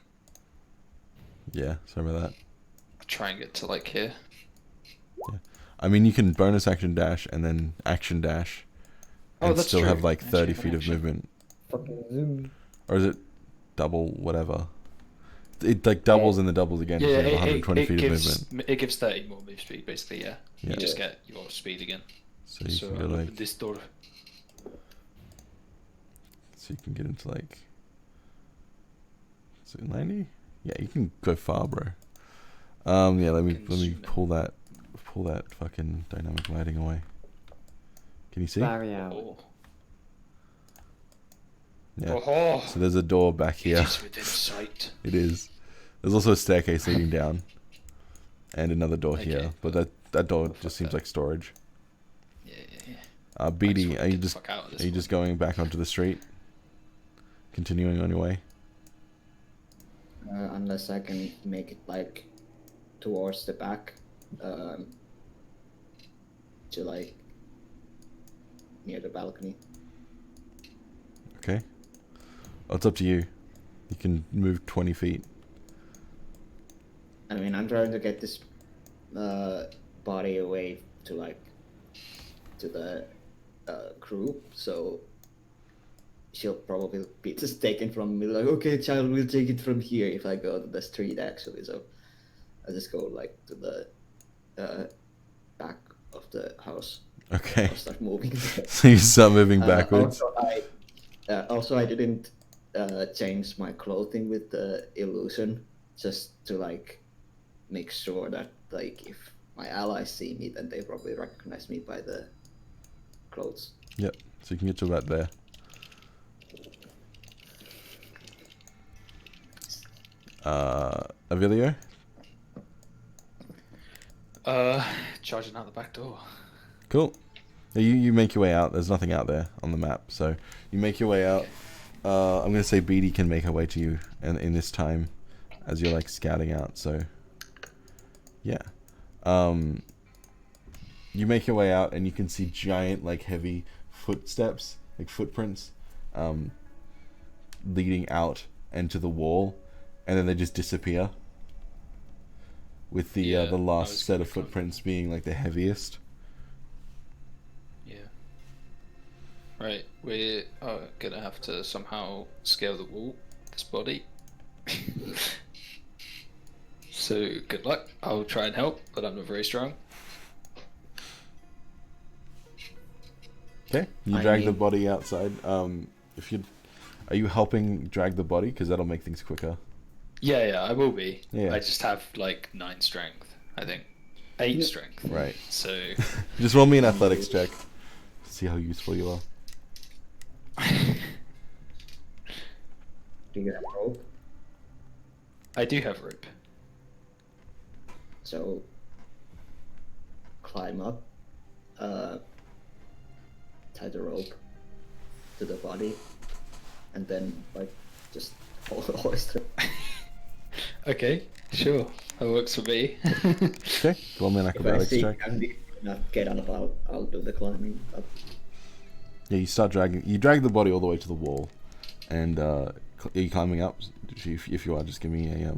Yeah, sorry about that. I'll try and get to like here. I mean, you can bonus action dash and then action dash, Oh, and that's still true. have like 30 Actually, feet of action. movement. Fucking zoom. Or is it double whatever? It like doubles and then doubles again. Yeah, so you have 120 it feet gives, of movement. It gives 30 more move speed, basically, yeah. Yeah. You just get your speed again. So you So can I'll go open like, this door. so you can get into like, is it 90? Yeah, you can go far, bro. Yeah, let me Can zoom in. pull that fucking dynamic lighting away. Can you see? Barry out. Oh. Yeah. Oh, So there's a door back it here. is within sight. It is. There's also a staircase leading down, and another door Okay, here. But that door fuck just seems that. like storage. Yeah, yeah, yeah. I just BD, wanna are you get the just fuck out of this are you one. just going back onto the street? Continuing on your way. Unless I can make it like towards the back, to like near the balcony. Okay. Oh, it's up to you. You can move 20 feet. I mean, I'm trying to get this body away to like to the group, so she'll probably be just taken from me. Like, okay, child, we'll take it from here if I go to the street actually. So I just go like to the back of the house. Okay. I'll start moving. So you start moving backwards. Also, I didn't change my clothing with the illusion, just to like make sure that like if my allies see me, then they probably recognize me by the clothes. Yep. So you can get to about there. Avilio? Charging out the back door. Cool. You make your way out. There's nothing out there on the map, so you make your way out. I'm gonna say BD can make her way to you, and in this time, as you're like scouting out. So, yeah. You make your way out, and you can see giant, like heavy footsteps, like footprints, leading out and to the wall, and then they just disappear. With the Yeah, the I last was set of gonna come. footprints being like the heaviest. Yeah. Right, we're gonna have to somehow scale the wall, this body. So, good luck. I'll try and help, but I'm not very strong. Okay, you I drag the mean- body outside. If you, are you helping drag the body? Because that'll make things quicker. Yeah, I will be. Yeah. I just have like 9 strength, I think. 8 strength. Right. So, Just roll me an athletics check. To see how useful you are. Do you have rope? I do have rope. So climb up, tie the rope to the body, and then like just hoist it. Okay, sure. That works for me. Okay, roll me an If I acrobatics see check. I'm not get up, I'll do the climbing up. Yeah, you start dragging. You drag the body all the way to the wall, and are you climbing up? If you are, just give me a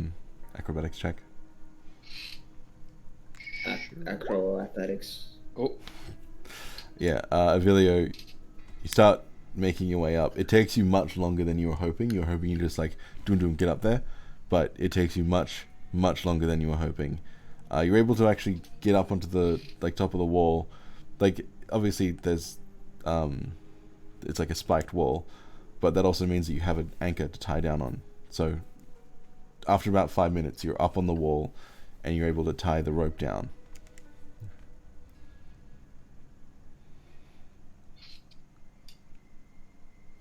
acrobatics check. Acro athletics. Oh, Yeah, Avilio, you start making your way up. It takes you much longer than you were hoping. You were hoping you just like doom get up there, but it takes you much longer than you were hoping. You're able to actually get up onto the like top of the wall. Like obviously there's it's like a spiked wall, but that also means that you have an anchor to tie down on. So after about 5 minutes, you're up on the wall, and you're able to tie the rope down.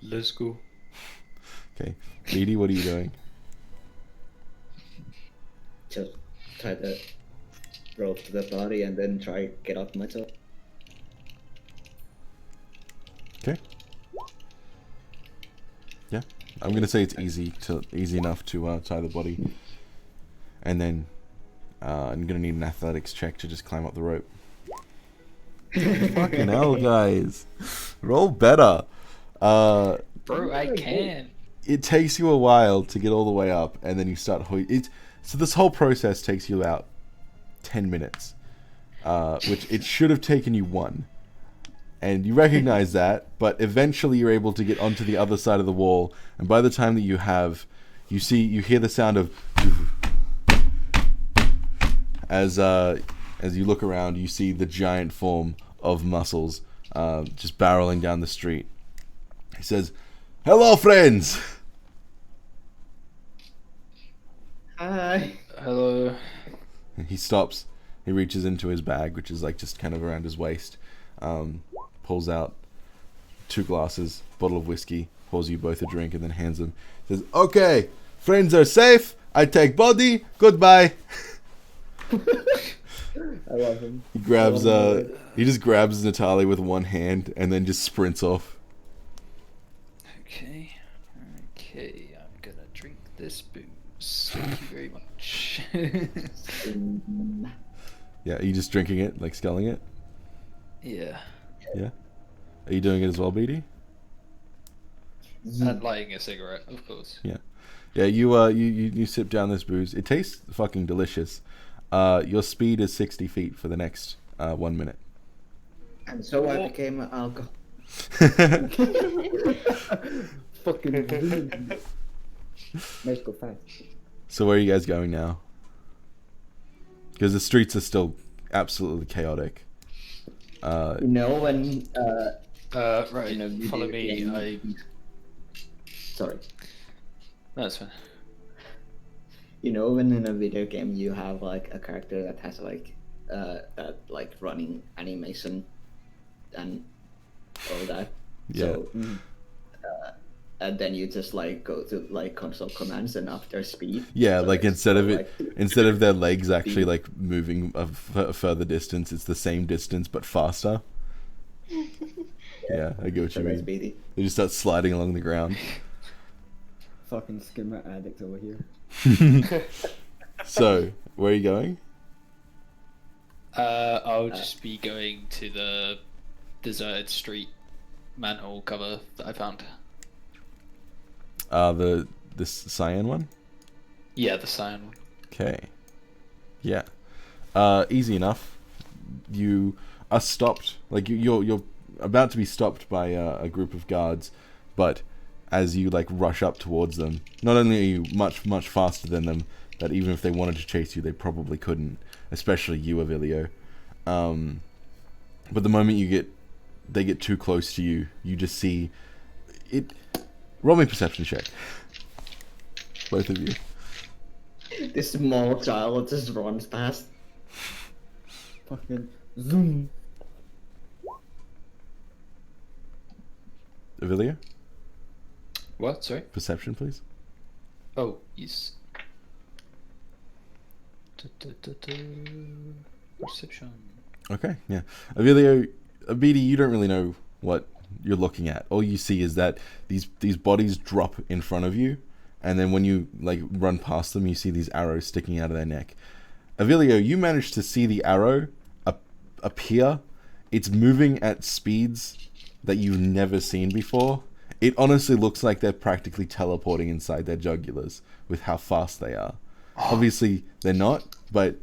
let's go. Okay, Edie, what are you doing? just try to rope to the body and then try get up myself. Okay. Yeah, I'm gonna say it's easy enough to tie the body, and then I'm gonna need an athletics check to just climb up the rope. Fucking hell, guys, roll better. Bro, I can. It takes you a while to get all the way up, and then you start so this whole process takes you about 10 minutes, which it should have taken you 1. And you recognize that, but eventually you're able to get onto the other side of the wall, and by the time that you hear the sound of as you look around, you see the giant form of Muscles just barreling down the street. He says, "Hello, friends." Hi. Hello. He stops. He reaches into his bag, which is like just kind of around his waist. Pulls out 2 glasses, bottle of whiskey, pours you both a drink, and then hands them. Says, "Okay, friends are safe. I take body. Goodbye." I love him. He grabs. He just grabs Natalie with one hand and then just sprints off. Okay. Okay, I'm gonna drink this booze. Thank you very much. Yeah, are you just drinking it, like sculling it? Yeah. Yeah. Are you doing it as well, BD? And lighting a cigarette, of course. Yeah. Yeah, you sip down this booze. It tastes fucking delicious. Your speed is 60 feet for the next 1 minute. And so I became an alcohol. Fucking Let's go fast. So where are you guys going now? Because the streets are still absolutely chaotic. You know when Right, in a video follow me. game- Sorry. That's fine. You know when in a video game you have like a character that has like that like running animation and all that. Yeah. So and then you just like go to like console commands and up their speed. Yeah, So like it's instead of like- their legs actually like moving a further distance, it's the same distance but faster. Yeah, I get what so you that's mean. speedy. They just start sliding along the ground. Fucking skimmer addict over here. So, where are you going? I'll just be going to the deserted street manhole cover that I found. This cyan one? Yeah, the cyan one. Okay. Yeah. Easy enough. You are stopped. Like you're about to be stopped by a group of guards, but as you like rush up towards them, not only are you much faster than them, that even if they wanted to chase you, they probably couldn't. Especially you, Avilio. But the moment they get too close to you, you just see it. Roll me a perception check. Both of you. This small child just runs past. Fucking zoom. Avilio, What? Sorry? perception, please. Oh, yes. Perception. Okay, yeah. Avilio, BD, you don't really know what you're looking at. All you see is that these bodies drop in front of you, and then when you like run past them, you see these arrows sticking out of their neck. Avilio, you managed to see the arrow appear. It's moving at speeds that you've never seen before. It honestly looks like they're practically teleporting inside their jugulars with how fast they are. Obviously, they're not, but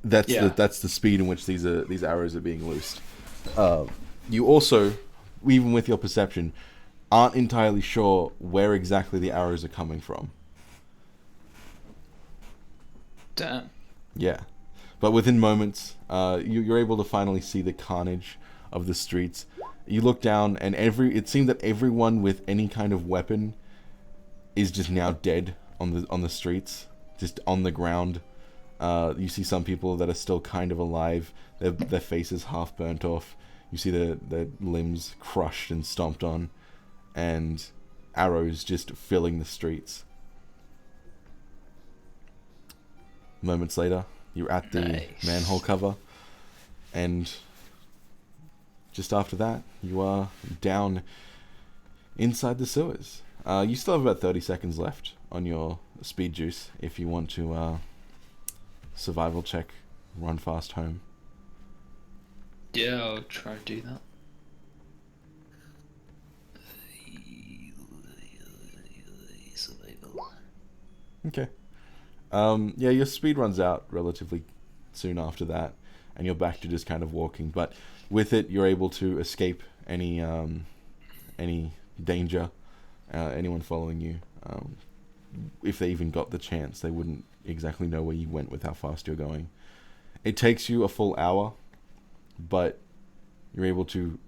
that's the speed in which these arrows are being loosed. You also, even with your perception, aren't entirely sure where exactly the arrows are coming from. Damn. Yeah, but within moments, you're able to finally see the carnage of the streets. You look down, and it seemed that everyone with any kind of weapon is just now dead on the streets, just on the ground. You see some people that are still kind of alive, their faces half burnt off. You see their limbs crushed and stomped on, and arrows just filling the streets. moments later, you're at the Nice. manhole cover, and just after that, you are down inside the sewers. You still have about 30 seconds left on your speed juice if you want to survival check, run fast home. Yeah, I'll try and do that. Survival. Okay. Yeah, your speed runs out relatively soon after that, and you're back to just kind of walking. But with it, you're able to escape any danger, anyone following you. If they even got the chance, they wouldn't exactly know where you went with how fast you're going. It takes you a full hour, but you're able to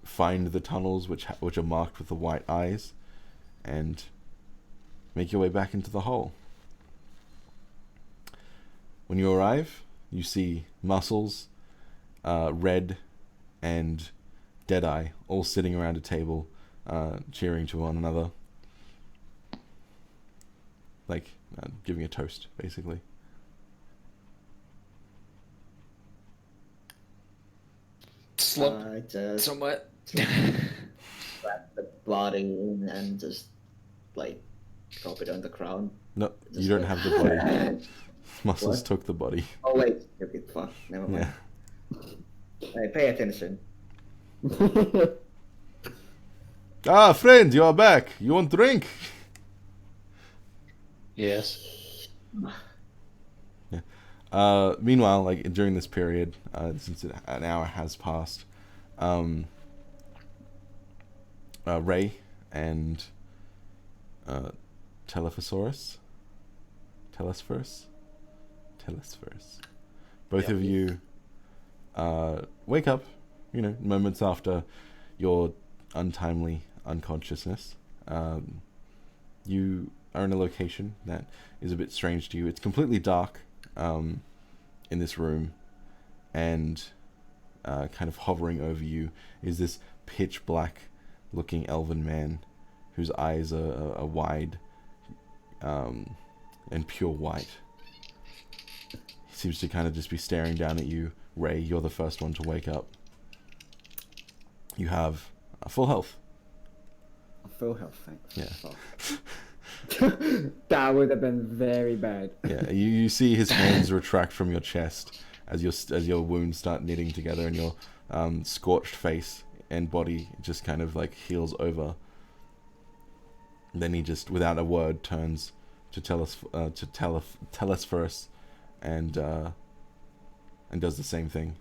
find the tunnels which are marked with the white eyes, and make your way back into the hole. When you arrive, you see Muscles, Red, and Deadeye all sitting around a table, cheering to one another, like giving a toast, basically. Slump I just somewhere. grab the body and just like drop it on the ground. No, Just you don't like- have the body. Muscles What? took the body. Oh wait, okay, fuck, never mind. Yeah. Hey, pay attention. Ah, friend, you are back. You want drink? Yes. Meanwhile, like during this period, since an hour has passed, Ray and Telesphoros, both of you wake up, moments after your untimely unconsciousness. You are in a location that is a bit strange to you. It's completely dark in this room, and kind of hovering over you is this pitch black looking elven man whose eyes are wide and pure white. He seems to kind of just be staring down at you. Ray, you're the first one to wake up. You have full health. Full health, thanks. Yeah. Oh. That would have been very bad. Yeah, you see his hands retract from your chest as your wounds start knitting together, and your scorched face and body just kind of like heals over. Then he just, without a word, turns to Telesphoros and does the same thing.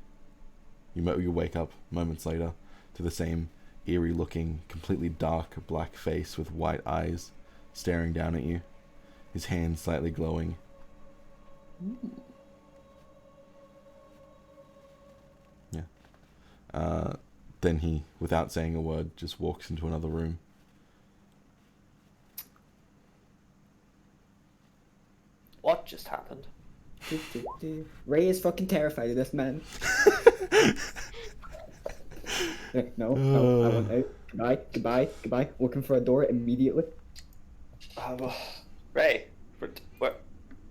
You wake up moments later to the same eerie-looking, completely dark black face with white eyes staring down at you. His hand slightly glowing. Yeah. Then he, without saying a word, just walks into another room. What just happened? Ray is fucking terrified of this man. No, I want out. Goodbye. Looking for a door immediately. Ray, where?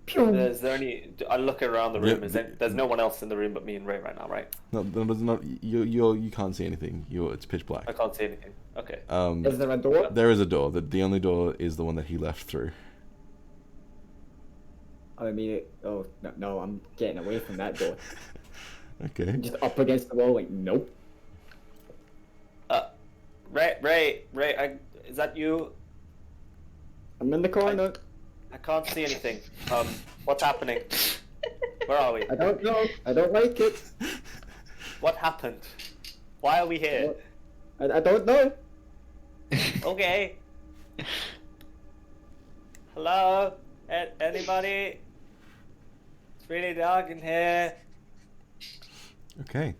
Is there any? I look around the room. There's no one else in the room but me and Ray right now, right? No, there's not. You can't see anything. It's pitch black. I can't see anything. Okay. Is there a door? There is a door. The only door is the one that he left through. I mean, no, I'm getting away from that door. Okay. Just up against the wall, like, nope. Ray, is that you? I'm in the corner. I can't see anything. What's happening? Where are we? I don't know. I don't like it. What happened? Why are we here? I don't know. Okay. Hello? Anybody? It's really dark in here. Okay.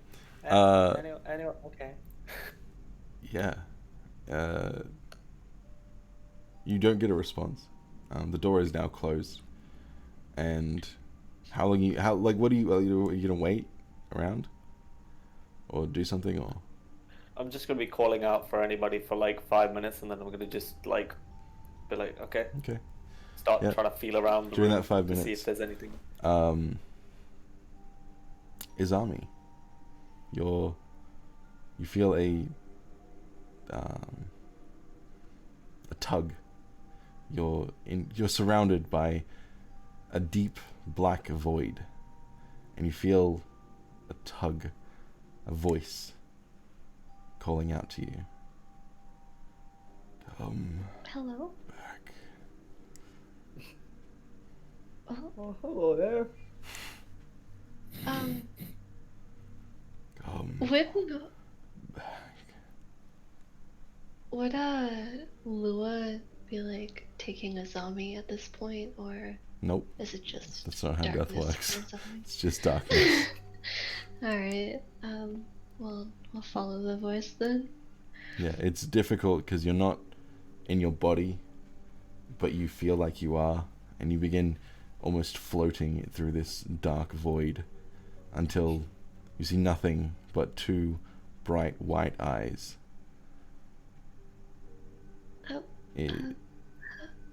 Anyone? Okay. Yeah. You don't get a response. The door is now closed. And what are you gonna wait around? Or do something, or? I'm just gonna be calling out for anybody for like 5 minutes, and then I'm gonna just like be like, okay. Okay. start Yeah. trying to feel around the During room that 5 to see minutes. if there's anything. Izami, you feel a tug. You're surrounded by a deep black void, and you feel a tug, a voice calling out to you. Come Hello? back. Oh, hello there. Come Wouldn't back. would Lua be like taking a zombie at this point, or Nope, is it just that's not how death darkness works. for a zombie? It's just darkness. Alright, well, I'll follow the voice then. Yeah, it's difficult because you're not in your body, but you feel like you are, and you begin almost floating through this dark void until you see nothing but two bright white eyes. Oh,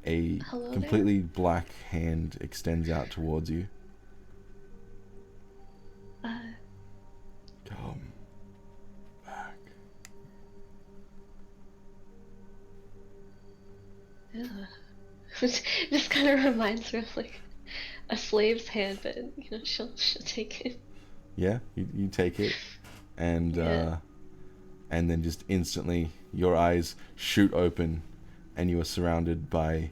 A hello completely black hand extends out towards you. Come back. just kind of reminds her of like a slave's hand, but you know she'll take it. Yeah, you take it, and Yeah. and then just instantly your eyes shoot open, and you are surrounded by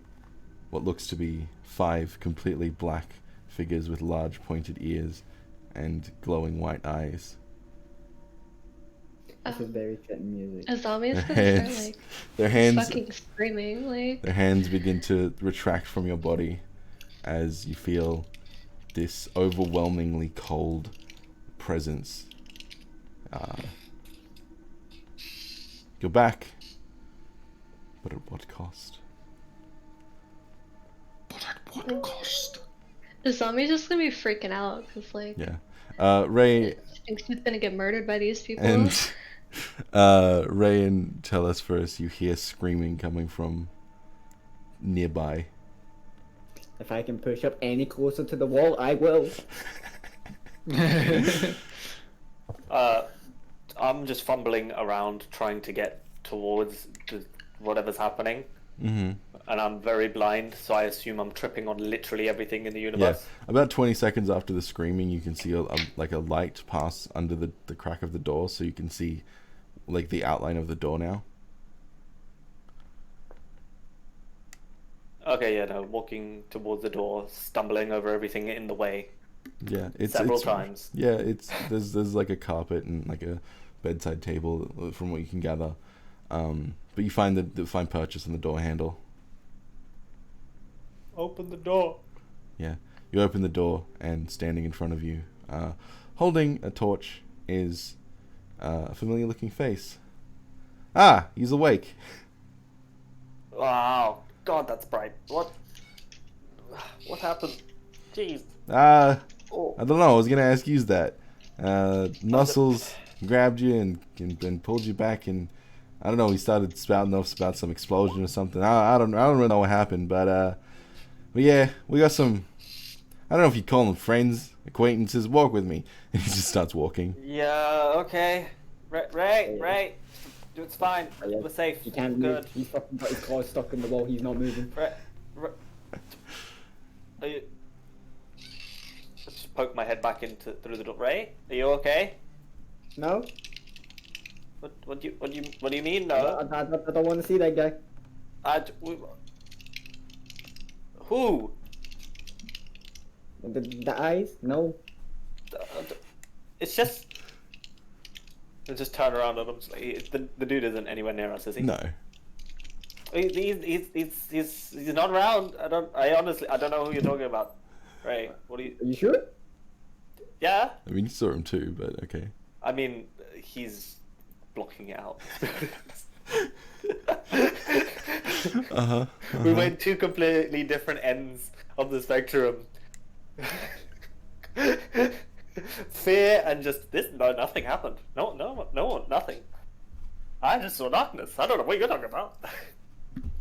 what looks to be 5 completely black figures with large pointed ears and glowing white eyes. This is very fitting music. A zombie's Their gonna start hands, like their hands, fucking screaming like. their hands begin to retract from your body as you feel this overwhelmingly cold presence. You're back, but at what cost? But at what cost? The zombie's just gonna be freaking out because like Yeah. Ray she thinks she's gonna get murdered by these people. and Ray and Tellus first, you hear screaming coming from nearby. If I can push up any closer to the wall, I will. I'm just fumbling around trying to get towards whatever's happening, Mm-hmm. and I'm very blind, so I assume I'm tripping on literally everything in the Yeah. universe. About 20 seconds after the screaming, you can see a light pass under the crack of the door, so you can see like the outline of the door now. Okay, yeah, no, walking towards the door, stumbling over everything in the way Yeah, it's several times. Yeah, there's like a carpet and like a bedside table from what you can gather. But you find the fine purchase on the door handle. Open the door. Yeah, you open the door, and standing in front of you, holding a torch, is a familiar-looking face. Ah, he's awake. Wow, God, that's bright. What happened? Jeez. I Oh, don't know. I was gonna ask you that. Muscles grabbed you and pulled you back, and I don't know. He started spouting off about some explosion or something. I don't really know what happened, but yeah, we got some. I don't know if you call them friends, acquaintances. Walk with me, and he just starts walking. yeah, okay. Ray, it's fine. Yeah, We're safe. He can't We're move. good. He's fucking got his claws stuck in the wall. He's not moving. Ray, are you? I just poke my head back through the door. Ray, are you okay? No, What do you mean? I No. don't want to see that guy. Who? The eyes? No. It's just. I just turn around and I'm just like, the dude isn't anywhere near us, is he? No. He's not around. I honestly don't know who you're talking about. Ray, what do you? Are you sure? Yeah. I mean, you saw him too, but okay. I mean, he's blocking it out. Uh-huh. We went two completely different ends of the spectrum. Fear and just this. No, nothing happened. No, nothing. I just saw darkness. I don't know what you're talking about.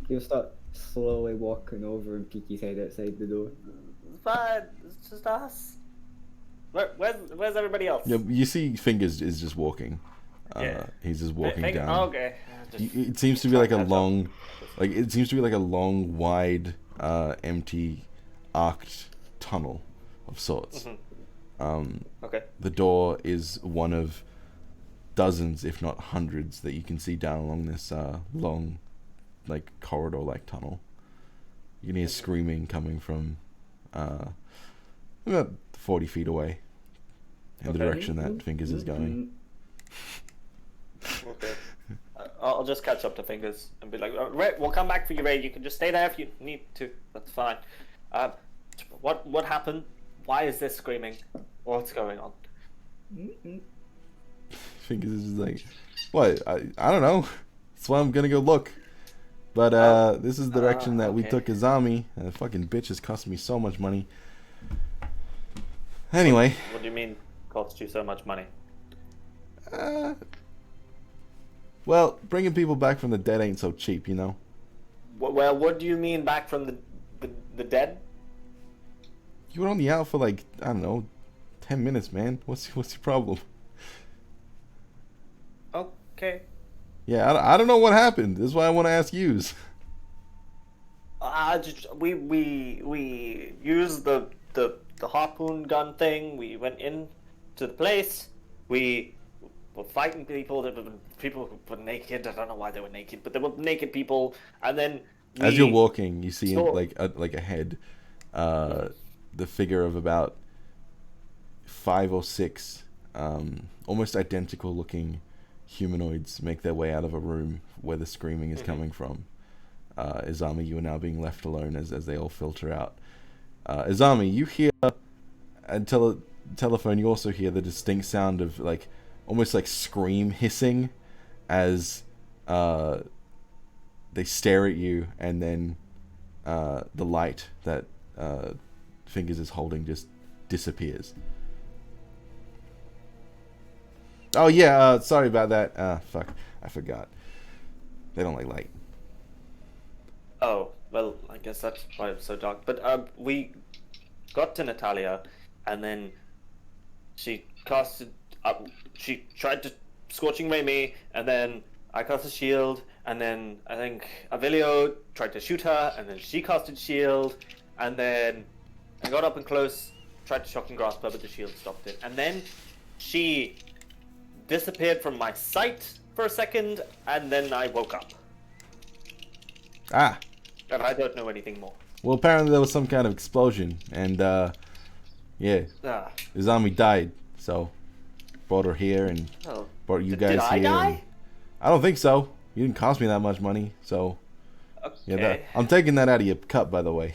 He'll start slowly walking over and peek his head outside the door. It's fine. It's just us. Where's everybody else? Yeah, you see, Fingers is just walking. Yeah. He's just walking Think- down. oh, okay. It seems to be like a long, wide, empty, arced tunnel of sorts. Okay. The door is one of dozens, if not hundreds, that you can see down along this long, like corridor-like tunnel. You can hear screaming coming from about 40 feet away in the direction that Fingers is going. Okay. I'll just catch up to Fingers and be like, Ray, we'll come back for you, Ray. You can just stay there if you need to. That's fine. What happened? Why is this screaming? What's going on? Fingers is just like, what? I don't know. That's why I'm gonna go look. But this is the direction that we okay. took Izami. And the fucking bitch has cost me so much money. Anyway. What do you mean cost you so much money? Well, bringing people back from the dead ain't so cheap, you know? Well, what do you mean back from the dead? You were only out for like, I don't know, 10 minutes, man. What's your problem? Okay. Yeah, I don't know what happened. This is why I want to ask yous. We used the harpoon gun thing. We went in to the place. We were fighting people. People who were naked. I don't know why they were naked, but they were naked people. And then As you're walking, you see saw- like ahead, the figure of about 5 or 6 almost identical looking humanoids make their way out of a room where the screaming is coming from. Izami, you are now being left alone as they all filter out. Izami, you hear, and telephone, you also hear the distinct sound of like almost like scream hissing as they stare at you, and then the light that Fingers is holding just disappears. Oh yeah, sorry about that. Fuck, I forgot. They don't like light. Oh, well, I guess that's why it's so dark. But we got to Natalia, and then she casted up. She tried to scorching ray me, and then I cast a shield, and then I think Avilio tried to shoot her, and then she casted shield, and then I got up and close, tried to shock and grasp her, but the shield stopped it, and then she disappeared from my sight for a second, and then I woke up. Ah, And I don't know anything more. well, apparently there was some kind of explosion, and yeah, Ah. Izami died, so brought her here and Oh. brought you Did guys I here. die? and- I don't think so. You didn't cost me that much money, so yeah, Okay. I'm taking that out of your cut, by the way.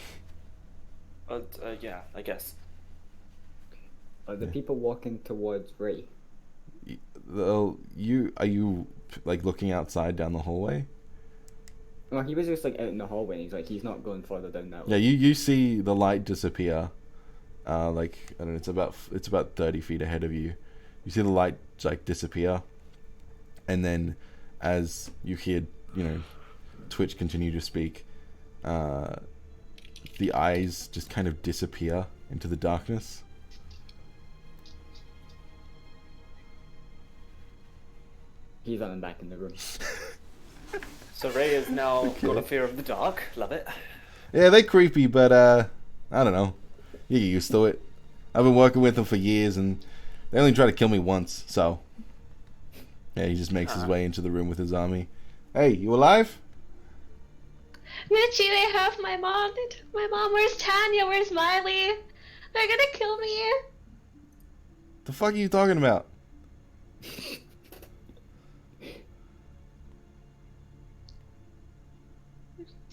Yeah, I guess. Are the people walking towards Ray? Are you like looking outside down the hallway? Well, he was just like out in the hallway, and he's not going further down that Yeah, way. you see the light disappear. Like I don't know, it's about 30 feet ahead of you. You see the light like disappear, and then as you hear, Twitch continue to speak, the eyes just kind of disappear into the darkness. He's running back in the room. So Ray is now got a fear of the dark. Love it. Yeah, they're creepy, but I don't know. You get used to it. I've been working with them for years, and they only tried to kill me once, so yeah, he just makes his way into the room with his army. Hey, you alive? Mitchie, they have my mom. They took my mom. Where's Tanya? Where's Miley? They're gonna kill me. The fuck are you talking about?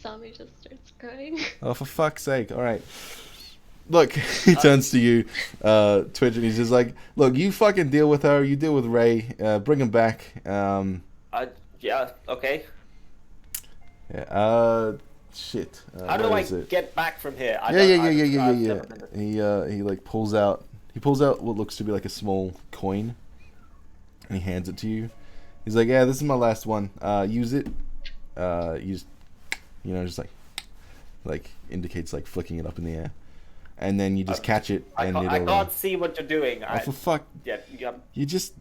Zombie just starts crying. Oh, for fuck's sake! All right. Look, he turns to you, Twitch, and he's just like, "Look, you fucking deal with her. You deal with Ray. Bring him back." Yeah, okay. Yeah. Shit. How do where I is it? get back from here? Yeah. He like pulls out what looks to be like a small coin, and he hands it to you. He's like, "Yeah, this is my last one. Use it. You just just like indicates like flicking it up in the air, and then you just catch it, and I it'll. can't see what you're doing. Oh, for fuck! Yeah. You just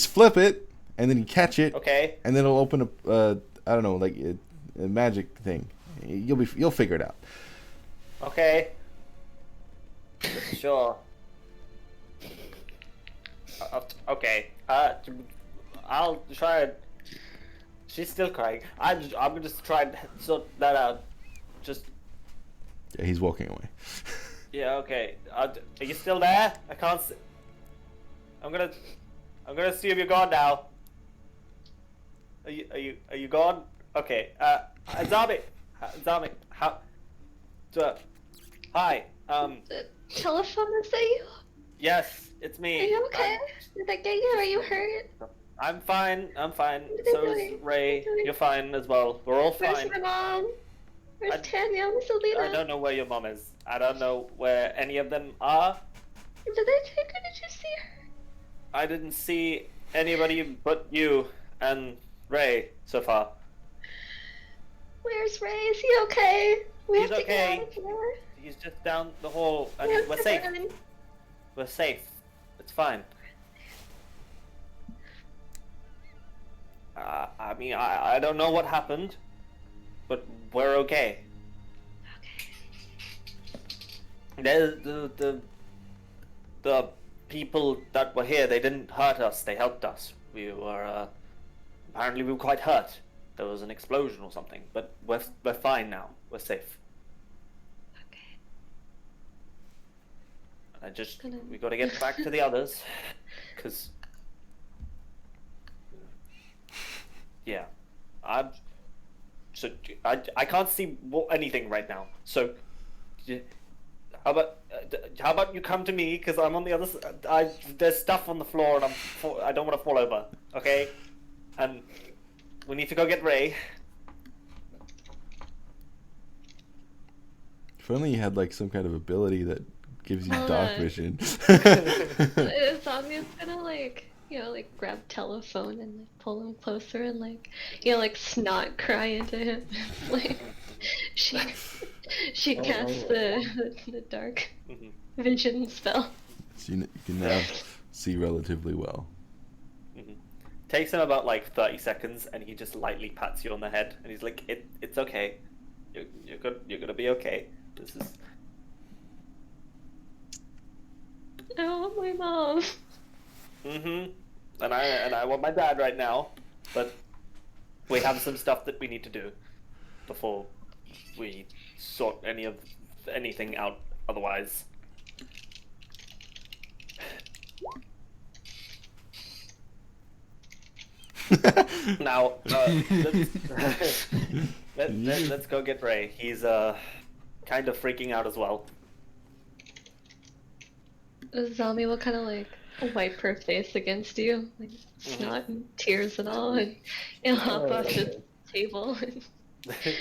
flip it, and then you catch it, Okay. and then it'll open up. I don't know, like a magic thing. You'll figure it out. Okay. Sure. Okay. I'll try and... She's still crying. I'm gonna just try and sort that out. Just... Yeah, he's walking away. Yeah, okay. Are you still there? I can't see... I'm gonna assume you're gone now. Are you gone? Okay. Zami, how... Hi. The telephone, is that you? Yes, it's me. Are you okay? Did I get you? Are you hurt? I'm fine. are So you is doing? Ray. What are you doing? You're fine as well. We're all Where's fine. my mom? Where's I- Tanya? Where's Alina? I don't know where your mom is. I don't know where any of them are. Did they take her? Did you see her? I didn't see anybody but you and Ray so far. Where's Ray? Is he okay? We He's have to okay. get out of here. He's just down the hall, and We have we're to safe. run. We're safe. It's fine. I mean, I don't know what happened, but we're okay. There's the people that were here. They didn't hurt us. They helped us. We were apparently we were quite hurt. There was an explosion or something, but we're fine now. We're safe. Okay. We got to get back to the others, because yeah, I can't see anything right now. So how about you come to me, because I'm on the other side. There's stuff on the floor, and I don't want to fall over. Okay, and we need to go get Ray. If only you had like some kind of ability that gives you Hold dark on. vision. Zombie's gonna like grab telephone and like pull him closer and like snot cry into him. Like she casts the dark Mhm. vision spell. So you can now see relatively well. Mhm. Takes him about like 30 seconds, and he just lightly pats you on the head, and he's like, "It's okay. You're good. You're gonna be okay. This is." I want my mom. Mm-hmm. And I want my dad right now, but we have some stuff that we need to do before we sort anything out. Otherwise. Now, let's go get Ray. He's kind of freaking out as well. Zombie will kind of like wipe her face against you, like snot and tears and all, and hop off the table and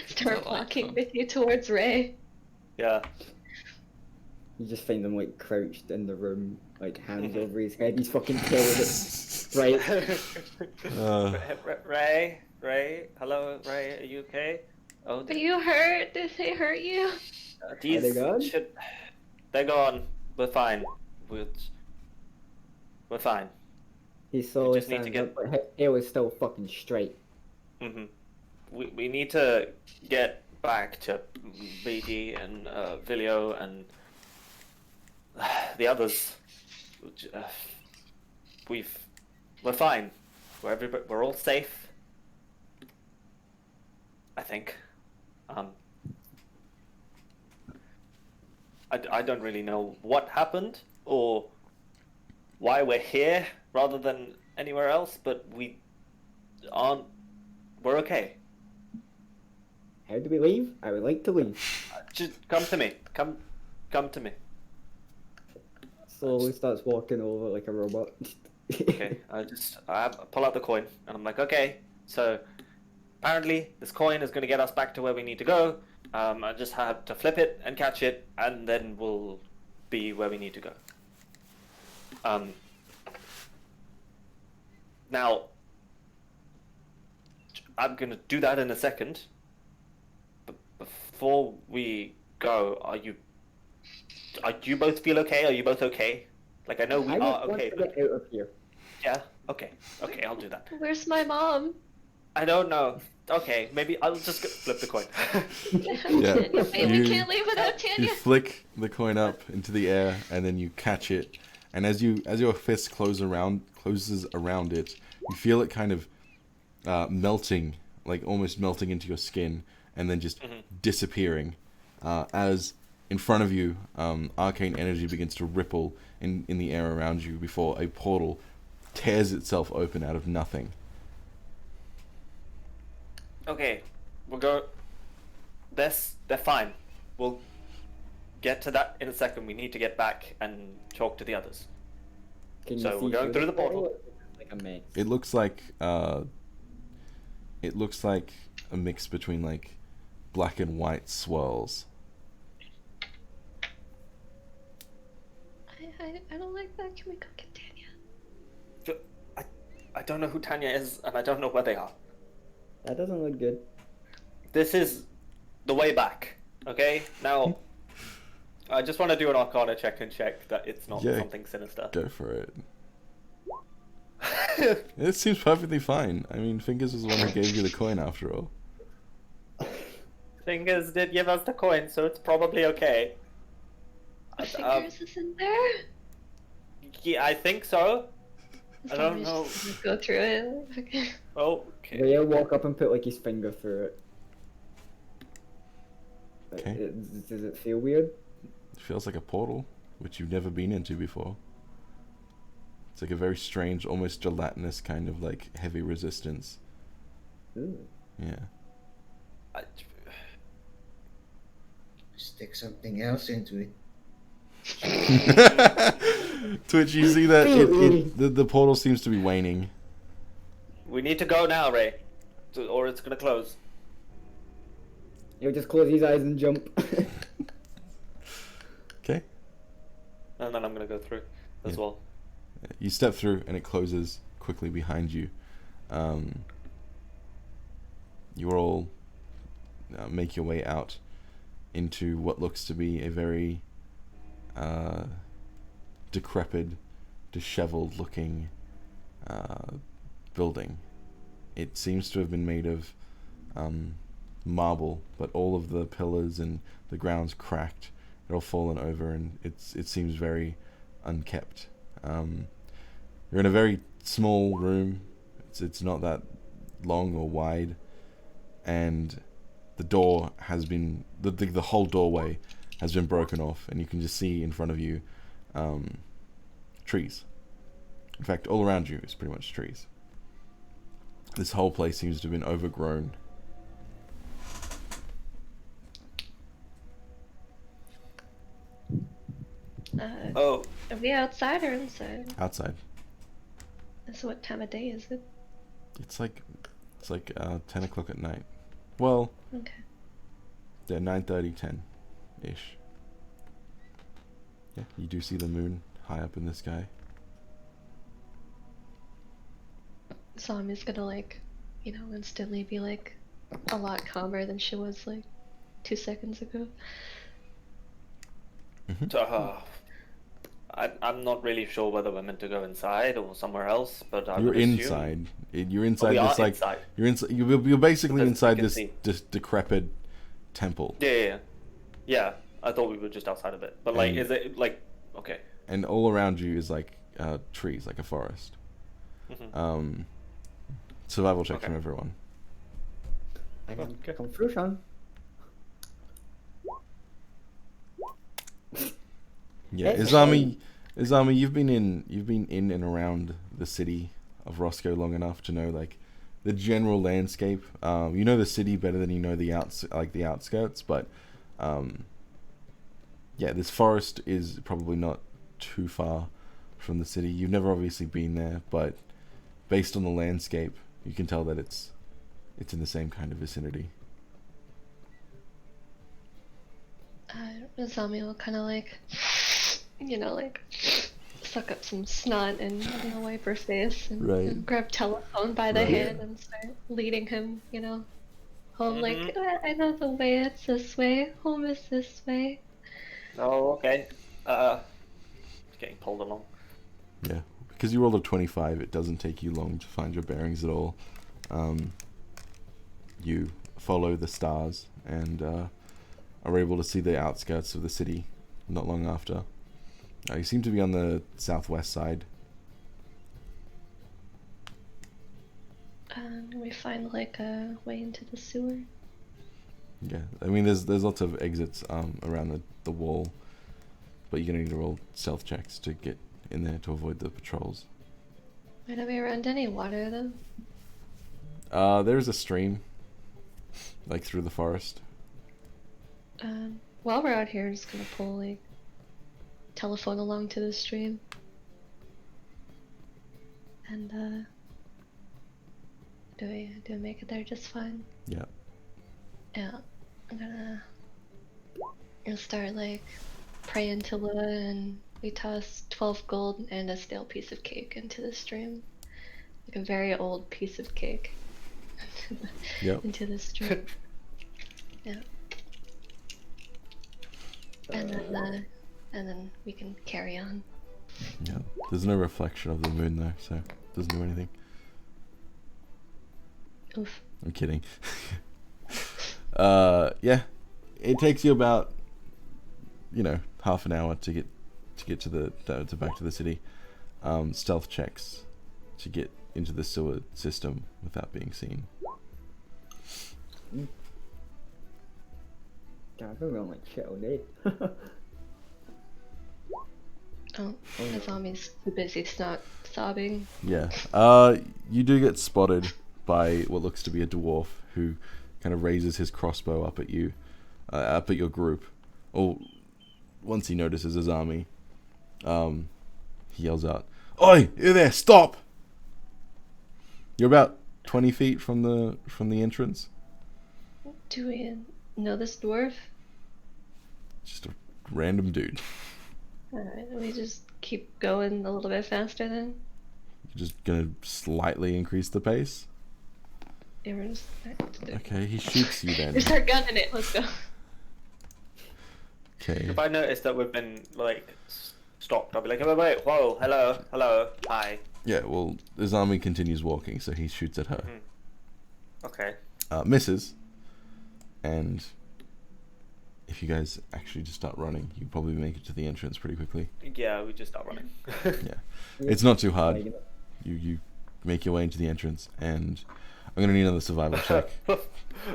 start walking with you towards Ray. Yeah. You just find him like crouched in the room, like hands over his head. He's fucking killing it. Right. Ray, hello, Ray. Are you okay? Oh, Are you hurt? Did they hurt you? these they gone? They're gone. We're fine. We're fine. He saw just his need to hands get- up, but his hair was still fucking straight. Mm-hmm. We need to get back to BD and Vilio and the others. We're fine. We're all safe. I think. I don't really know what happened or why we're here rather than anywhere else, but we're okay. How do we leave? I would like to leave. Just come to me. Come to me. Slowly starts walking over like a robot. Okay, I pull out the coin, and I'm like, okay, so apparently this coin is going to get us back to where we need to go. I just have to flip it and catch it, and then we'll be where we need to go. Now, I'm gonna do that in a second. But before we go, are you both feel okay? Are you both okay? Like, I know we I are just want okay, to but get out of here. yeah, okay, I'll do that. Where's my mom? I don't know. Okay, maybe I'll just flip the coin. Yeah. Tanya, baby, You- can't leave without You Tanya. flick the coin up into the air, and then you catch it. And as your fist closes around it, you feel it kind of melting, like almost melting into your skin, and then just disappearing. As in front of you, arcane energy begins to ripple in the air around you before a portal tears itself open out of nothing. Okay, we'll go. They're fine. We'll get to that in a second. We need to get back and talk to the others. Can you So see we're going through the portal. or is it like a mess? It looks like a mix between like black and white swirls. I don't like that. Can we go get Tanya? I don't know who Tanya is, and I don't know where they are. That doesn't look good. This is the way back. Okay, now I just want to do an Arcana check and check that it's not Yeah. something sinister. Go for it. It seems perfectly fine. I mean, Fingers was the one who gave you the coin after all. Fingers did give us the coin, so it's probably okay. Fingers is in there? Yeah, I think so. I don't Probably know. just go through it. Okay. Okay. Ray walk up and put like his finger through it. Okay. Does it feel weird? It feels like a portal, which you've never been into before. It's like a very strange, almost gelatinous kind of like heavy resistance. Ooh. Yeah. I- Stick something else into it. Twitch, you see that the portal seems to be waning. We need to go now, Ray, or it's gonna close. He'll just close his eyes and jump. Okay. And then I'm gonna go through as Yeah. well. You step through and it closes quickly behind you. You all make your way out into what looks to be a very decrepit, disheveled looking building. It seems to have been made of marble, but all of the pillars and the ground's cracked. They're all fallen over, and it seems very unkept. You're in a very small room. It's not that long or wide, and the door has been the whole doorway has been broken off, and you can just see in front of you trees. In fact, all around you is pretty much trees. This whole place seems to have been overgrown. Oh, Are we outside or inside? Outside. So what time of day is it? It's like 10 o'clock at night. Well, Okay. yeah, 9:30, 10 ish. Yeah, you do see the moon high up in the sky. Sami's gonna instantly be like a lot calmer than she was like 2 seconds ago. I'm not really sure whether we're meant to go inside or somewhere else, but I You're would assume... inside. You're inside we this are like inside. you're inside. You're basically As you inside can this see. decrepit temple, Yeah, I thought we were just outside of it. But like, And- is it like... Okay. and all around you is like trees, like a forest. Mhm. Survival check Okay. from everyone. I can Okay. come through, Sean. Yeah, Hey, Izami, you've been in and around the city of Rosco long enough to know like the general landscape. You know the city better than you know the outskirts, but yeah, this forest is probably not too far from the city. You've never obviously been there, but based on the landscape, you can tell that it's in the same kind of vicinity. Sami will kind of like, suck up some snot and wipe her face and, Right. grab telephone by the Right. hand and start leading him, home. Like, I know the way. It's this way. Home is this way. Oh, okay. Getting pulled along. Yeah, because you rolled a 25, it doesn't take you long to find your bearings at all. You follow the stars and are able to see the outskirts of the city not long after. You seem to be on the southwest side. We find like a way into the sewer. Yeah, I mean there's lots of exits around the wall, but you're gonna need to roll stealth checks to get in there to avoid the patrols. Might have we around any water though? There's a stream, like through the forest. While we're out here, I'm just gonna pull like telephone along to the stream. And do we make it there just fine? Yeah. Yeah. I'm gonna start like praying to Lua, and we toss 12 gold and a stale piece of cake into the stream. Like a very old piece of cake. Yep. Into the stream. Yeah. And then we can carry on. Yeah. There's no reflection of the moon though, so it doesn't do anything. Oof. I'm kidding. Yeah. It takes you about, half an hour to get to the back to the city. Stealth checks to get into the sewer system without being seen. God, we're going like shit all day. Oh, the zombie's too busy sobbing. Yeah. You do get spotted by what looks to be a dwarf who kind of raises his crossbow up at you, up at your group. Or once he notices Azami, he yells out, "Oi, you there! Stop!" You're about 20 feet from the entrance. Do we know this dwarf? Just a random dude. Alright, we just keep going a little bit faster then. You're just gonna slightly increase the pace. Yeah, we're just... Okay, he shoots you then. We start gunning it, let's go. Okay. If I notice that we've been like stopped, I'll be like, wait, whoa, hello, hi. Yeah, well, Azami continues walking, so he shoots at her. Okay. Misses. And if you guys actually just start running, you probably make it to the entrance pretty quickly. Yeah, we just start running. Yeah. It's not too hard. You make your way into the entrance, and I'm gonna need another survival check.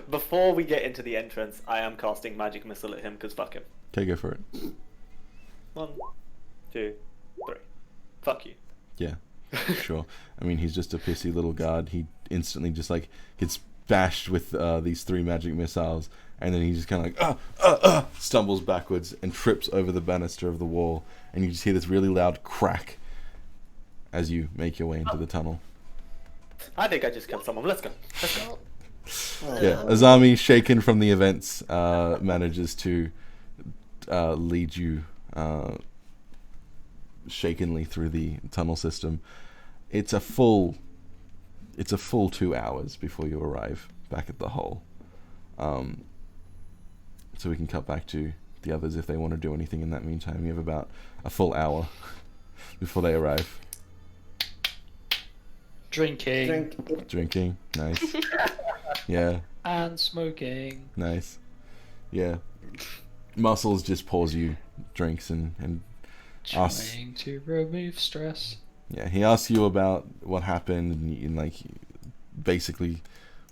Before we get into the entrance, I am casting magic missile at him because fuck him. Okay, go for it. 1, 2, 3. Fuck you. Yeah, sure. I mean, he's just a pissy little guard. He instantly just like gets bashed with these 3 magic missiles, and then he just kind of like stumbles backwards and trips over the banister of the wall, and you just hear this really loud crack as you make your way into the tunnel. I think I just killed someone. Let's go. Yeah, Azami, shaken from the events, manages to lead you shakenly through the tunnel system. It's a full 2 hours before you arrive back at the hole. So we can cut back to the others if they want to do anything in that meantime. You have about a full hour before they arrive. Drinking, nice. Yeah. And smoking. Nice. Yeah. Muscles just pours you drinks and asks. Trying to remove stress. Yeah, he asks you about what happened and like basically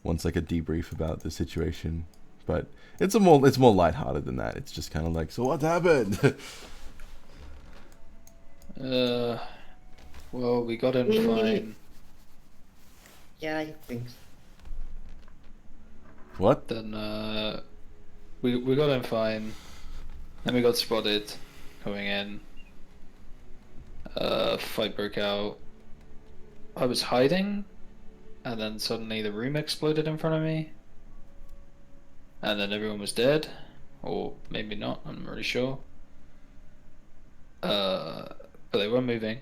wants like a debrief about the situation. But it's more lighthearted than that. It's just kind of like, so what happened? Well, we got him fine. Yeah, I think so. What? Then we got him fine. Then we got spotted coming in. Fight broke out. I was hiding, and then suddenly the room exploded in front of me. And then everyone was dead, or maybe not. I'm not really sure. But but they weren't moving.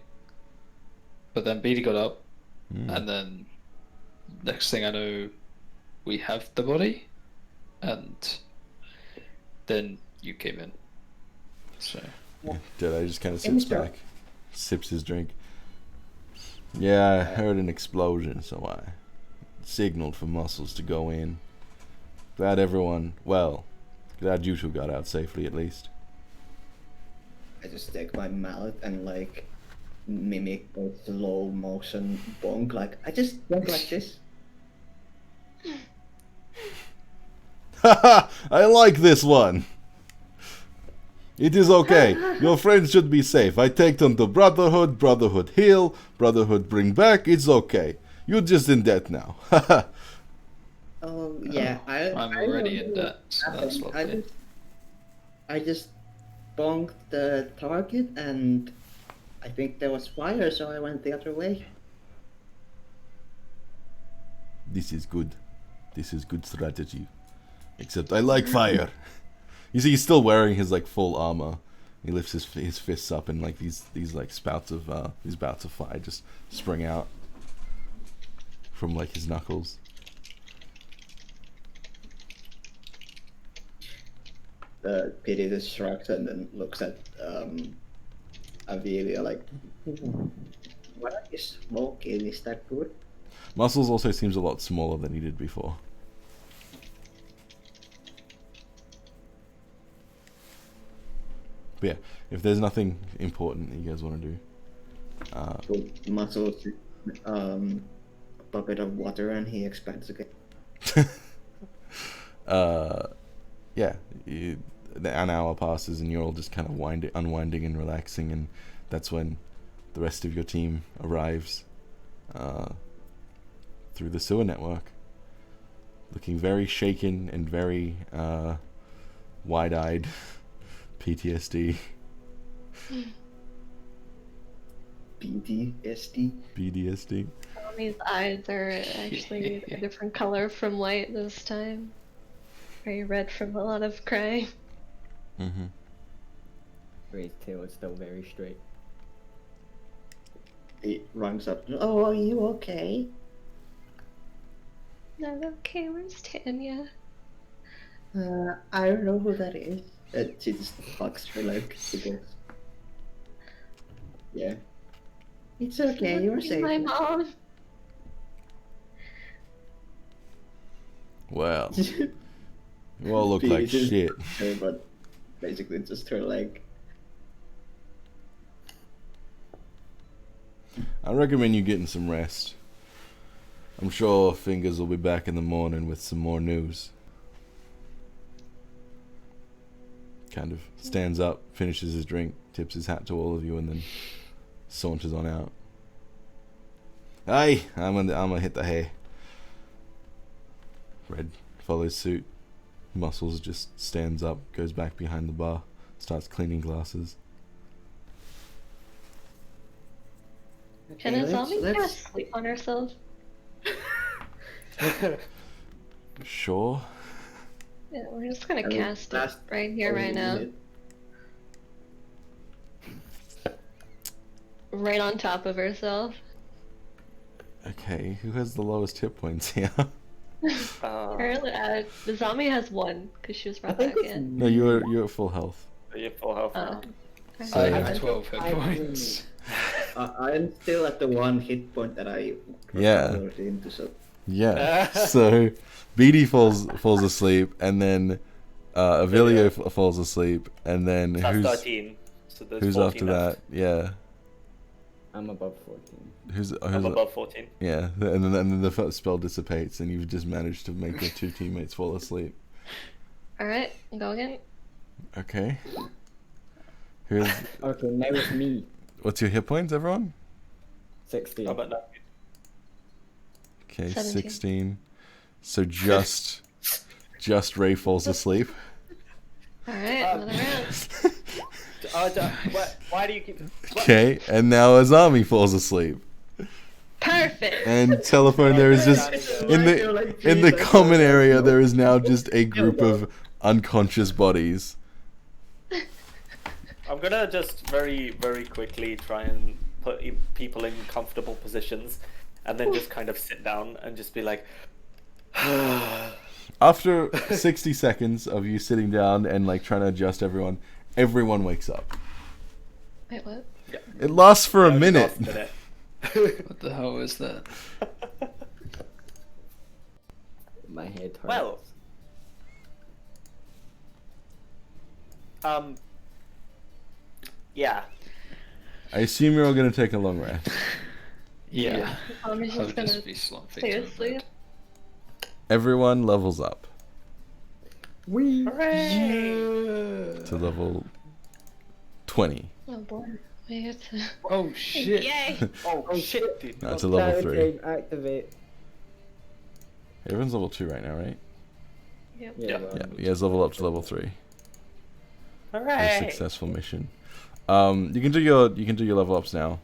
But then Beatty got up, and then next thing I know, we have the body, and then you came in. So Deadeye just kind of sits back, sips his drink. Yeah, I heard an explosion, so I signaled for Muscles to go in. Glad you two got out safely at least. I just take my mallet and like mimic a slow motion bonk. Like I just bonk like this. Haha, I like this one. It is okay. Your friends should be safe. I take them to Brotherhood, Brotherhood heal, Brotherhood bring back. It's okay. You're just in debt now. Haha. Oh yeah, I'm already in debt, so that's lovely. I just bonked the target, and I think there was fire, so I went the other way. This is good. This is good strategy. Except I like fire. You see, he's still wearing his like full armor. He lifts his fists up, and like these like spouts of fire just spring out from like his knuckles. Pity just shrugs and then looks at Avelia like, what are you smoking? Is that good? Muscles also seems a lot smaller than he did before. But yeah, if there's nothing important that you guys want to do, Put Muscles a bucket of water and he expands again. yeah, an hour passes and you're all just kind of unwinding and relaxing, and that's when the rest of your team arrives through the sewer network, looking very shaken and very wide-eyed. PTSD. PTSD. PTSD. Tommy's eyes are actually a different color from white this time. Very red from a lot of crying. Mm-hmm. Ray's tail is still very straight. He runs up. Oh, are you okay? Not okay, where's Tanya? I don't know who that is. She just fucks her leg because. Yeah. It's okay, you're safe. My mom. Well, you all look like Just shit. her, but basically just her leg. I recommend you getting some rest. I'm sure Fingers will be back in the morning with some more news. Kind of stands up, finishes his drink, tips his hat to all of you, and then saunters on out. Hey, I'm gonna hit the hay. Red follows suit. Muscles just stands up, goes back behind the bar, starts cleaning glasses. Can a zombie cast sleep on herself? Sure. Yeah, we're just gonna cast it right here, right now. Right on top of herself. Okay, who has the lowest hit points here? Apparently, the zombie has one because she was brought back in. No, you're at full health. You're full health now. So- I have 12 hit points. I'm still at the one hit point that I Yeah. into, so Yeah. So Beatty falls asleep, and then Avilio falls asleep, and then That's who's 13. So there's who's 14 after left. that? Yeah. I'm above 14. Who's I'm above 14. yeah? And then the spell dissipates, and you've just managed to make your two teammates fall asleep. Alright, go again. Okay. Who's Okay, now it's me. what's your hit points, everyone? 16. How about that? Okay, 17. 16. So just Ray falls asleep. Alright, another round. Why do you keep... Okay, and now Azami falls asleep. Perfect! And telephone, there is just in the common area there is now just a group of unconscious bodies. I'm gonna just very, very quickly try and put people in comfortable positions, and then just kind of sit down and just be like, After 60 seconds of you sitting down and like trying to adjust everyone wakes up. Wait, what? It lasts for a "Only minute. last minute." What the hell is that? My head hurts. Well, yeah. I assume you're all gonna take a long rest. Yeah. I'm I'll just gonna just be slumping. stay to asleep. bed. Everyone levels up We Hooray! to level 20. Oh boy. Wait. Oh shit! Yay! Oh shit, dude. No, to level 3. Activate. Everyone's level 2 right now, right? Yep. Yeah. Yeah, you guys level up to level 3. A Hooray! successful mission. You can do your level ups now,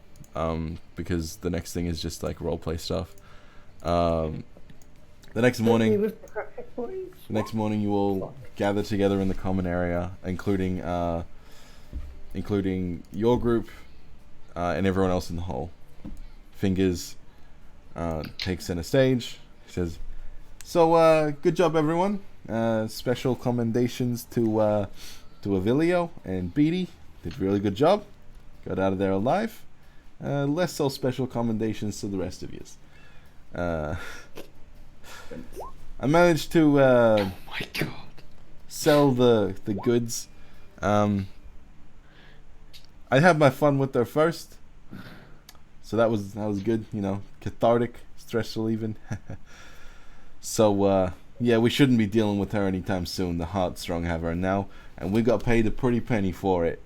because the next thing is just like roleplay stuff. The next morning, you all gather together in the common area, including your group and everyone else in the hall. Fingers takes center stage. He says, "So, good job, everyone. Special commendations to Avilio and Beatty. Did a really good job. Got out of there alive. Less so special commendations to the rest of yous. I managed to Oh my god. sell the goods. I had my fun with her first, so that was good. You know, cathartic, stress relieving. So yeah, we shouldn't be dealing with her anytime soon. The Heartstrong have her now, and we got paid a pretty penny for it."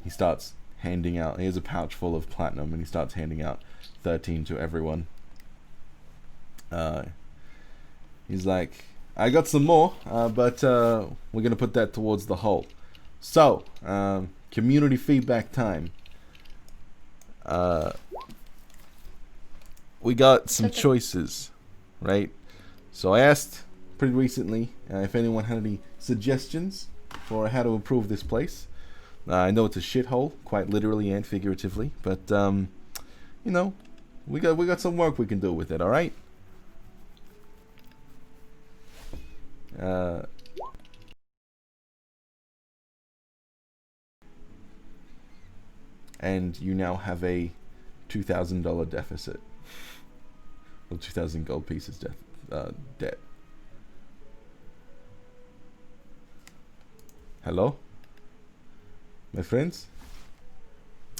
He starts handing out. He has a pouch full of platinum, and he starts handing out 13 to everyone. He's like, "I got some more, but we're gonna put that towards the whole. So, community feedback time. We got some choices, right? So I asked pretty recently if anyone had any suggestions for how to improve this place. I know it's a shithole, quite literally and figuratively, but you know, we got some work we can do with it. All right." And you now have a $2,000 deficit, or 2,000 gold pieces debt. Hello, my friends?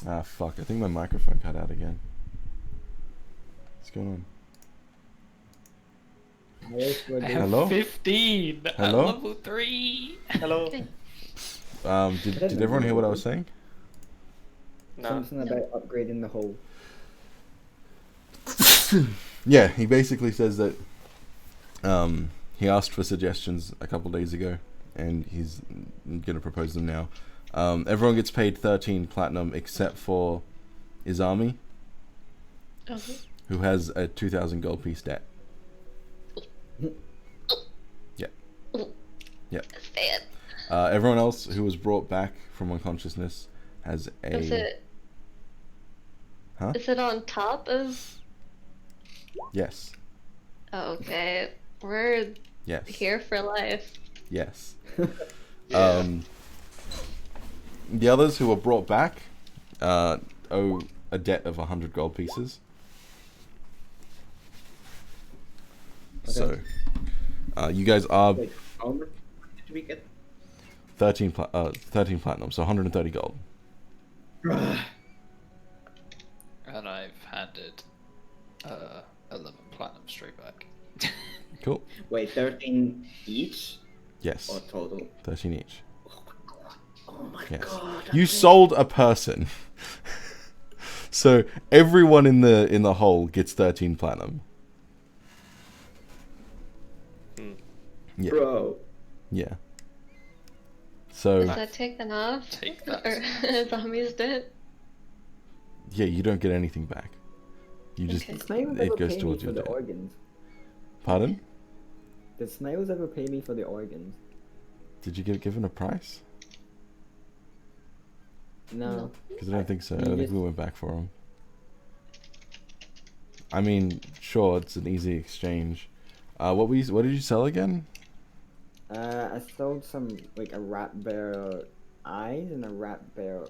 Ah, fuck! I think my microphone cut out again. What's going on? Yes, we're I doing- have Hello? 15 Hello? at level 3. Hello. Did everyone hear what I was saying? No. Something about upgrading the whole. Yeah, he basically says that he asked for suggestions a couple days ago, and he's gonna propose them now. Everyone gets paid 13 platinum except for Izami, Okay. who has a 2,000 gold piece debt. Yeah. Sad. Everyone else who was brought back from unconsciousness has a. Is it? Huh? Is it on top of? Yes. Oh, okay. We're Yes. here for life. Yes. The others who were brought back owe a debt of 100 gold pieces. So, you guys are Wait, how much did we get? 13 platinum, so 130 gold. And I've handed 11 platinum straight back. Cool. Wait, 13 each Yes. or total? 13 each. Oh my Yes. god. You sold a person. So everyone in the hole gets 13 platinum. Yeah. Bro. Yeah. So Is that taken off? Take that. Or zombies dead? yeah, you don't get anything back. You just Okay. Did Snails it ever goes pay me towards for your the debt. organs? Pardon? Did Snails ever pay me for the organs? Did you get given a price? No. Because I don't think so. I You don't think just- we went back for them. I mean, sure, it's an easy exchange. What did you sell again? I sold some like a rat bear eyes and a rat bear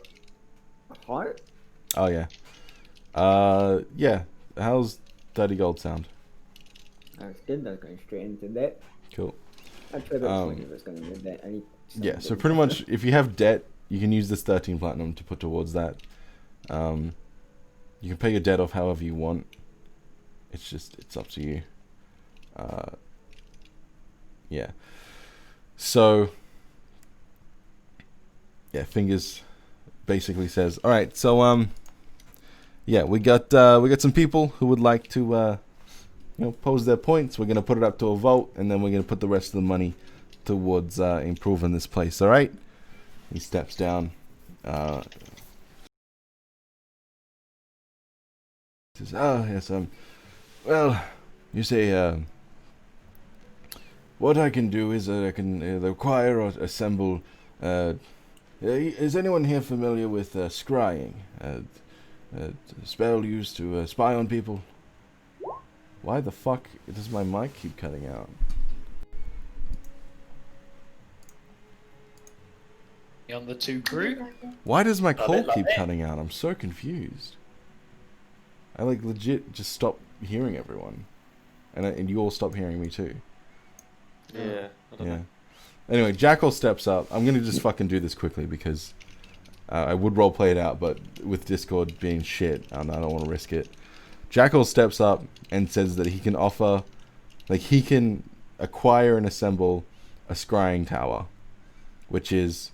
heart. Oh yeah. Yeah. How's 30 gold sound? That's good. That's going straight into debt. Cool. I tried to explain if it's going into debt. I need Yeah. So something. pretty much, if you have debt, you can use this 13 platinum to put towards that. You can pay your debt off however you want. It's up to you. Yeah. So, yeah, Fingers basically says, all right, so yeah, we got some people who would like to pose their points. We're gonna put it up to a vote, and then we're gonna put the rest of the money towards improving this place. All right. He steps down. Says, oh yes, well, you say what I can do is I can acquire or assemble. Is anyone here familiar with scrying? A spell used to spy on people. Why the fuck does my mic keep cutting out? On the two crew. Why does my call love keep it. cutting out? I'm so confused. I like legit just stopped hearing everyone, and you all stop hearing me too. Yeah. I don't Yeah. know. Anyway, Jackal steps up. I'm gonna just fucking do this quickly because I would roleplay it out, but with Discord being shit, I don't want to risk it. Jackal steps up and says that he can offer, like he can acquire and assemble a scrying tower, which is,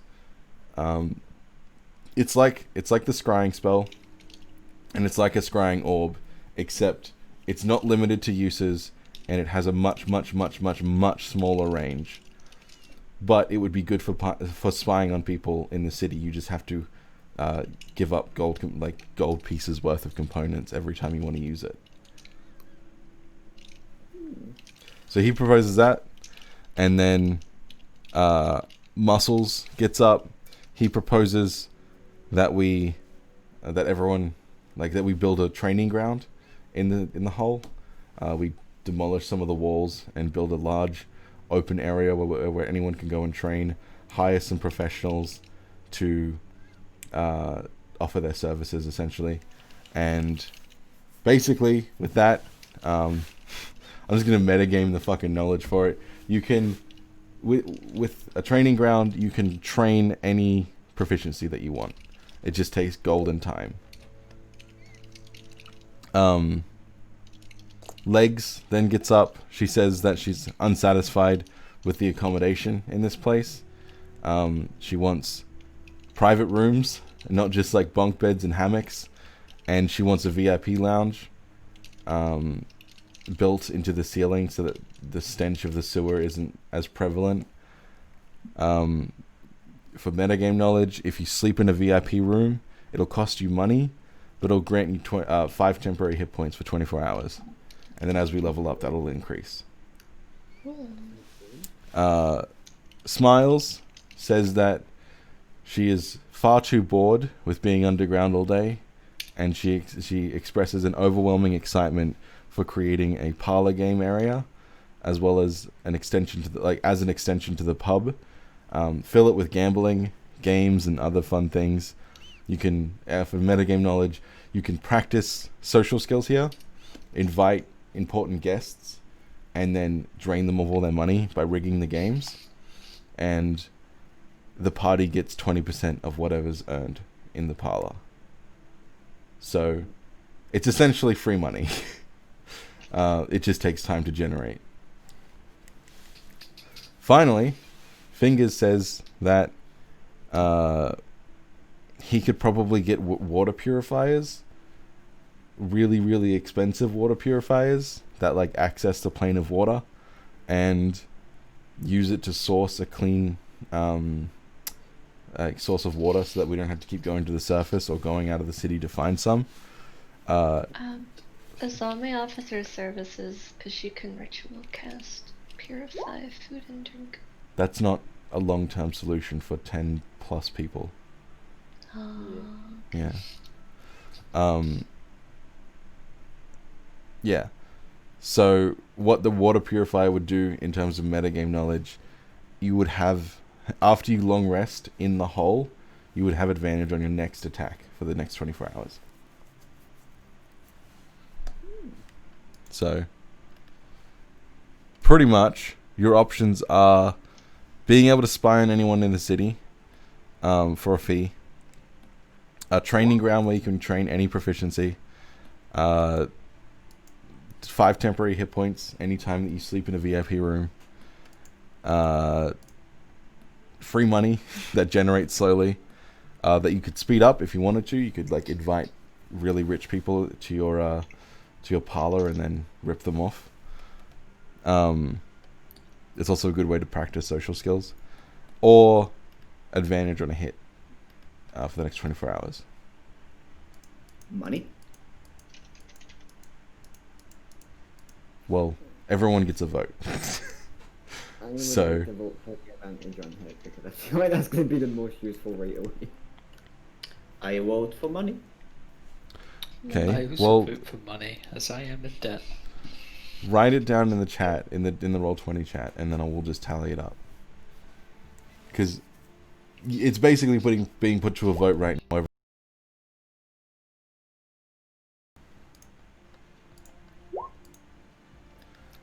it's like the scrying spell, and it's like a scrying orb, except it's not limited to uses, and it has a much smaller range. But it would be good for spying on people in the city. You just have to give up gold pieces worth of components every time you want to use it. So he proposes that, and then Muscles gets up. He proposes that everyone that we build a training ground in the hull. We demolish some of the walls and build a large open area where anyone can go and train. Hire some professionals to offer their services essentially, and basically with that, I'm just gonna metagame the fucking knowledge for it. You can with a training ground, you can train any proficiency that you want. It just takes gold and time. Legs then gets up. She says that she's unsatisfied with the accommodation in this place. She wants private rooms, not just like bunk beds and hammocks. And she wants a VIP lounge built into the ceiling so that the stench of the sewer isn't as prevalent. For metagame knowledge, if you sleep in a VIP room, it'll cost you money, but it'll grant you 5 temporary hit points for 24 hours. And then as we level up, that'll increase. Smiles says that she is far too bored with being underground all day, and she expresses an overwhelming excitement for creating a parlor game area, as well as an extension to the pub. Fill it with gambling, games, and other fun things. You can, for metagame knowledge, you can practice social skills here, invite important guests, and then drain them of all their money by rigging the games. And the party gets 20% of whatever's earned in the parlor. So it's essentially free money. It just takes time to generate. Finally, Fingers says that he could probably get water purifiers, really expensive water purifiers that access the plane of water, and use it to source a clean source of water, so that we don't have to keep going to the surface or going out of the city to find some. Azami offers her services because she can ritual cast purify food and drink. That's not a long-term solution for 10 plus people. Yeah. Yeah. So what the water purifier would do in terms of metagame knowledge, you would have, after you long rest in the hole, you would have advantage on your next attack for the next 24 hours. So pretty much your options are being able to spy on anyone in the city for a fee, a training ground where you can train any proficiency, 5 temporary hit points anytime that you sleep in a VIP room, free money that generates slowly, that you could speed up if you wanted to. You could like invite really rich people to your parlor and then rip them off. It's also a good way to practice social skills, or advantage on a hit for the next 24 hours. Money? Well, everyone gets a vote. I'm gonna So- like to vote for the advantage on hit because I feel like that's going to be the most useful right away. I vote for money. Okay. I also Well, vote for money, as I am in debt. write it down in the chat, in the Roll20 chat, and then I will just tally it up. Because it's basically being put to a vote right now.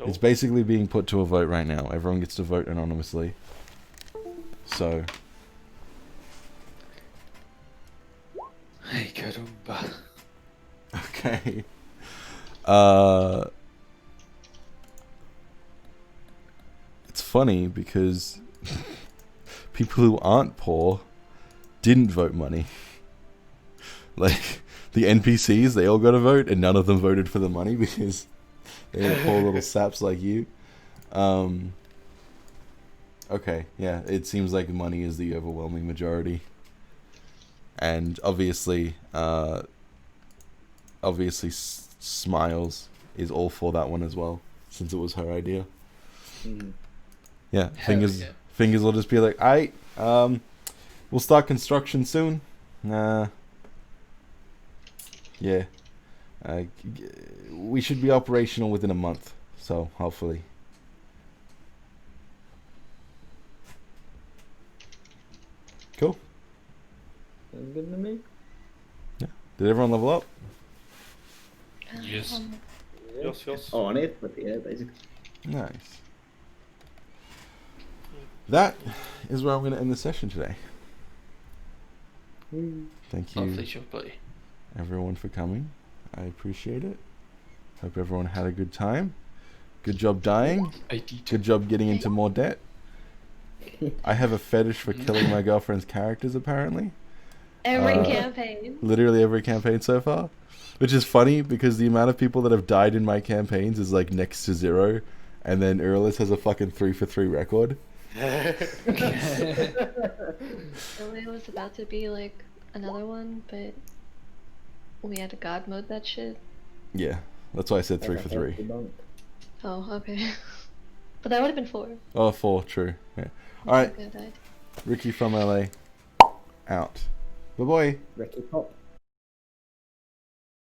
It's basically being put to a vote right now. Everyone gets to vote anonymously. So, Hey, caramba. okay. It's funny because people who aren't poor didn't vote money. Like, the NPCs, they all got a vote, and none of them voted for the money because they're poor little saps like you. Okay, yeah, it seems like money is the overwhelming majority. And obviously, Smiles is all for that one as well, since it was her idea. Yeah, Hell fingers yeah. will just be like, we'll start construction soon. Yeah. We should be operational within a month, so hopefully. Cool. Sounds good to me. Did everyone level up? Yes. Yes. On it, but yeah, basically. Nice. That is where I'm going to end the session today. Thank you, Lovely job, buddy. everyone, for coming. I appreciate it. Hope everyone had a good time. Good job dying. Good job getting into more debt. I have a fetish for killing my girlfriend's characters, apparently. Every Uh, campaign. Literally every campaign so far. Which is funny because the amount of people that have died in my campaigns is like next to 0. And then Urlis has a fucking 3-for-3 record. Really was about to be like another one, but we had to god mode that shit. Yeah, that's why I said 3-for-3. Oh, okay. But that would have been 4. Oh, 4, true. Yeah. Alright, Okay, I died. Ricky from LA, out. Bye-bye. Ricky Pop.